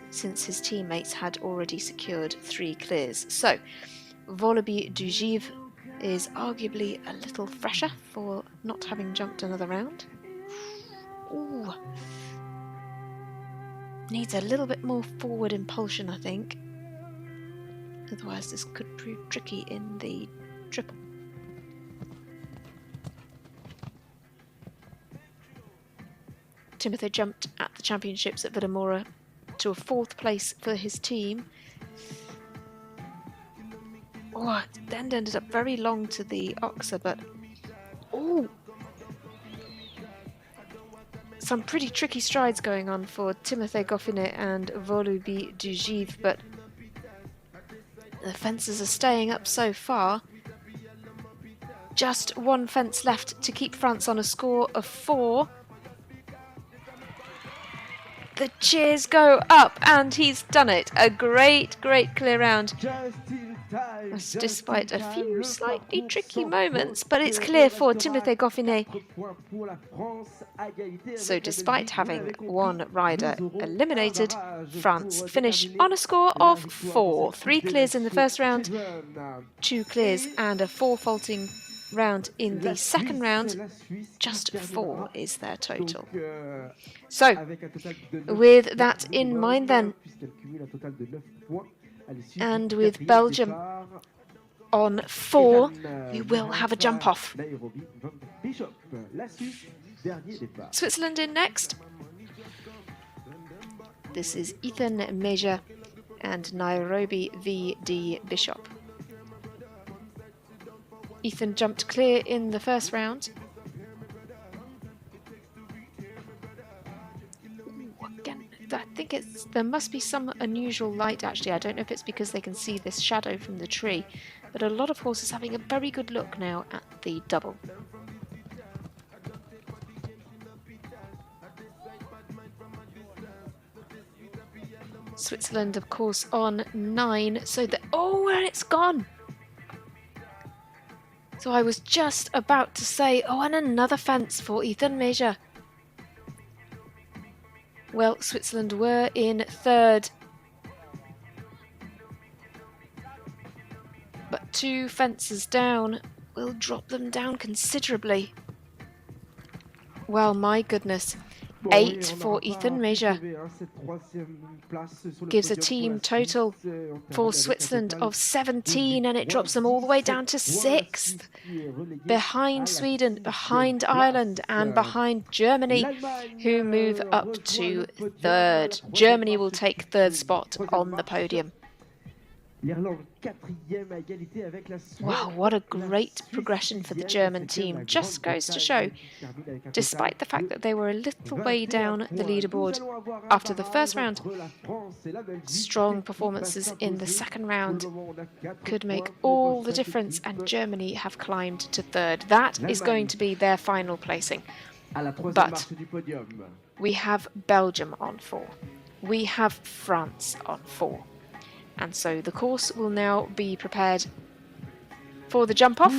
since his teammates had already secured 3 clears. So, Voleby du Givre is arguably a little fresher for not having jumped another round. Ooh. Needs a little bit more forward impulsion, I think. Otherwise this could prove tricky in the triple. Timothy jumped at the championships at Vilamora to a 4th place for his team. Oh, it then ended up very long to the Oxa, but oh, some pretty tricky strides going on for Timothy Goffinet and Volubi Dugiv, but the fences are staying up so far. Just one fence left to keep France on a score of 4. The cheers go up, and he's done it. A great clear round. That's despite a few slightly tricky moments, but it's clear for Timothy Goffinet. So despite having one rider eliminated, France finish on a score of 4. 3 clears in the first round, 2 clears and a 4 faulting round in the second round. Just 4 is their total. So, with that in mind then, and with Belgium on 4, we will have a jump off. Switzerland in next. This is Ethan Meja and Nairobi V.D. Bishop. Ethan jumped clear in the first round. Again, I think there must be some unusual light actually. I don't know if it's because they can see this shadow from the tree, but a lot of horses having a very good look now at the double. Switzerland, of course, on 9, so that and it's gone. So I was just about to say, and another fence for Ethan Meja. Well, Switzerland were in 3rd, but 2 fences down will drop them down considerably. Well, my goodness. 8 for Ethan Meja gives a team total for Switzerland of 17, and it drops them all the way down to 6th, behind Sweden, behind Ireland and behind Germany, who move up to 3rd. Germany will take 3rd spot on the podium. Wow, what a great progression for the German team. Just goes to show, despite the fact that they were a little way down the leaderboard after the first round, strong performances in the second round could make all the difference, and Germany have climbed to 3rd. That is going to be their final placing. But we have Belgium on 4. We have France on 4. And so the course will now be prepared for the jump-off.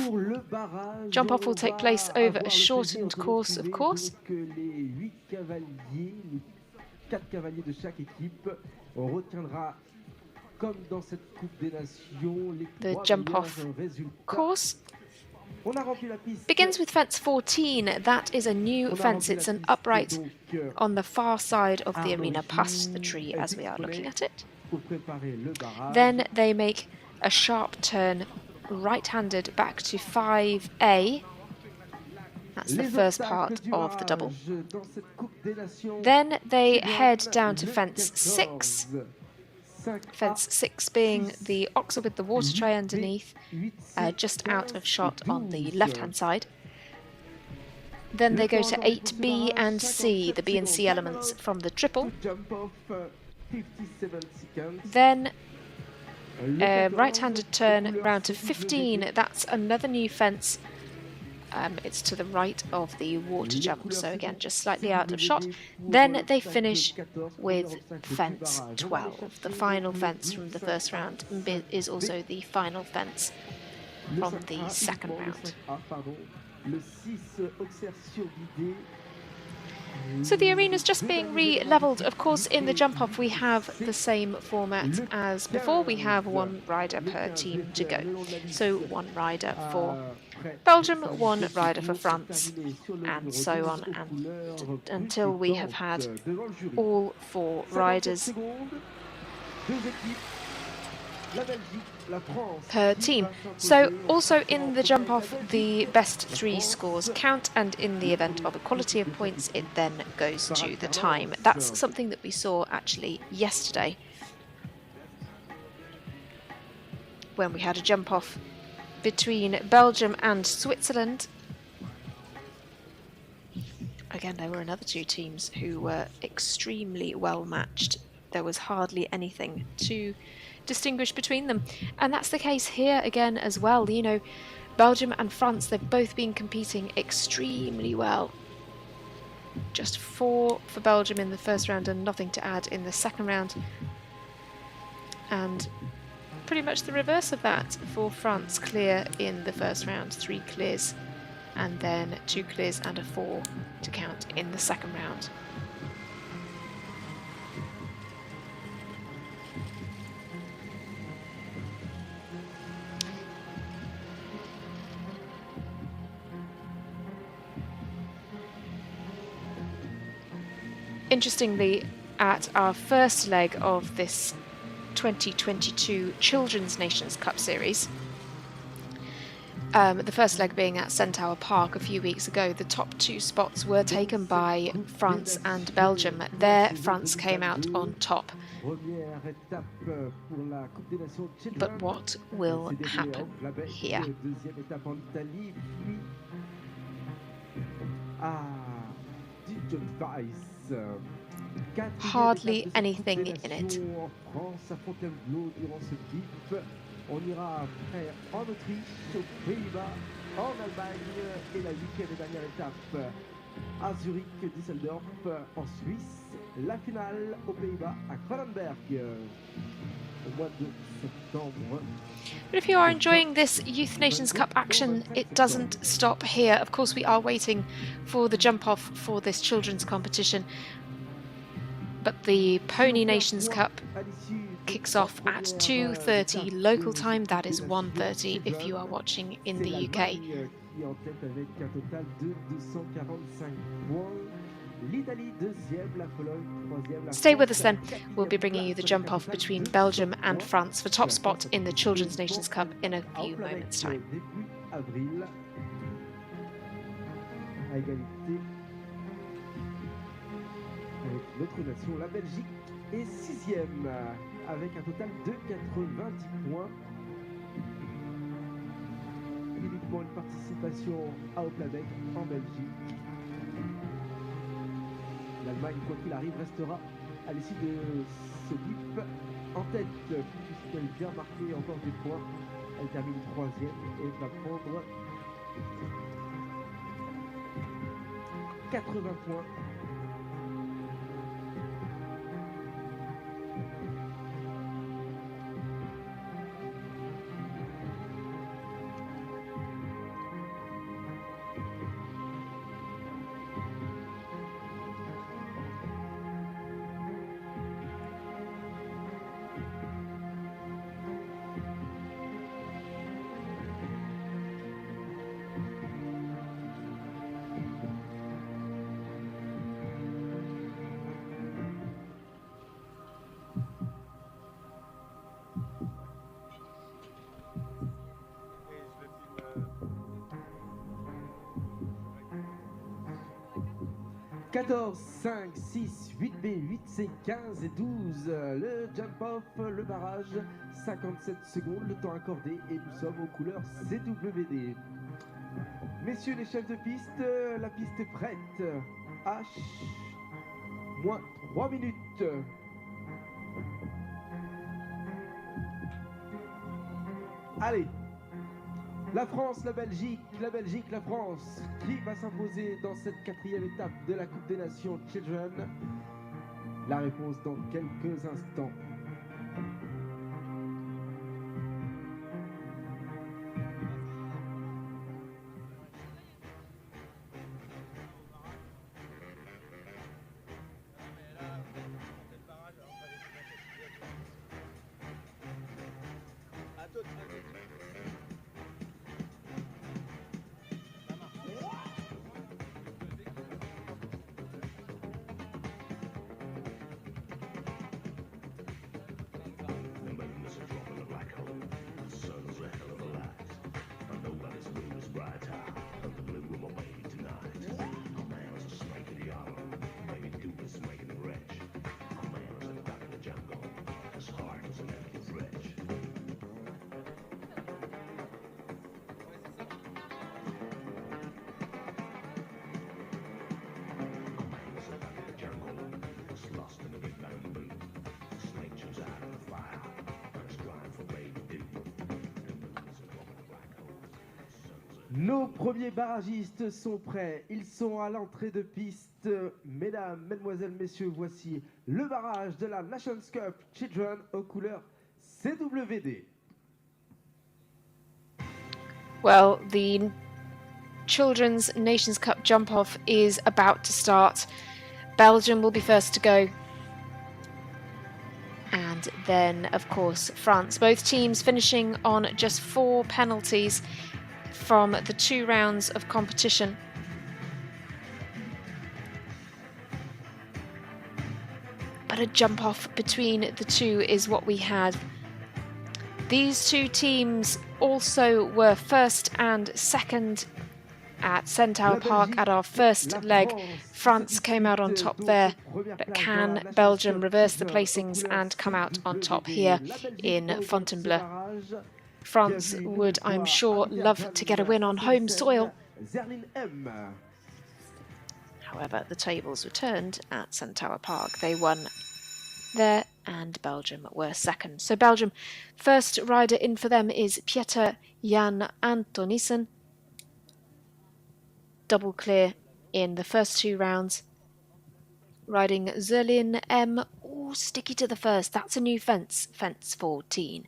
Jump-off will take place over a shortened course, of course. The jump-off course begins with fence 14. That is a new fence. It's an upright on the far side of the arena, past the tree as we are looking at it. Then they make a sharp turn right-handed back to 5A. That's the first part of the double. Then they head down to fence 6. Fence 6 being the oxer with the water tray underneath, just out of shot on the left-hand side. Then they go to 8B and C, the B and C elements from the triple. Then right-handed turn round to 15. That's another new fence. It's to the right of the water jump, so again just slightly out of shot. Then they finish with fence 12. The final fence from the first round is also the final fence from the second round. So the arena's just being re-levelled. Of course, in the jump-off we have the same format as before. We have 1 rider per team to go. So 1 rider for Belgium, 1 rider for France, and so on, and until we have had all 4 riders la Belgique, la France. per team. So also in the jump off, the best 3 scores count, and in the event of equality of points, it then goes to the time. That's something that we saw actually yesterday when we had a jump off between Belgium and Switzerland. Again, there were another 2 teams who were extremely well matched. There was hardly anything to distinguish between them. And that's the case here again as well. You know, Belgium and France, they've both been competing extremely well. Just 4 for Belgium in the first round and nothing to add in the second round. And pretty much the reverse of that for France. Clear in the first round, 3 clears, and then 2 clears and a 4 to count in the second round. Interestingly, at our first leg of this 2022 Children's Nations Cup Series, the first leg being at Centaur Park a few weeks ago, the top 2 spots were taken by France and Belgium. There, France came out on top. But what will happen here? Hardly anything in it. On ira après en Autriche, aux Pays-Bas, en Allemagne et la 8e et dernière étape à Zurich, Düsseldorf, en Suisse. La finale aux Pays-Bas à Kronenberg au mois de septembre. But if you are enjoying this Youth Nations Cup action, it doesn't stop here. Of course, we are waiting for the jump off for this children's competition. But the Pony Nations Cup kicks off at 2:30 local time. That is 1:30 if you are watching in the UK. Stay with us then. We'll be bringing you the jump off between Belgium and France for top spot in the Children's Nations Cup in a few moments' time. Avec notre nation, la Belgique est 6e avec un total de 90 points. Uniquement une participation à Opladec en Belgique. L'Allemagne, quoi qu'il arrive, restera à l'issue de ce bip en tête, puisqu'elle vient marquer encore des points. Elle termine 3e et va prendre 80 points. « 14, 5, 6, 8B, 8C, 15 et 12. Le jump-off, le barrage, 57 secondes, le temps accordé et nous sommes aux couleurs CWD. Messieurs les chefs de piste, la piste est prête. H, moins 3 minutes. Allez, la France, la Belgique, la France. Qui va s'imposer dans cette 4e étape de la Coupe des Nations Children? La réponse dans quelques instants. Nos premiers barragistes sont prêts, ils sont à l'entrée de piste. Mesdames, mesdemoiselles, messieurs, voici le barrage de la Nations Cup Children aux couleurs CWD. Well, the Children's Nations Cup jump-off is about to start. Belgium will be first to go. And then, of course, France. Both teams finishing on just 4 penalties from the 2 rounds of competition. But a jump-off between the two is what we had. These 2 teams also were first and second at Centaur Park at our first leg. France came out on top there, but can Belgium reverse the placings and come out on top here in Fontainebleau? France would, I'm sure, love to get a win on home soil. However, the tables were turned at Centaur Park. They won there and Belgium were second. So Belgium, first rider in for them is Pieter Jan Antonissen. Double clear in the first 2 rounds. Riding Zerlin M. Ooh, sticky to the first. That's a new fence. Fence 14.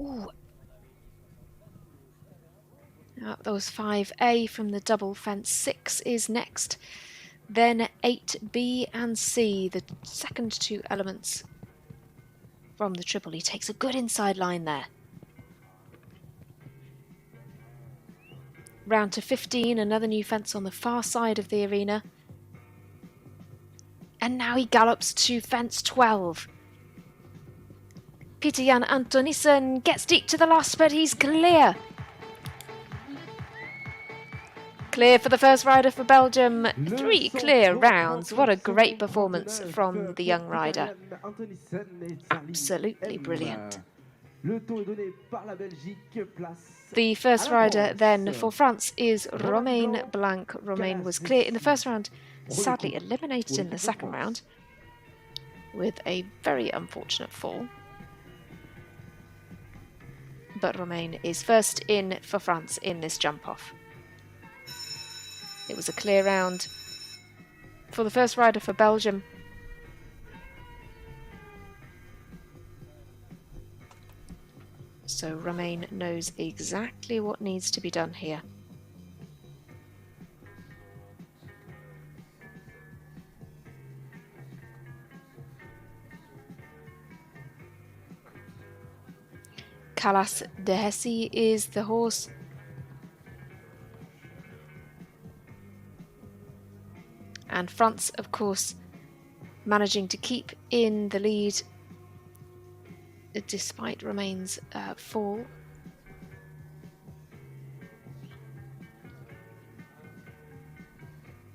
Ooh. That was 5A from the double. Fence 6 is next. Then 8B and C, the second 2 elements from the triple. He takes a good inside line there. Round to 15, another new fence on the far side of the arena. And now he gallops to fence 12. Pieter Jan Antonissen gets deep to the last, but he's clear. Clear for the first rider for Belgium. 3 clear rounds. What a great performance from the young rider. Absolutely brilliant. The first rider then for France is Romain Blanc. Romain was clear in the first round, sadly eliminated in the second round with a very unfortunate fall. But Romain is first in for France in this jump-off. It was a clear round for the first rider for Belgium. So Romain knows exactly what needs to be done here. Calas de Hesse is the horse. And France, of course, managing to keep in the lead despite Romain's fall.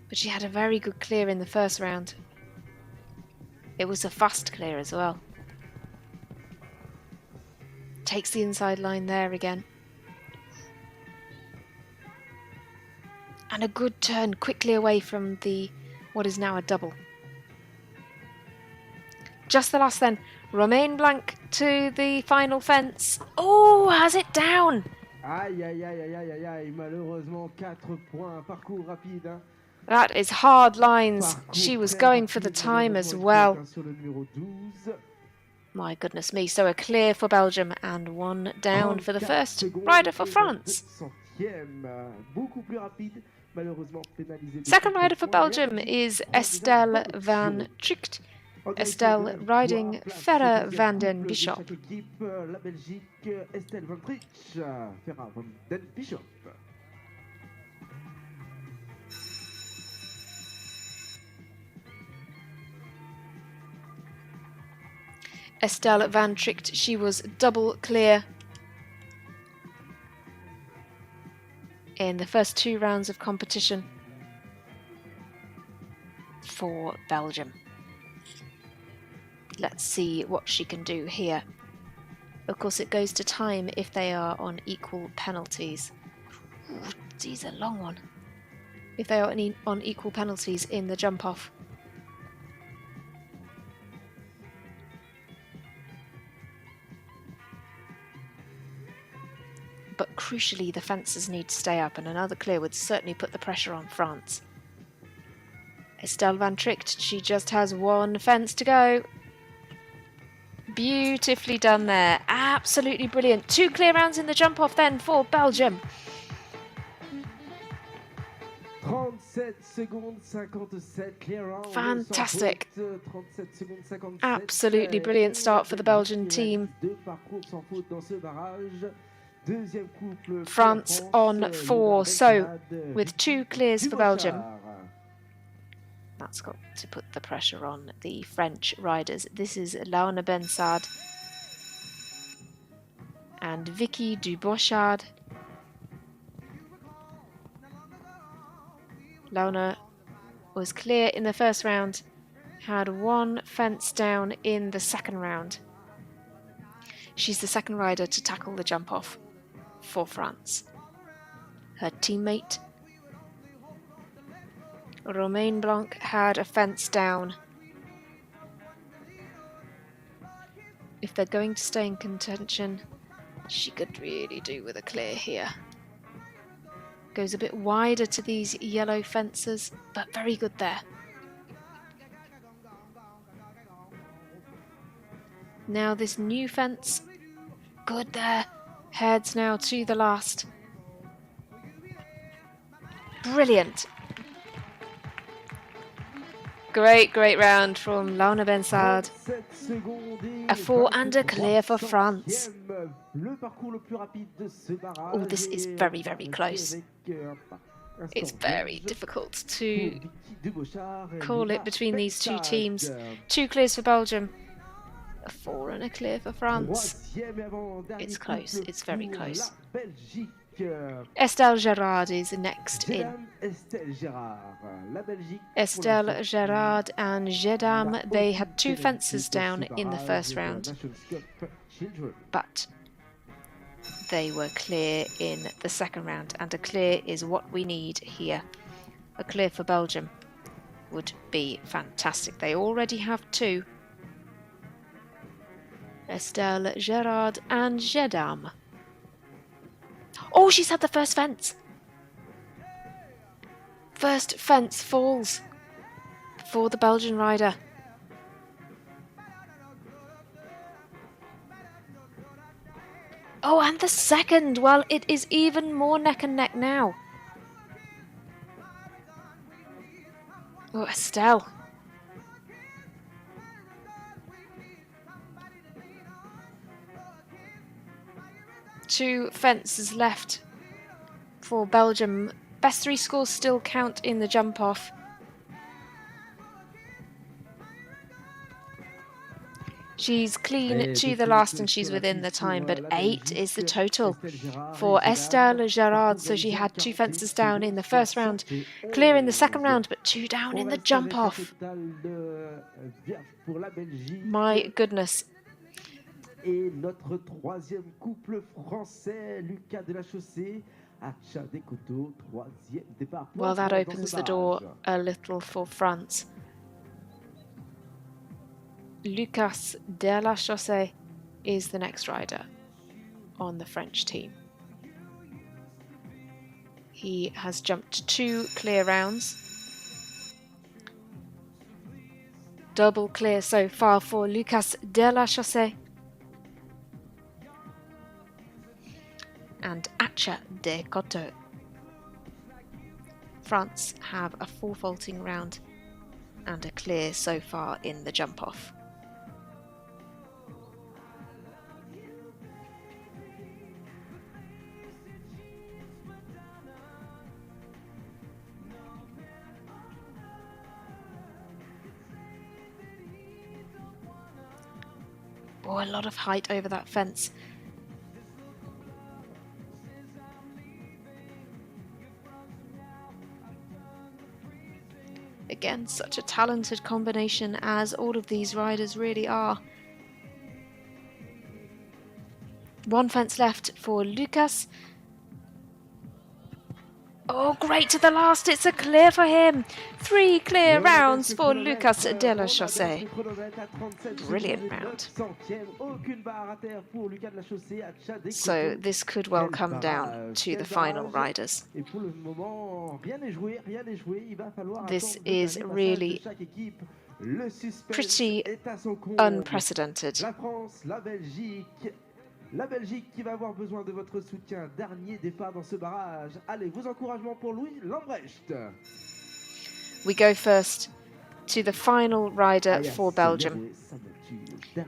But she had a very good clear in the first round. It was a fast clear as well. Takes the inside line there again. And a good turn quickly away from the what is now a double. Just the last then. Romain Blanc to the final fence. Oh, has it down. Aïe, aïe, aïe, aïe, aïe, aïe, aïe. Malheureusement, 4 points. Parcours rapide. Hein. That is hard lines. She was going for the time as well. My goodness me. So a clear for Belgium and 1 down for the first rider for France. Second rider for Belgium is Estelle van Tricht. Estelle riding Ferra van den Bishop. Estelle van Tricht, she was double clear in the first 2 rounds of competition for Belgium. Let's see what she can do here. Of course, it goes to time if they are on equal penalties. Ooh, geez, a long one. If they are on equal penalties in the jump-off. but crucially the fences need to stay up, and another clear would certainly put the pressure on France. Estelle van Tricht, she just has one fence to go. Beautifully done there, absolutely brilliant. 2 clear rounds in the jump off then for Belgium. 37 secondes 57 clear round. Fantastic. 37 secondes 57. Absolutely brilliant start for the Belgian team. Deux parcours sans faute dans ce barrage. Deuxième couple France on 4, so with 2 clears for Belgium. That's got to put the pressure on the French riders. This is Launa Bensard and Vicky Dubochard. Launa was clear in the first round, had 1 fence down in the second round. She's the second rider to tackle the jump off for France. Her teammate Romain Blanc had a fence down. If they're going to stay in contention, she could really do with a clear here. Goes a bit wider to these yellow fences, but very good there. Now this new fence, good there. Heads now to the last. Brilliant. Great round from Launa Bensard. A 4 and a clear for France. Oh, this is very close. It's very difficult to call it between these 2 teams. 2 clears for Belgium. A 4 and a clear for France. It's close, it's very close. Estelle Gerard is next in. Estelle Gerard and Jedam, they had 2 fences down in the first round, but they were clear in the second round, and a clear is what we need here. A clear for Belgium would be fantastic. They already have 2. Estelle Gerard and Jedam. Oh, she's had the first fence. First fence falls for the Belgian rider. Oh, and the second. Well, it is even more neck and neck now. Oh, Estelle. Two fences left for Belgium. Best 3 scores still count in the jump off. She's clean to the last and she's within the time, but 8 is the total for Estelle Gerard. So she had 2 fences down in the first round, clear in the second round, but 2 down in the jump off. My goodness. Et notre troisième couple français, Lucas de la Chaussée, Acha des Coteaux, troisième départ. Well, that opens the door a little for France. Lucas de la Chaussée is the next rider on the French team. He has jumped 2 clear rounds. Double clear so far for Lucas de la Chaussée. And Acha des Coteaux. France have a 4 faulting round and a clear so far in the jump off. Oh, a lot of height over that fence. Again, such a talented combination, as all of these riders really are. 1 fence left for Lucas. Oh, great to the last. It's a clear for him. 3 clear rounds for Lucas de la Chaussée. Brilliant round. So this could well come down to the final riders. This is really pretty unprecedented. La Belgique qui va avoir besoin de votre soutien. Dernier départ dans ce barrage. Allez, vos encouragements pour Louis Lambrecht. We go first to the final rider for Belgium.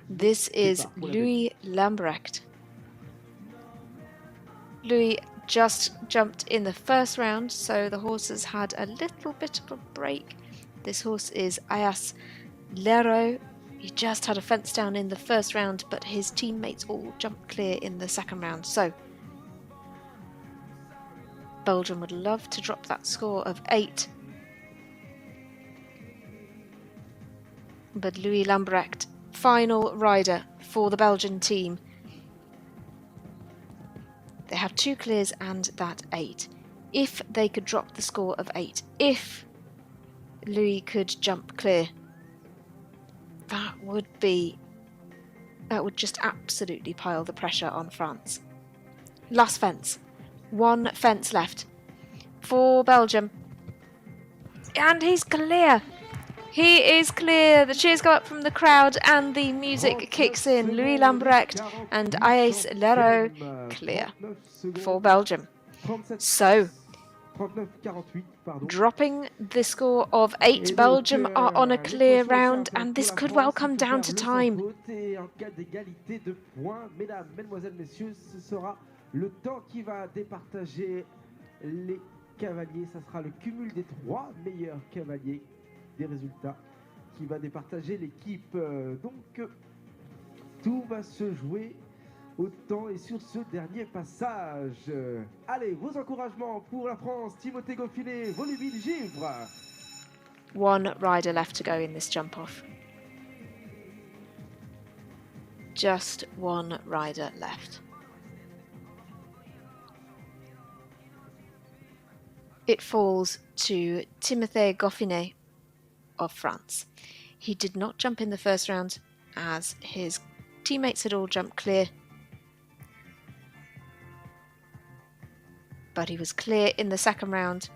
This is Louis Lambrecht. Louis just jumped in the first round, so the horses had a little bit of a break. This horse is Ayas Lero. He just had a fence down in the first round, but his teammates all jumped clear in the second round. So Belgium would love to drop that score of 8. But Louis Lambrecht, final rider for the Belgian team. They have 2 clears and that 8. If they could drop the score of 8, if Louis could jump clear, that would just absolutely pile the pressure on France. Last fence. 1 fence left for Belgium. And he's clear. He is clear. The cheers go up from the crowd and the music kicks in. Louis Lambrecht and Ayas Lero clear for Belgium. So, dropping the score of 8, Belgium are on a clear round, and this could well come down to time. Le temps qui va départager les cavaliers, ça sera le cumul des 3 meilleurs cavaliers des résultats qui va départager l'équipe. Donc tout va se jouer au temps et sur ce dernier passage. Allez, vos encouragements pour la France, Timothée Goffinet, Volubile Givre. 1 rider left to go in this jump off. Just 1 rider left. It falls to Timothée Goffinet of France. He did not jump in the first round as his teammates had all jumped clear, but he was clear in the second round.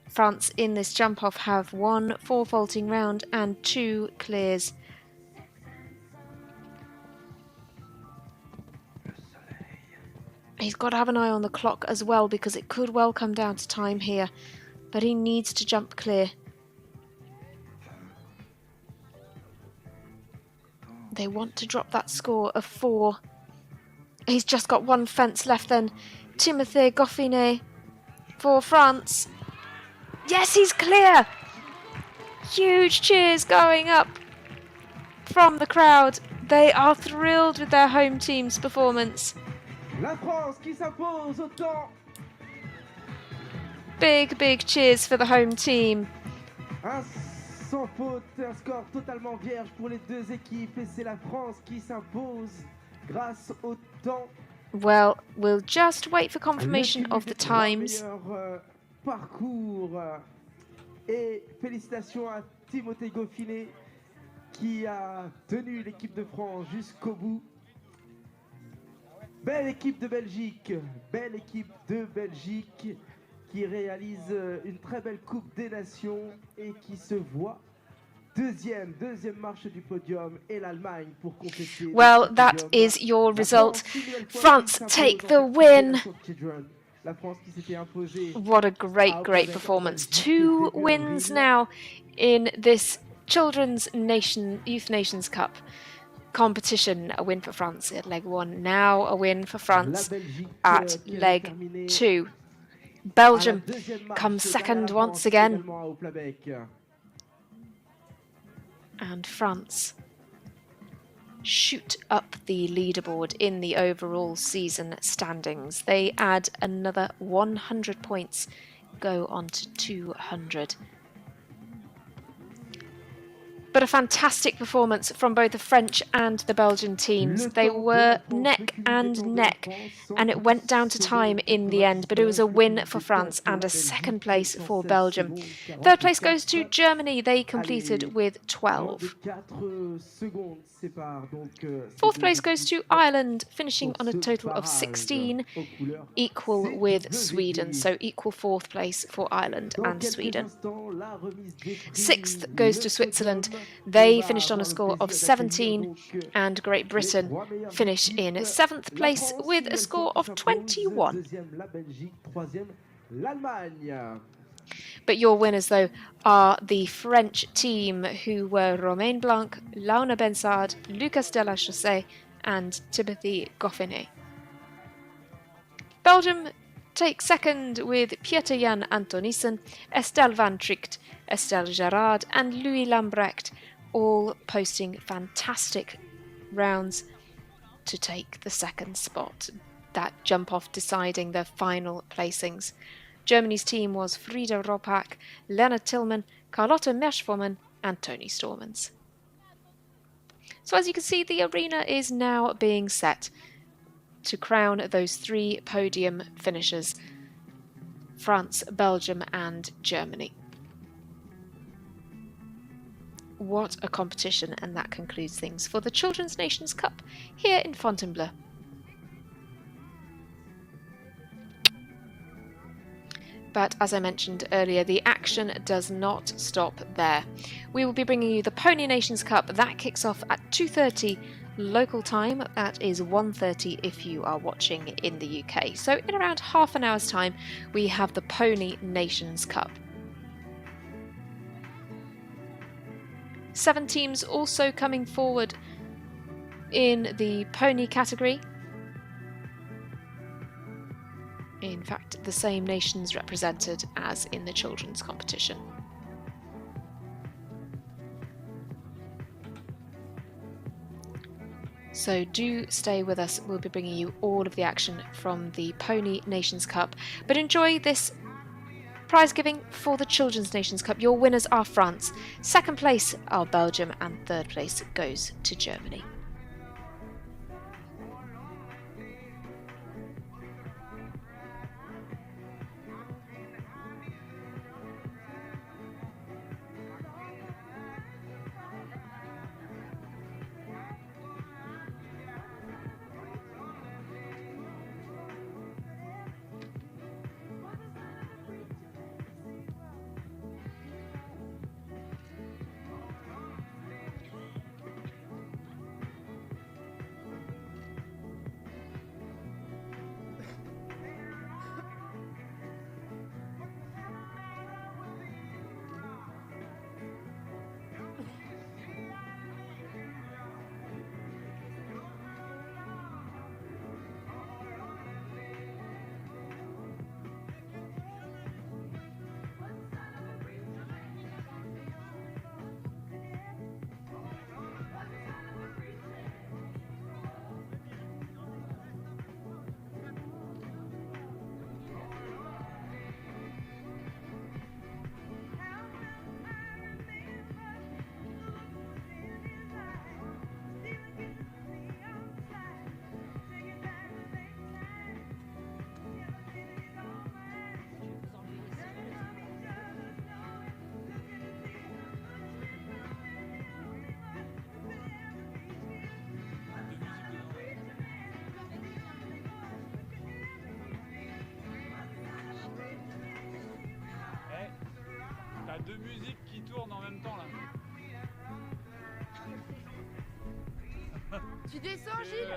France in this jump off have 1 4-faulting round and 2 clears. He's got to have an eye on the clock as well, because it could well come down to time here, but he needs to jump clear. They want to drop that score of 4. He's just got 1 fence left then. Timothée Goffinet for France. Yes, he's clear! Huge cheers going up from the crowd. They are thrilled with their home team's performance. La France qui s'impose au temps. Big cheers for the home team. Sans faute, un score totalement vierge pour les 2 équipes et c'est la France qui s'impose grâce au temps. Well, we'll just wait for confirmation of the times. Parcours et félicitations à Timothée Goffinet qui a tenu l'équipe de France jusqu'au bout. Belle équipe de Belgique qui réalise une très belle Coupe des Nations et qui se voit deuxième marche du podium, et l'Allemagne pour compléter. Well, that is your result. France take the win. What a great performance. 2 wins now in this Children's Youth Nations Cup competition. A win for France at leg 1, now a win for France at leg 2. Belgium comes second once again, and France shoot up the leaderboard in the overall season standings. They add another 100 points, go on to 200. But But a fantastic performance from both the French and the Belgian teams. They were neck and neck, and it went down to time in the end, but it was a win for France and a second place for Belgium. Third place goes to Germany. They completed with 12. Fourth place goes to Ireland, finishing on a total of 16, equal with Sweden, so equal fourth place for Ireland and Sweden. Sixth goes to Switzerland. They finished on a score of 17, and Great Britain finish in seventh place with a score of 21. But your winners, though, are the French team, who were Romain Blanc, Launa Bensard, Lucas Delachaussee and Timothy Goffinet. Belgium take second with Pieter-Jan Antonissen, Estelle van Tricht, Estelle Gerard and Louis Lambrecht, all posting fantastic rounds to take the second spot. That jump off deciding the final placings. Germany's team was Frieda Ropak, Lena Tillman, Carlotta Merschformann and Tony Stormans. So as you can see, the arena is now being set to crown those three podium finishers: France, Belgium and Germany. What a competition, and that concludes things for the Children's Nations Cup here in Fontainebleau. But as I mentioned earlier, the action does not stop there. We will be bringing you the Pony Nations Cup. That kicks off at 2:30 local time. That is 1:30 if you are watching in the UK. So in around half an hour's time, we have the Pony Nations Cup. 7 teams also coming forward in the pony category. In fact, the same nations represented as in the children's competition. So do stay with us. We'll be bringing you all of the action from the Pony Nations Cup. But enjoy this prize giving for the Children's Nations Cup. Your winners are France, second place are Belgium and third place goes to Germany. Deux musiques qui tournent en même temps là. Tu descends, Gilles?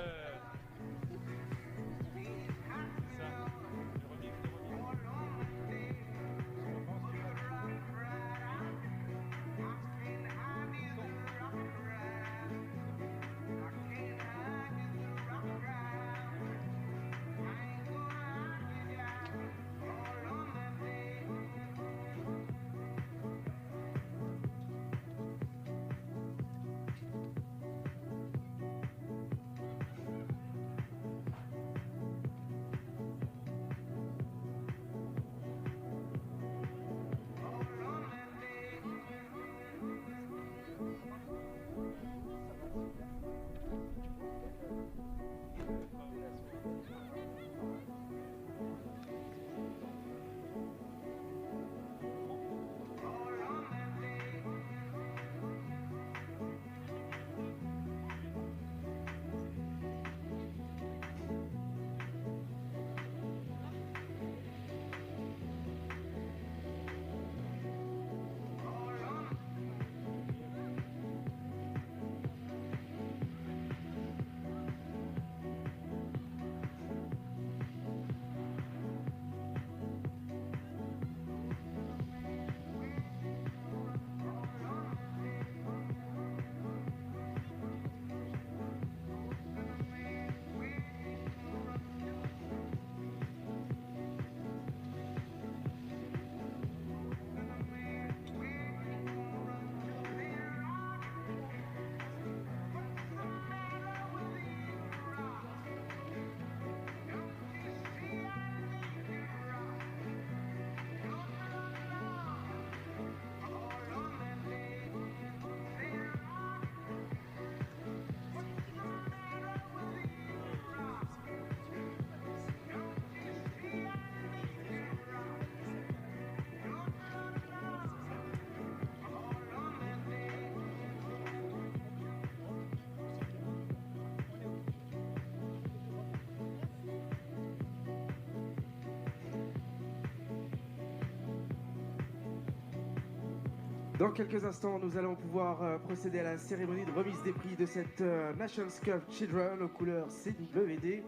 Dans quelques instants, nous allons pouvoir procéder à la cérémonie de remise des prix de cette Nations Cup Children aux couleurs CWD.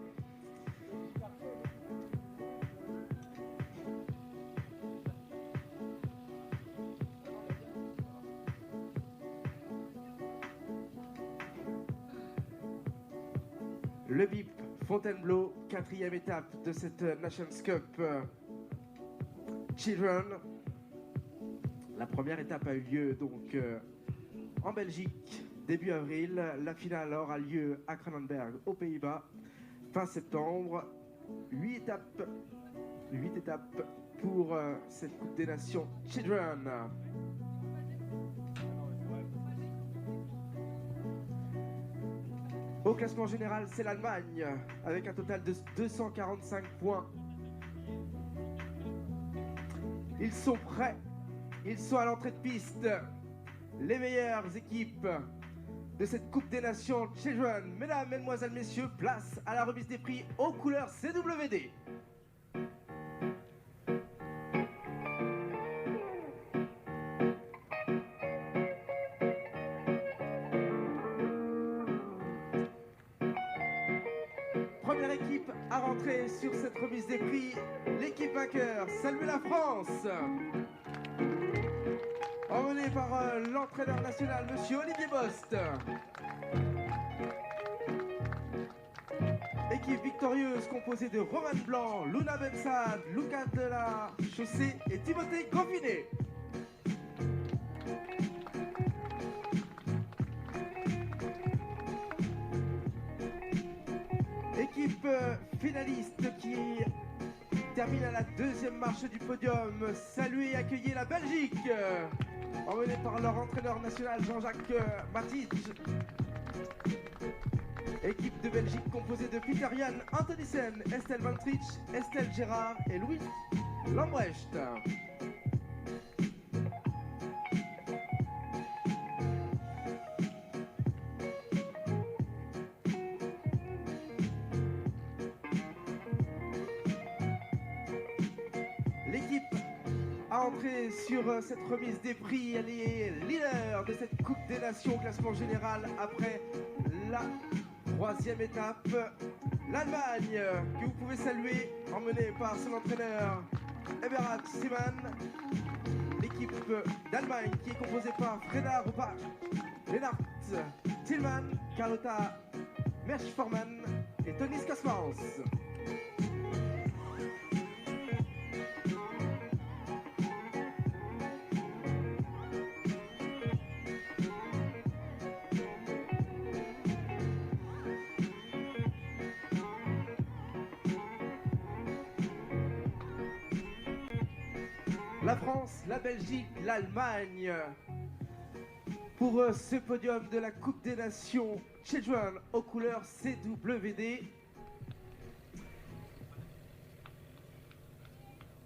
Le BIP Fontainebleau, quatrième étape de cette Nations Cup Children. La première étape a eu lieu donc en Belgique, début avril. La finale aura lieu à Kranenberg, aux Pays-Bas, fin septembre. 8 étapes pour cette Coupe des Nations Children. Au classement général, c'est l'Allemagne, avec un total de 245 points. Ils sont prêts, ils sont à l'entrée de piste. Les meilleures équipes de cette Coupe des Nations Children. Mesdames, Mesdemoiselles, Messieurs, place à la remise des prix aux couleurs CWD. Première équipe à rentrer sur cette remise des prix, l'équipe vainqueur, saluez la France, emmené par l'entraîneur national, monsieur Olivier Bost. Équipe victorieuse composée de Roman Blanc, Luna Bensad, Lucas de la Chaussée et Timothée Goffinet. Équipe finaliste qui termine à la deuxième marche du podium. Saluez et accueillez la Belgique, emmenée par leur entraîneur national Jean-Jacques Matic. Équipe de Belgique composée de Peter Jan Antonissen, Estelle Van Trich, Estelle Gérard et Louis Lambrecht. L'équipe a entré sur cette remise des prix. Elle est leader de cette Coupe des Nations au classement général après la troisième étape. L'Allemagne, que vous pouvez saluer, emmenée par son entraîneur Eberhard Simon. L'équipe d'Allemagne qui est composée par Freda Ruppach, Lennart Tillmann, Carlotta Merschforman et Tony Skasmans. La France, la Belgique, l'Allemagne pour ce podium de la Coupe des Nations Children aux couleurs CWD.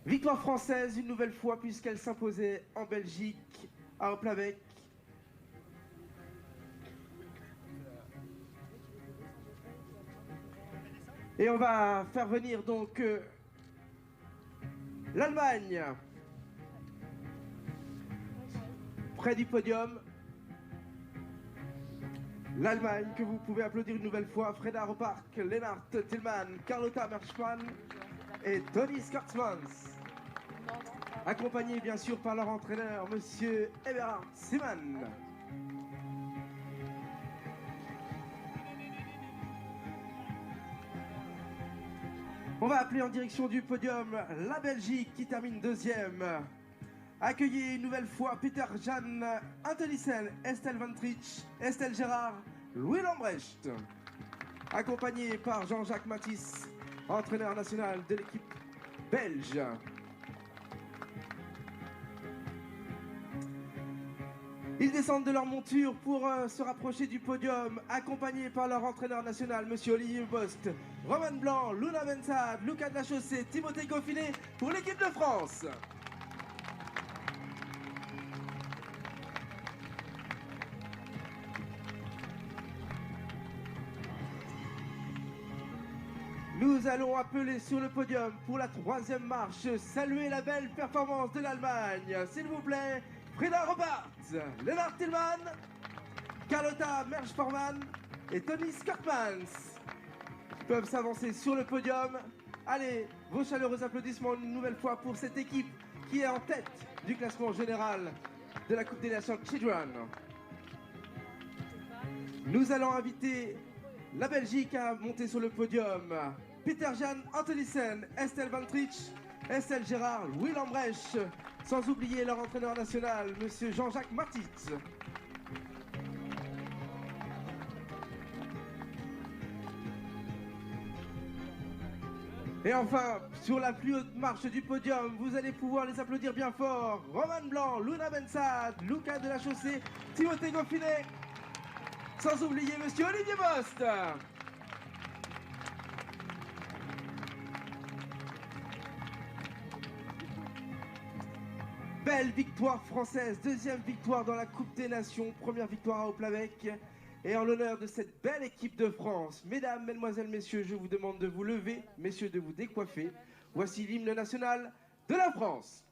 Victoire française une nouvelle fois puisqu'elle s'imposait en Belgique à Oplavec. Et on va faire venir donc l'Allemagne près du podium. L'Allemagne que vous pouvez applaudir une nouvelle fois, Freda Ruppach, Lennart Tillmann, Carlotta Merschmann et Tony Skasmans. Accompagnés bien sûr par leur entraîneur, monsieur Eberhard Simon. On va appeler en direction du podium la Belgique qui termine deuxième. Accueillez une nouvelle fois Peter Jan Antonissen, Estelle Van Trich, Estelle Gérard, Louis Lambrecht. Accompagné par Jean-Jacques Matisse, entraîneur national de l'équipe belge. Ils descendent de leur monture pour se rapprocher du podium, accompagnés par leur entraîneur national, monsieur Olivier Bost, Roman Blanc, Luna Bensad, Lucas de la Chaussée, Timothée Goffinet pour l'équipe de France. Nous allons appeler sur le podium pour la troisième marche. Saluer la belle performance de l'Allemagne. S'il vous plaît, Frida Robart, Lennart Tillman, Carlotta Mersch-Forman et Tony Skortmans peuvent s'avancer sur le podium. Allez, vos chaleureux applaudissements une nouvelle fois pour cette équipe qui est en tête du classement général de la Coupe des Nations Children. Nous allons inviter la Belgique à monter sur le podium. Peter-Jan Antonissen, Estelle Van Trich, Estelle Gérard, Louis Lambrecht, sans oublier leur entraîneur national, Monsieur Jean-Jacques Martitz. Et enfin, sur la plus haute marche du podium, vous allez pouvoir les applaudir bien fort. Roman Blanc, Luna Bensad, Lucas de la Chaussée, Timothée Goffinet, sans oublier Monsieur Olivier Bost. Belle victoire française, deuxième victoire dans la Coupe des Nations, première victoire à Oplavec. Et en l'honneur de cette belle équipe de France, mesdames, mesdemoiselles, messieurs, je vous demande de vous lever, messieurs de vous décoiffer. Voici l'hymne national de la France.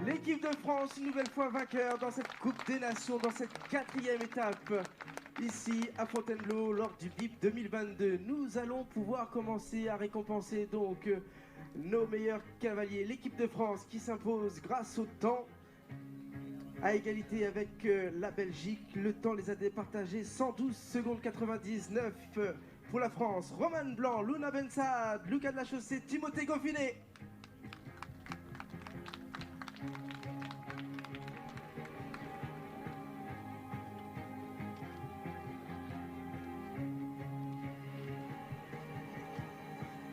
L'équipe de France, une nouvelle fois vainqueur dans cette Coupe des Nations, dans cette quatrième étape, ici à Fontainebleau, lors du BIP 2022. Nous allons pouvoir commencer à récompenser donc nos meilleurs cavaliers. L'équipe de France qui s'impose grâce au temps, à égalité avec la Belgique. Le temps les a départagés, 112 secondes 99 pour la France. Roman Blanc, Luna Bensad, Lucas de la Chaussée, Timothée Goffinet.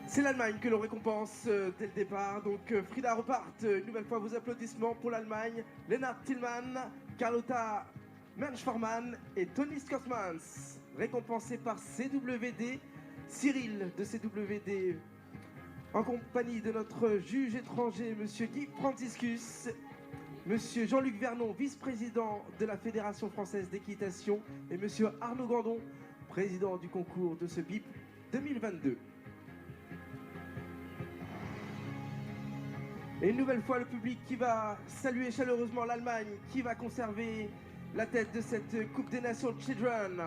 C'est l'Allemagne que l'on récompense dès le départ. Donc Frida Robart, une nouvelle fois vos applaudissements pour l'Allemagne. Lennart Tillman, Carlotta Mersch-Forman et Tony Skortmans, récompensés par CWD. Cyril de CWD, en compagnie de notre juge étranger, Monsieur Guy Franciscus, Monsieur Jean-Luc Vernon, vice-président de la Fédération française d'équitation, et Monsieur Arnaud Gandon, président du concours de ce BIP 2022. Et une nouvelle fois, le public qui va saluer chaleureusement l'Allemagne, qui va conserver la tête de cette Coupe des Nations Children.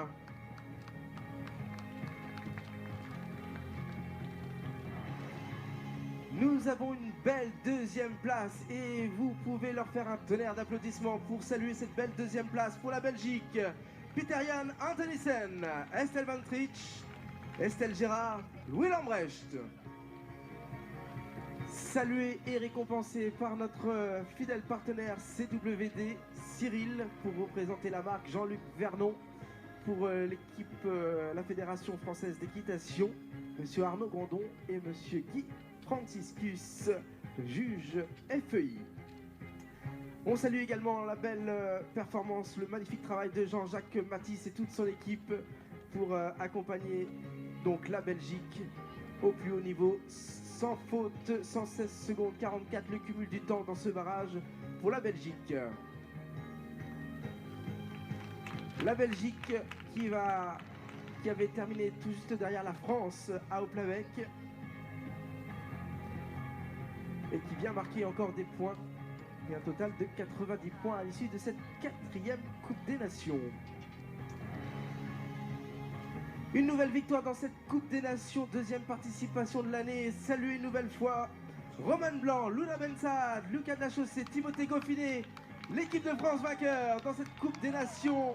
Nous avons une belle deuxième place et vous pouvez leur faire un tonnerre d'applaudissements pour saluer cette belle deuxième place pour la Belgique. Peter-Jan Antonissen, Estelle Van Trich, Estelle Gérard, Louis Lambrecht. Salué et récompensé par notre fidèle partenaire CWD, Cyril, pour représenter la marque, Jean-Luc Vernon, pour l'équipe, la Fédération française d'équitation, Monsieur Arnaud Gandon et Monsieur Guy Franciscus, juge FEI. On salue également la belle performance, le magnifique travail de Jean-Jacques Matisse et toute son équipe pour accompagner donc la Belgique au plus haut niveau. Sans faute, 116 secondes 44, le cumul du temps dans ce barrage pour la Belgique. La Belgique qui avait terminé tout juste derrière la France à Oplavec et qui vient marquer encore des points. Et un total de 90 points à l'issue de cette quatrième Coupe des Nations. Une nouvelle victoire dans cette Coupe des Nations, deuxième participation de l'année. Saluez une nouvelle fois Roman Blanc, Luna Bensad, Lucas de la Chaussée, Timothée Goffinet, l'équipe de France vainqueur dans cette Coupe des Nations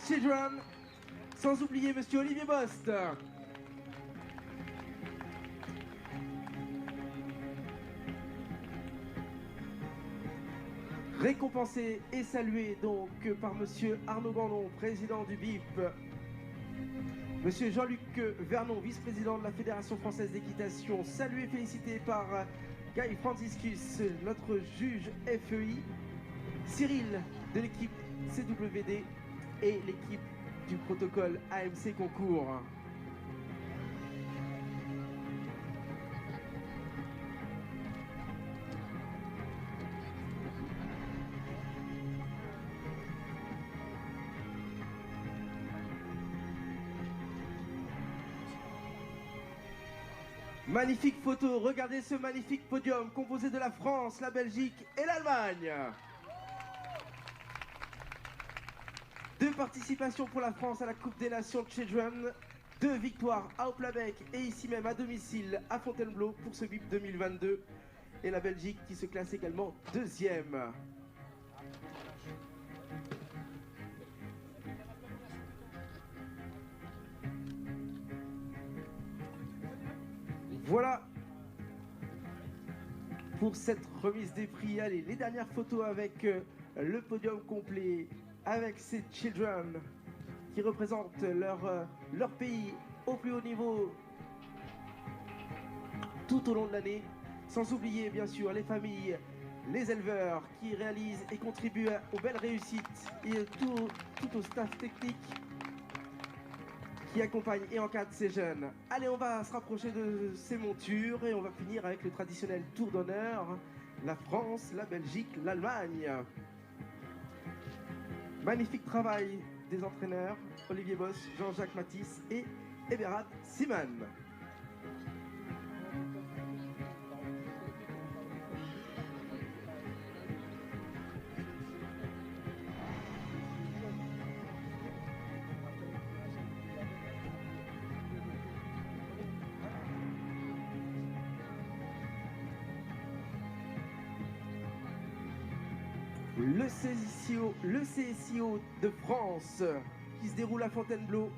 Children, sans oublier Monsieur Olivier Bost. Récompensé et salué donc par Monsieur Arnaud Gandon, président du BIP, Monsieur Jean-Luc Vernon, vice-président de la Fédération française d'équitation, salué et félicité par Guy Franciscus, notre juge FEI, Cyril de l'équipe CWD et l'équipe du protocole AMC Concours. Magnifique photo, regardez ce magnifique podium composé de la France, la Belgique et l'Allemagne. 2 participations pour la France à la Coupe des Nations Children, 2 victoires à Oplabec et ici même à domicile à Fontainebleau pour ce BIP 2022. Et la Belgique qui se classe également 2e. Voilà pour cette remise des prix. Allez, les dernières photos avec le podium complet, avec ces children qui représentent leur pays au plus haut niveau tout au long de l'année. Sans oublier bien sûr les familles, les éleveurs qui réalisent et contribuent aux belles réussites et tout au staff technique qui accompagne et encadre ces jeunes. Allez, on va se rapprocher de ces montures et on va finir avec le traditionnel tour d'honneur. La France, la Belgique, l'Allemagne. Magnifique travail des entraîneurs, Olivier Boss, Jean-Jacques Matisse et Eberhard Simon. Le CSIO de France qui se déroule à Fontainebleau.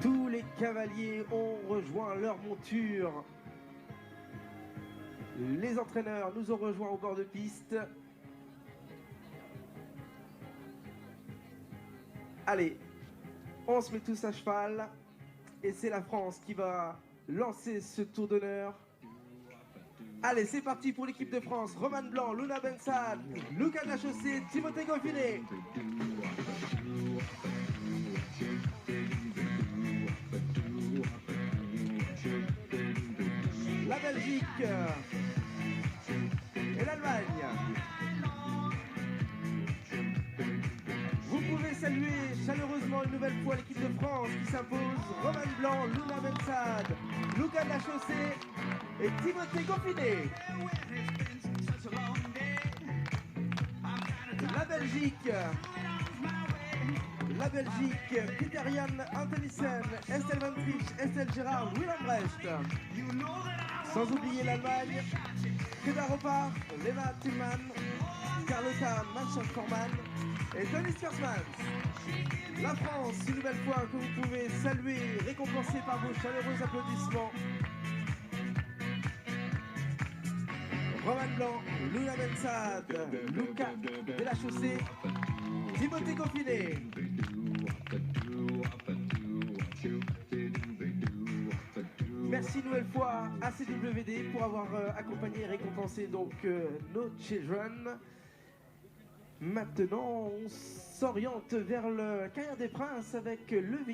Tous les cavaliers ont rejoint leur monture. Les entraîneurs nous ont rejoints au bord de piste. Allez, on se met tous à cheval et c'est la France qui va lancer ce tour d'honneur. Allez, c'est parti pour l'équipe de France. Roman Blanc, Luna Bensad, Lucas Lachaussée, Timothée Goffinet. La Belgique et l'Allemagne. Vous pouvez saluer chaleureusement une nouvelle fois l'équipe de France qui s'impose. Roman Blanc, Luna Bensad, Lucas Lachaussée et Timothée Goffinet. La Belgique, Peter Jan Antonissen, Estelle Van Trich, Estelle Gérard, Willem Brecht. Sans oublier l'Allemagne, Frida Ropar, Lena Tillmann, Carlotta Manchak-Forman et Tony Skersmans. La France, une nouvelle fois que vous pouvez saluer, récompenser par vos chaleureux applaudissements. Roman Blanc, Luna Bensad, Lucas Delachaussée, Timothée Goffinet. Merci une nouvelle fois à CWD pour avoir accompagné et récompensé donc nos children. Maintenant, on s'oriente vers le Carrière des Princes avec le